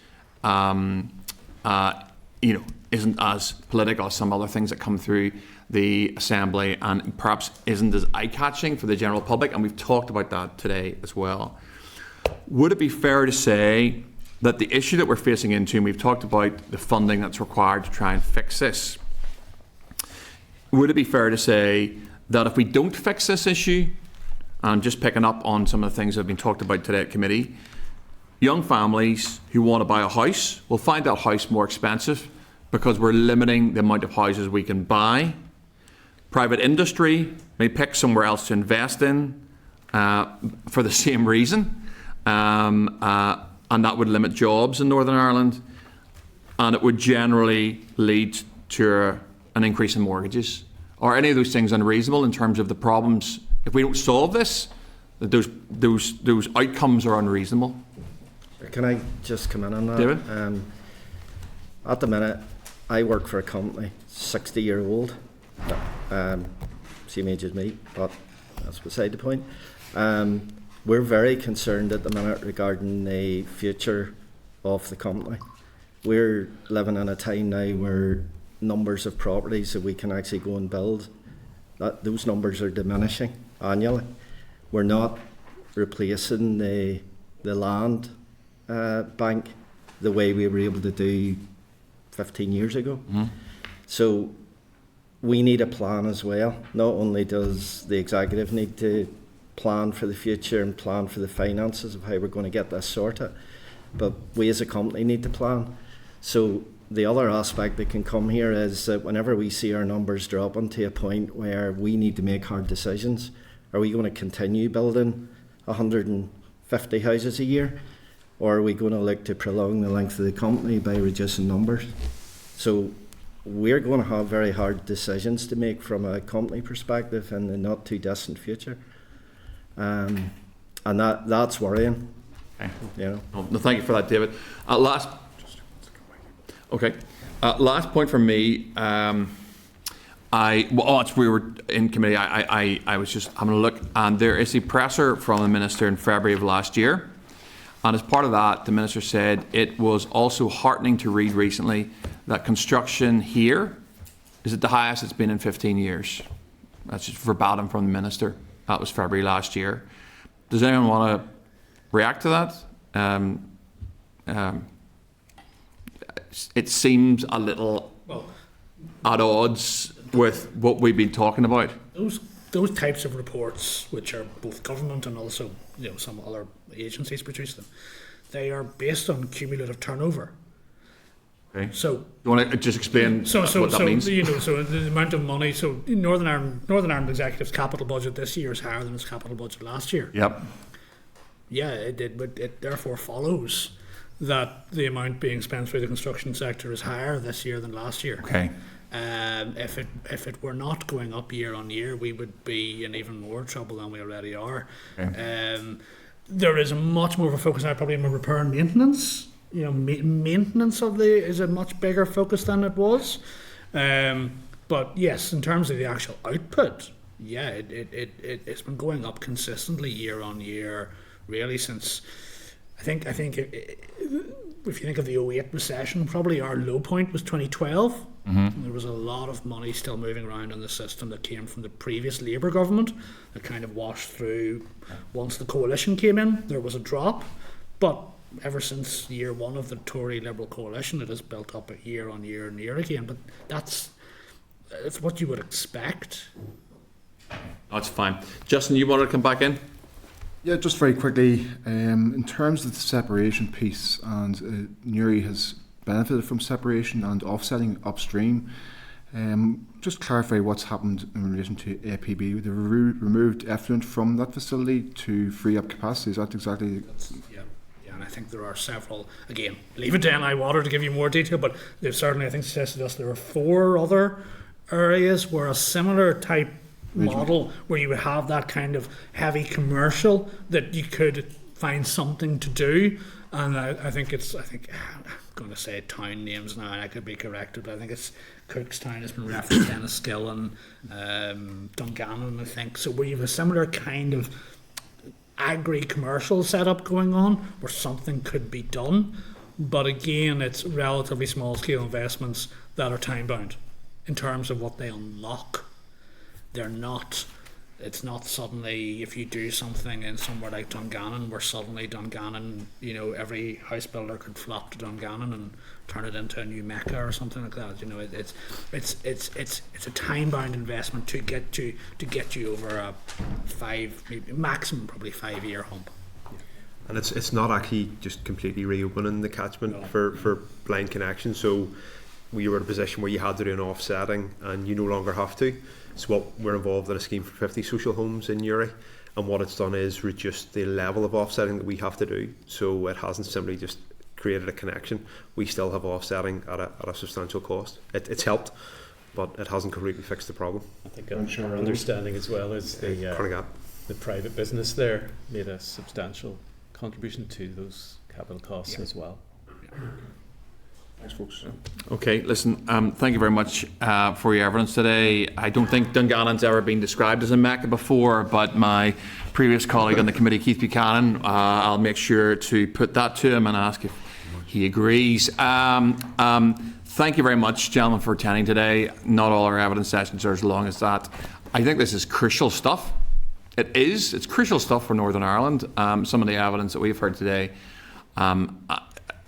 you know, isn't as political as some other things that come through the Assembly, and perhaps isn't as eye-catching for the general public, and we've talked about that today as well. Would it be fair to say that the issue that we're facing into, and we've talked about the funding that's required to try and fix this, would it be fair to say that if we don't fix this issue, and just picking up on some of the things that have been talked about today at committee, young families who want to buy a house will find that house more expensive because we're limiting the amount of houses we can buy. Private industry may pick somewhere else to invest in for the same reason, and that would limit jobs in Northern Ireland, and it would generally lead to an increase in mortgages. Are any of those things unreasonable in terms of the problems? If we don't solve this, those outcomes are unreasonable. Can I just come in on that? David? At the minute, I work for a company, 60-year-old, same age as me, but that's beside the point. We're very concerned at the minute regarding the future of the company. We're living in a time now where numbers of properties that we can actually go and build, those numbers are diminishing annually. We're not replacing the land bank the way we were able to do 15 years ago. Mm-hmm. So we need a plan as well. Not only does the executive need to plan for the future and plan for the finances of how we're going to get this sorted, but we as a company need to plan. So the other aspect that can come here is that whenever we see our numbers dropping to a point where we need to make hard decisions, are we going to continue building 150 houses a year, or are we going to look to prolong the length of the company by reducing numbers? So we're going to have very hard decisions to make from a company perspective in the not too distant future, and that's worrying. Okay. You know. No, thank you for that, David. Last point from me. We were in committee. I was just having a look, and there is a presser from the Minister in February of last year. And as part of that, the Minister said it was also heartening to read recently that construction here is at the highest it's been in 15 years. That's just verbatim from the Minister. That was February last year. Does anyone want to react to that? It seems a little at odds with what we've been talking about. Those types of reports, which are both government and also some other agencies produce them, they are based on cumulative turnover. Okay. So you want to just explain what that means? So the amount of money. So Northern Ireland Executive's capital budget this year is higher than its capital budget last year. Yep. Yeah, it did, but it therefore follows that the amount being spent through the construction sector is higher this year than last year. Okay. If it were not going up year on year, we would be in even more trouble than we already are. Okay. There is a much more of a focus now probably on repair and maintenance. Maintenance is a much bigger focus than it was. But yes, in terms of the actual output, yeah, it's been going up consistently year on year, really since. I think if you think of the 2008 recession, probably our low point was 2012. Mm-hmm. There was a lot of money still moving around in the system that came from the previous Labour government that kind of washed through. Once the coalition came in, there was a drop, but ever since year one of the Tory Liberal coalition, it has built up year on year and year again. But it's what you would expect. That's fine. Justin, you wanted to come back in? Yeah, just very quickly, in terms of the separation piece, and Newry has benefited from separation and offsetting upstream. Just clarify what's happened in relation to APB. They removed effluent from that facility to free up capacity. Is that exactly? Yeah, and I think there are several. Again, leave it to NI Water to give you more detail, but they've certainly, I think, suggested to us there are 4 other areas where a similar type model, where you would have that kind of heavy commercial, that you could find something to do. And I think I'm going to say town names now, and I could be corrected, but I think it's Cookstown has been referenced, Enniskill and Dungannon, I think. So where you have a similar kind of agri-commercial setup going on, where something could be done. But again, it's relatively small-scale investments that are time-bound in terms of what they unlock. It's not suddenly, if you do something in somewhere like Dungannon, where suddenly Dungannon, every house builder could flock to Dungannon and turn it into a new Mecca or something like that. It's a time-bound investment to get you over a 5, maybe maximum probably 5-year hump. And it's not actually just completely reopening the catchment for blind connection. So we were in a position where you had to do an offsetting, and you no longer have to. So what we're involved in a scheme for 50 social homes in Uri, and what it's done is reduce the level of offsetting that we have to do. So it hasn't simply just created a connection. We still have offsetting at a substantial cost. It's helped, but it hasn't completely fixed the problem. I think our understanding as well is the private business there made a substantial contribution to those capital costs as well. Thanks, folks. Okay, listen, thank you very much for your evidence today. I don't think Dungannon's ever been described as a Mecca before, but my previous colleague on the committee, Keith Buchanan, I'll make sure to put that to him and ask if he agrees. Thank you very much, gentlemen, for attending today. Not all our evidence sessions are as long as that. I think this is crucial stuff. It is. It's crucial stuff for Northern Ireland. Some of the evidence that we've heard today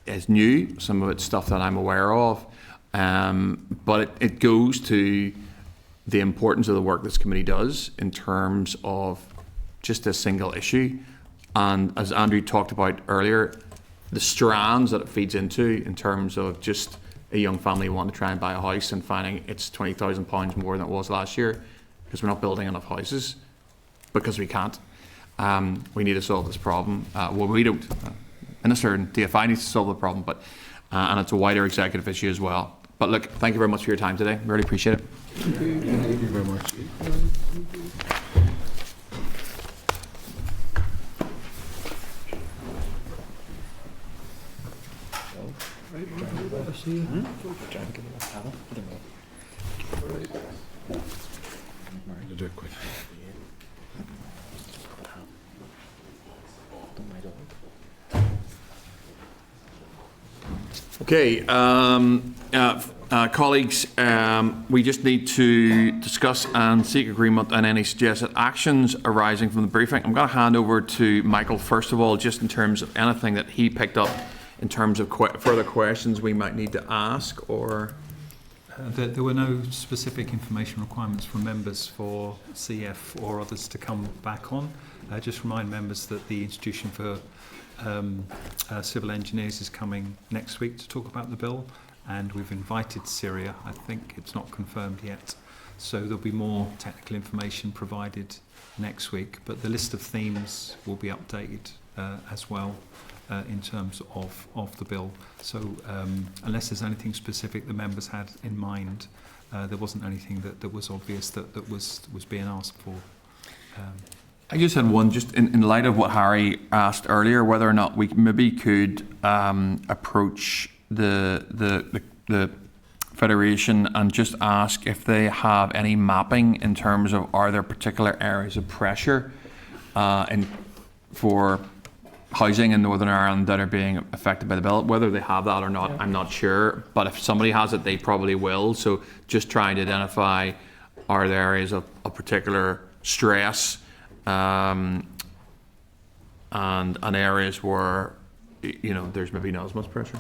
is new. Some of it's stuff that I'm aware of. But it goes to the importance of the work this committee does in terms of just a single issue. And as Andrew talked about earlier, the strands that it feeds into in terms of just a young family wanting to try and buy a house and finding it's £20,000 more than it was last year because we're not building enough houses because we can't. We need to solve this problem. Well, we don't. Minister and DFI needs to solve the problem, but and it's a wider executive issue as well. But look, thank you very much for your time today. Really appreciate it. Thank you very much. Do it quick. Okay, colleagues, we just need to discuss and seek agreement on any suggested actions arising from the briefing. I'm going to hand over to Michael first of all, just in terms of anything that he picked up in terms of further questions we might need to ask, or... There were no specific information requirements from members for CF or others to come back on. Just remind members that the Institution for Civil Engineers is coming next week to talk about the bill, and we've invited Syria. I think it's not confirmed yet, so there'll be more technical information provided next week, but the list of themes will be updated as well in terms of the bill. So unless there's anything specific the members had in mind, there wasn't anything that was obvious that was being asked for. I just had one, just in light of what Harry asked earlier, whether or not we maybe could approach the Federation and just ask if they have any mapping in terms of, are there particular areas of pressure for housing in Northern Ireland that are being affected by the bill. Whether they have that or not, I'm not sure, but if somebody has it, they probably will. So just trying to identify, are there areas of particular stress and areas where there's maybe not as much pressure.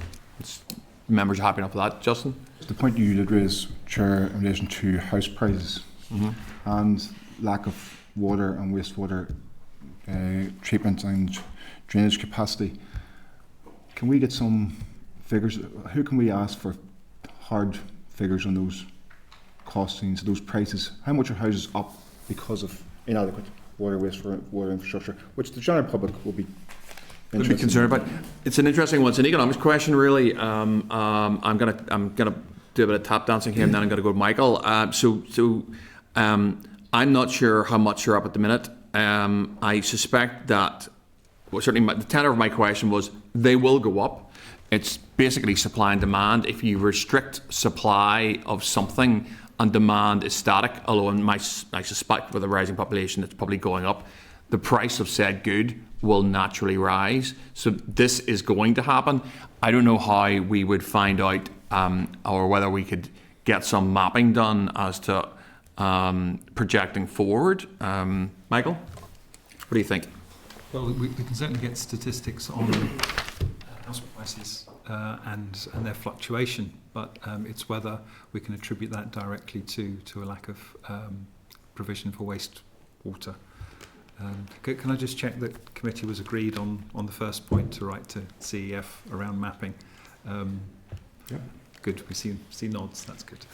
Members are happy enough with that. Justin? The point you did raise, Chair, in relation to house prices and lack of water and wastewater treatment and drainage capacity. Can we get some figures? Who can we ask for hard figures on those costings, those prices? How much are houses up because of inadequate water, water infrastructure, which the general public will be concerned about? It's an interesting one. It's an economics question, really. I'm gonna do a bit of tap dancing here, and then I'm gonna go to Michael. I'm not sure how much you're up at the minute. I suspect that, well, certainly the tenor of my question was they will go up. It's basically supply and demand. If you restrict supply of something and demand is static, although I suspect with a rising population it's probably going up, the price of said good will naturally rise. So this is going to happen. I don't know how we would find out or whether we could get some mapping done as to projecting forward. Michael, what do you think? Well, we can certainly get statistics on house prices and their fluctuation, but it's whether we can attribute that directly to a lack of provision for wastewater. Can I just check that committee was agreed on the first point to write to CEF around mapping? Yeah. Good, we see nods, that's good.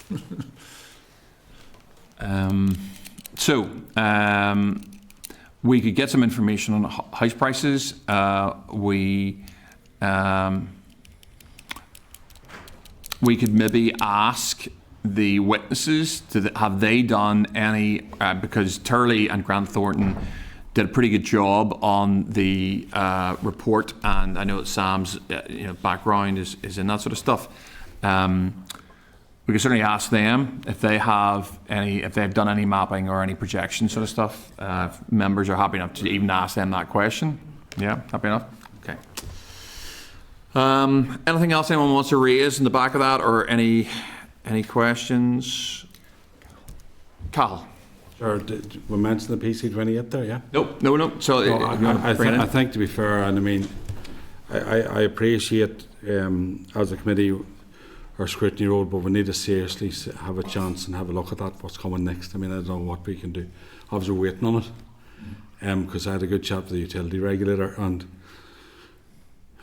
We could get some information on house prices. We could maybe ask the witnesses have they done any, because Turley and Grant Thornton did a pretty good job on the report, and I know that Sam's background is in that sort of stuff. We could certainly ask them if they've done any mapping or any projection sort of stuff. Members are happy enough to even ask them that question. Yeah, happy enough? Okay. Anything else anyone wants to raise in the back of that, or any questions? Carl. Sure. We mentioned the PC28 there, yeah? No. So I think, to be fair, and I mean, I appreciate as a committee our scrutiny road, but we need to seriously have a chance and have a look at that, what's coming next. I mean, I don't know what we can do. Obviously, we're waiting on it, because I had a good chat with the utility regulator, and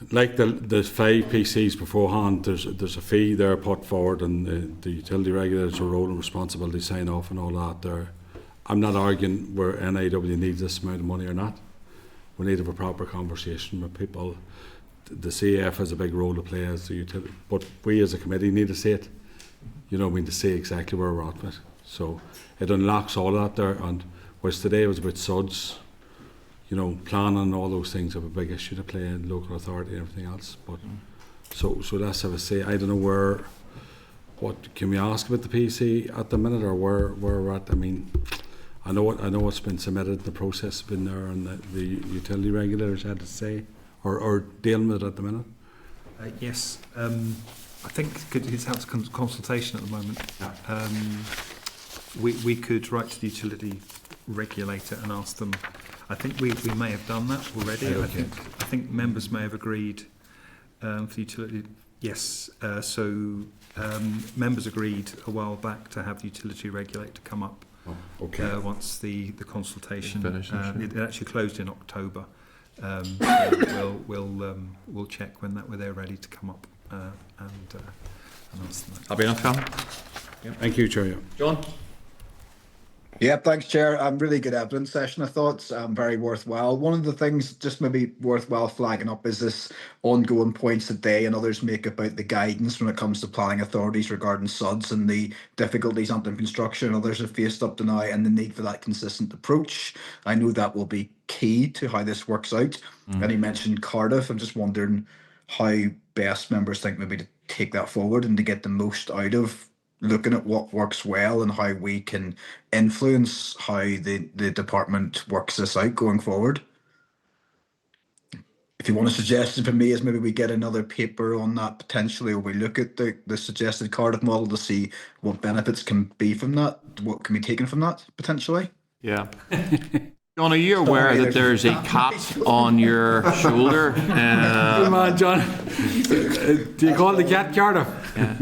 like the 5 PCs beforehand, there's a fee there put forward, and the utility regulator's role and responsibility to sign off and all that there. I'm not arguing where NIW needs this amount of money or not. We need to have a proper conversation with people. The CF has a big role to play as the utility, but we as a committee need to see it. To see exactly where we're at with. So it unlocks all that there, and whilst today was about suds, planning and all those things have a big issue to play in local authority and everything else. But so let's have a say. I don't know what can we ask about the PC at the minute, or where we're at. I mean, I know what's been submitted, the process has been there, and the utility regulators had to say or dealing with it at the minute. Yes, I think it's out of consultation at the moment. Yeah. We could write to the utility regulator and ask them. I think we may have done that already. Okay. I think members may have agreed for the utility. Yes, members agreed a while back to have the utility regulator come up. Oh, okay. Once the consultation it actually closed in October. So we'll check when they're ready to come up and ask them that. Happy enough, Colin? Yep. Thank you, Chair. John? Yeah, thanks, Chair. Really good evidence session, I thought. Very worthwhile. One of the things just maybe worthwhile flagging up is this ongoing points that they and others make about the guidance when it comes to planning authorities regarding SUDs and the difficulties Antrim construction and others have faced up to now, and the need for that consistent approach. I know that will be key to how this works out. And he mentioned Cardiff. I'm just wondering how best members think maybe to take that forward and to get the most out of looking at what works well and how we can influence how the department works this out going forward. If you want a suggestion from me, is maybe we get another paper on that potentially, or we look at the suggested Cardiff model to see what benefits can be from that, what can be taken from that potentially. Yeah. John, are you aware that there's a cat on your shoulder? Come on, John. Do you call the cat Cardiff? Yeah.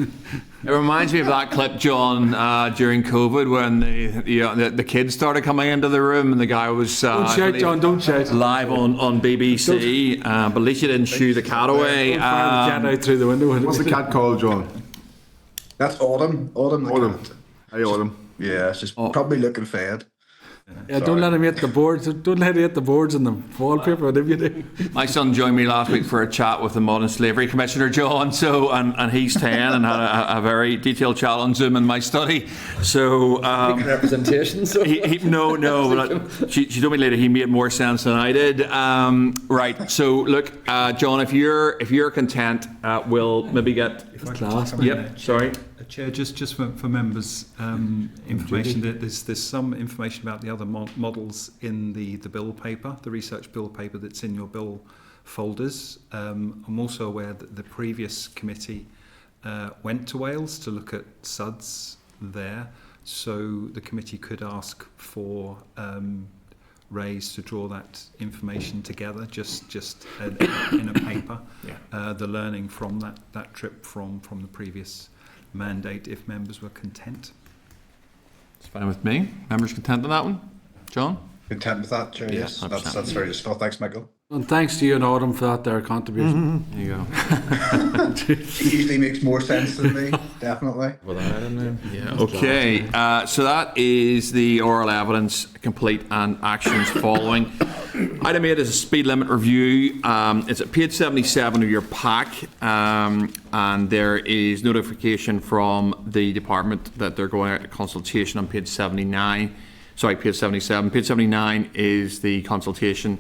It reminds me of that clip, John, during COVID when the kids started coming into the room and the guy was Don't shout, John, don't shout. live on BBC. But at least you didn't shoo the cat away. Fire the cat out through the window. What's the cat called, John? That's Autumn. Autumn. Hey, Autumn. Yeah, she's probably looking fed. Yeah, don't let him hit the boards. Don't let him hit the boards and the wallpaper, whatever you do. My son joined me last week for a chat with the Modern Slavery Commissioner, John. So, and he's 10 and had a very detailed chat on Zoom in my study. So, representation. So. No. But she told me later he made more sense than I did. Right. So, look, John, if you're content, we'll maybe get. Yep. Sorry. Chair, just for members' information, there's some information about the other models in the bill paper, the research bill paper that's in your bill folders. I'm also aware that the previous committee went to Wales to look at SUDS there, so the committee could ask for Rays to draw that information together, just in a paper. Yeah. The learning from that trip from the previous mandate, if members were content. It's fine with me. Members content on that one? John? Content with that, Chair? Yes, that's very useful. Thanks, Michael. And thanks to you and Autumn for their contribution. There you go. She usually makes more sense than me, definitely. Yeah. Okay, so that is the oral evidence complete and actions following. Item 8 is a speed limit review. It's at page 77 of your pack, and there is notification from the department that they're going out to consultation on page 79. Sorry, page 77. Page 79 is the consultation.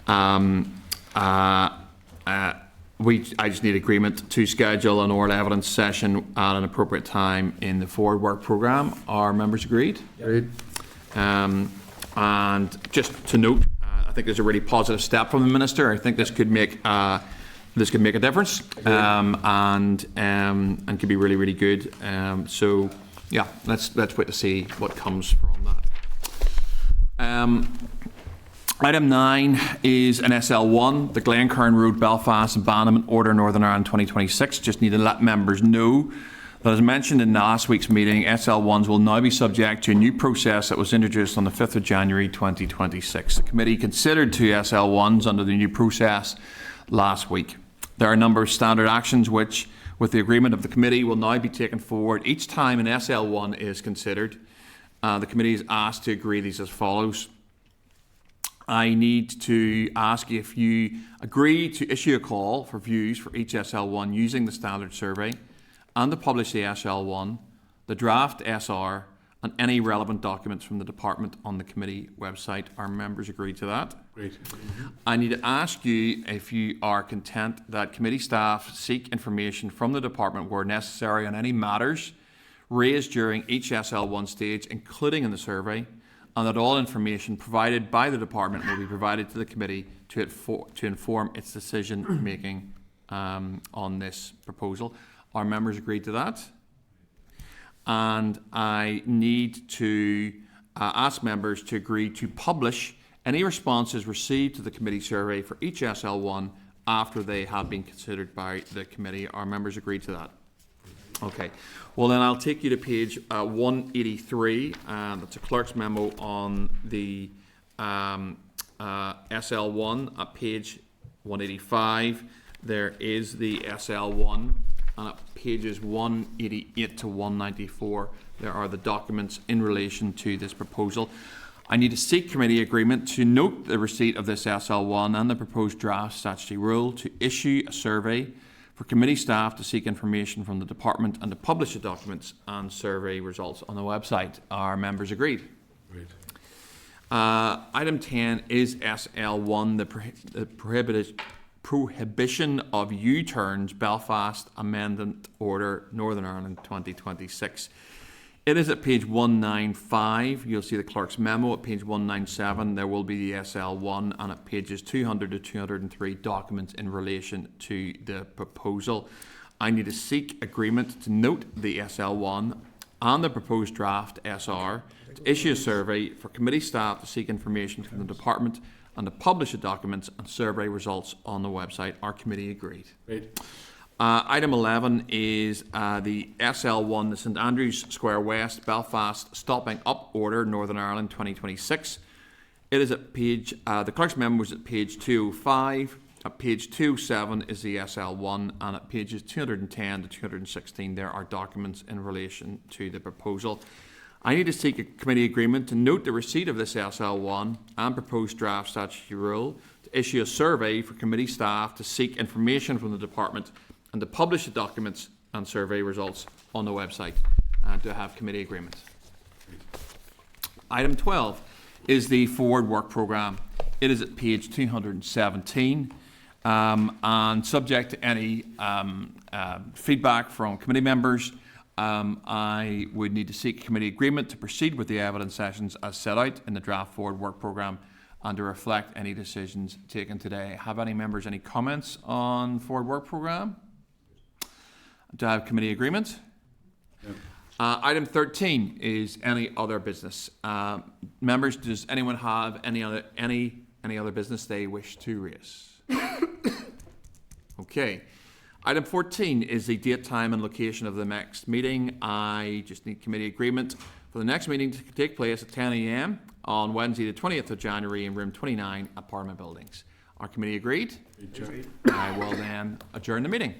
I just need agreement to schedule an oral evidence session at an appropriate time in the forward work programme. Are members agreed? Agreed. And just to note, I think there's a really positive step from the Minister. I think this could make a difference, and could be really, really good. So yeah, let's wait to see what comes from that. Item 9 is an SL1, the Glencairn Road Belfast Abandonment Order Northern Ireland 2026. Just need to let members know that, as mentioned in last week's meeting, SL1s will now be subject to a new process that was introduced on the 5th of January 2026. The committee considered 2 SL1s under the new process last week. There are a number of standard actions which, with the agreement of the committee, will now be taken forward each time an SL1 is considered. The committee is asked to agree these as follows. I need to ask if you agree to issue a call for views for each SL1 using the standard survey and to publish the SL1, the draft SR and any relevant documents from the department on the committee website. Are members agreed to that? Great. I need to ask you if you are content that committee staff seek information from the department where necessary on any matters raised during each SL1 stage, including in the survey, and that all information provided by the department will be provided to the committee to inform its decision making on this proposal. Are members agreed to that? And I need to ask members to agree to publish any responses received to the committee survey for each SL1 after they have been considered by the committee. Are members agreed to that? Okay. Well, then I'll take you to page 183. That's a clerk's memo on the SL1. At page 185, there is the SL1. And at pages 188 to 194, there are the documents in relation to this proposal. I need to seek committee agreement to note the receipt of this SL1 and the proposed draft statutory rule, to issue a survey for committee staff to seek information from the department, and to publish the documents and survey results on the website. Are members agreed? Agreed. Item 10 is SL1, the Prohibition of U-turns Belfast Amendment Order Northern Ireland 2026. It is at page 195. You'll see the clerk's memo. At page 197, there will be the SL1, and at pages 200 to 203, documents in relation to the proposal. I need to seek agreement to note the SL1 and the proposed draft SR, to issue a survey for committee staff to seek information from the department, and to publish the documents and survey results on the website. Our committee agreed. Great. Item 11 is the SL1, the St Andrews Square West, Belfast Stopping Up Order, Northern Ireland 2026. It is at page, the clerk's memo was at page 205, at page 207 is the SL1, and at pages 210 to 216 there are documents in relation to the proposal. I need to seek a committee agreement to note the receipt of this SL1 and proposed draft statutory rule, to issue a survey for committee staff to seek information from the department, and to publish the documents and survey results on the website, and to have committee agreement. Item 12 is the Forward Work Programme. It is at page 217, and subject to any feedback from committee members, I would need to seek committee agreement to proceed with the evidence sessions as set out in the draft Forward Work Programme and to reflect any decisions taken today. Have any members any comments on Forward Work Programme? Do I have committee agreement? Yep. Item 13 is any other business. Members, does anyone have any other business they wish to raise? Okay. Item 14 is the date, time and location of the next meeting. I just need committee agreement for the next meeting to take place at 10 a.m. on Wednesday the 20th of January in room 29 at Parliament Buildings. Are committee agreed? Agreed. I will then adjourn the meeting.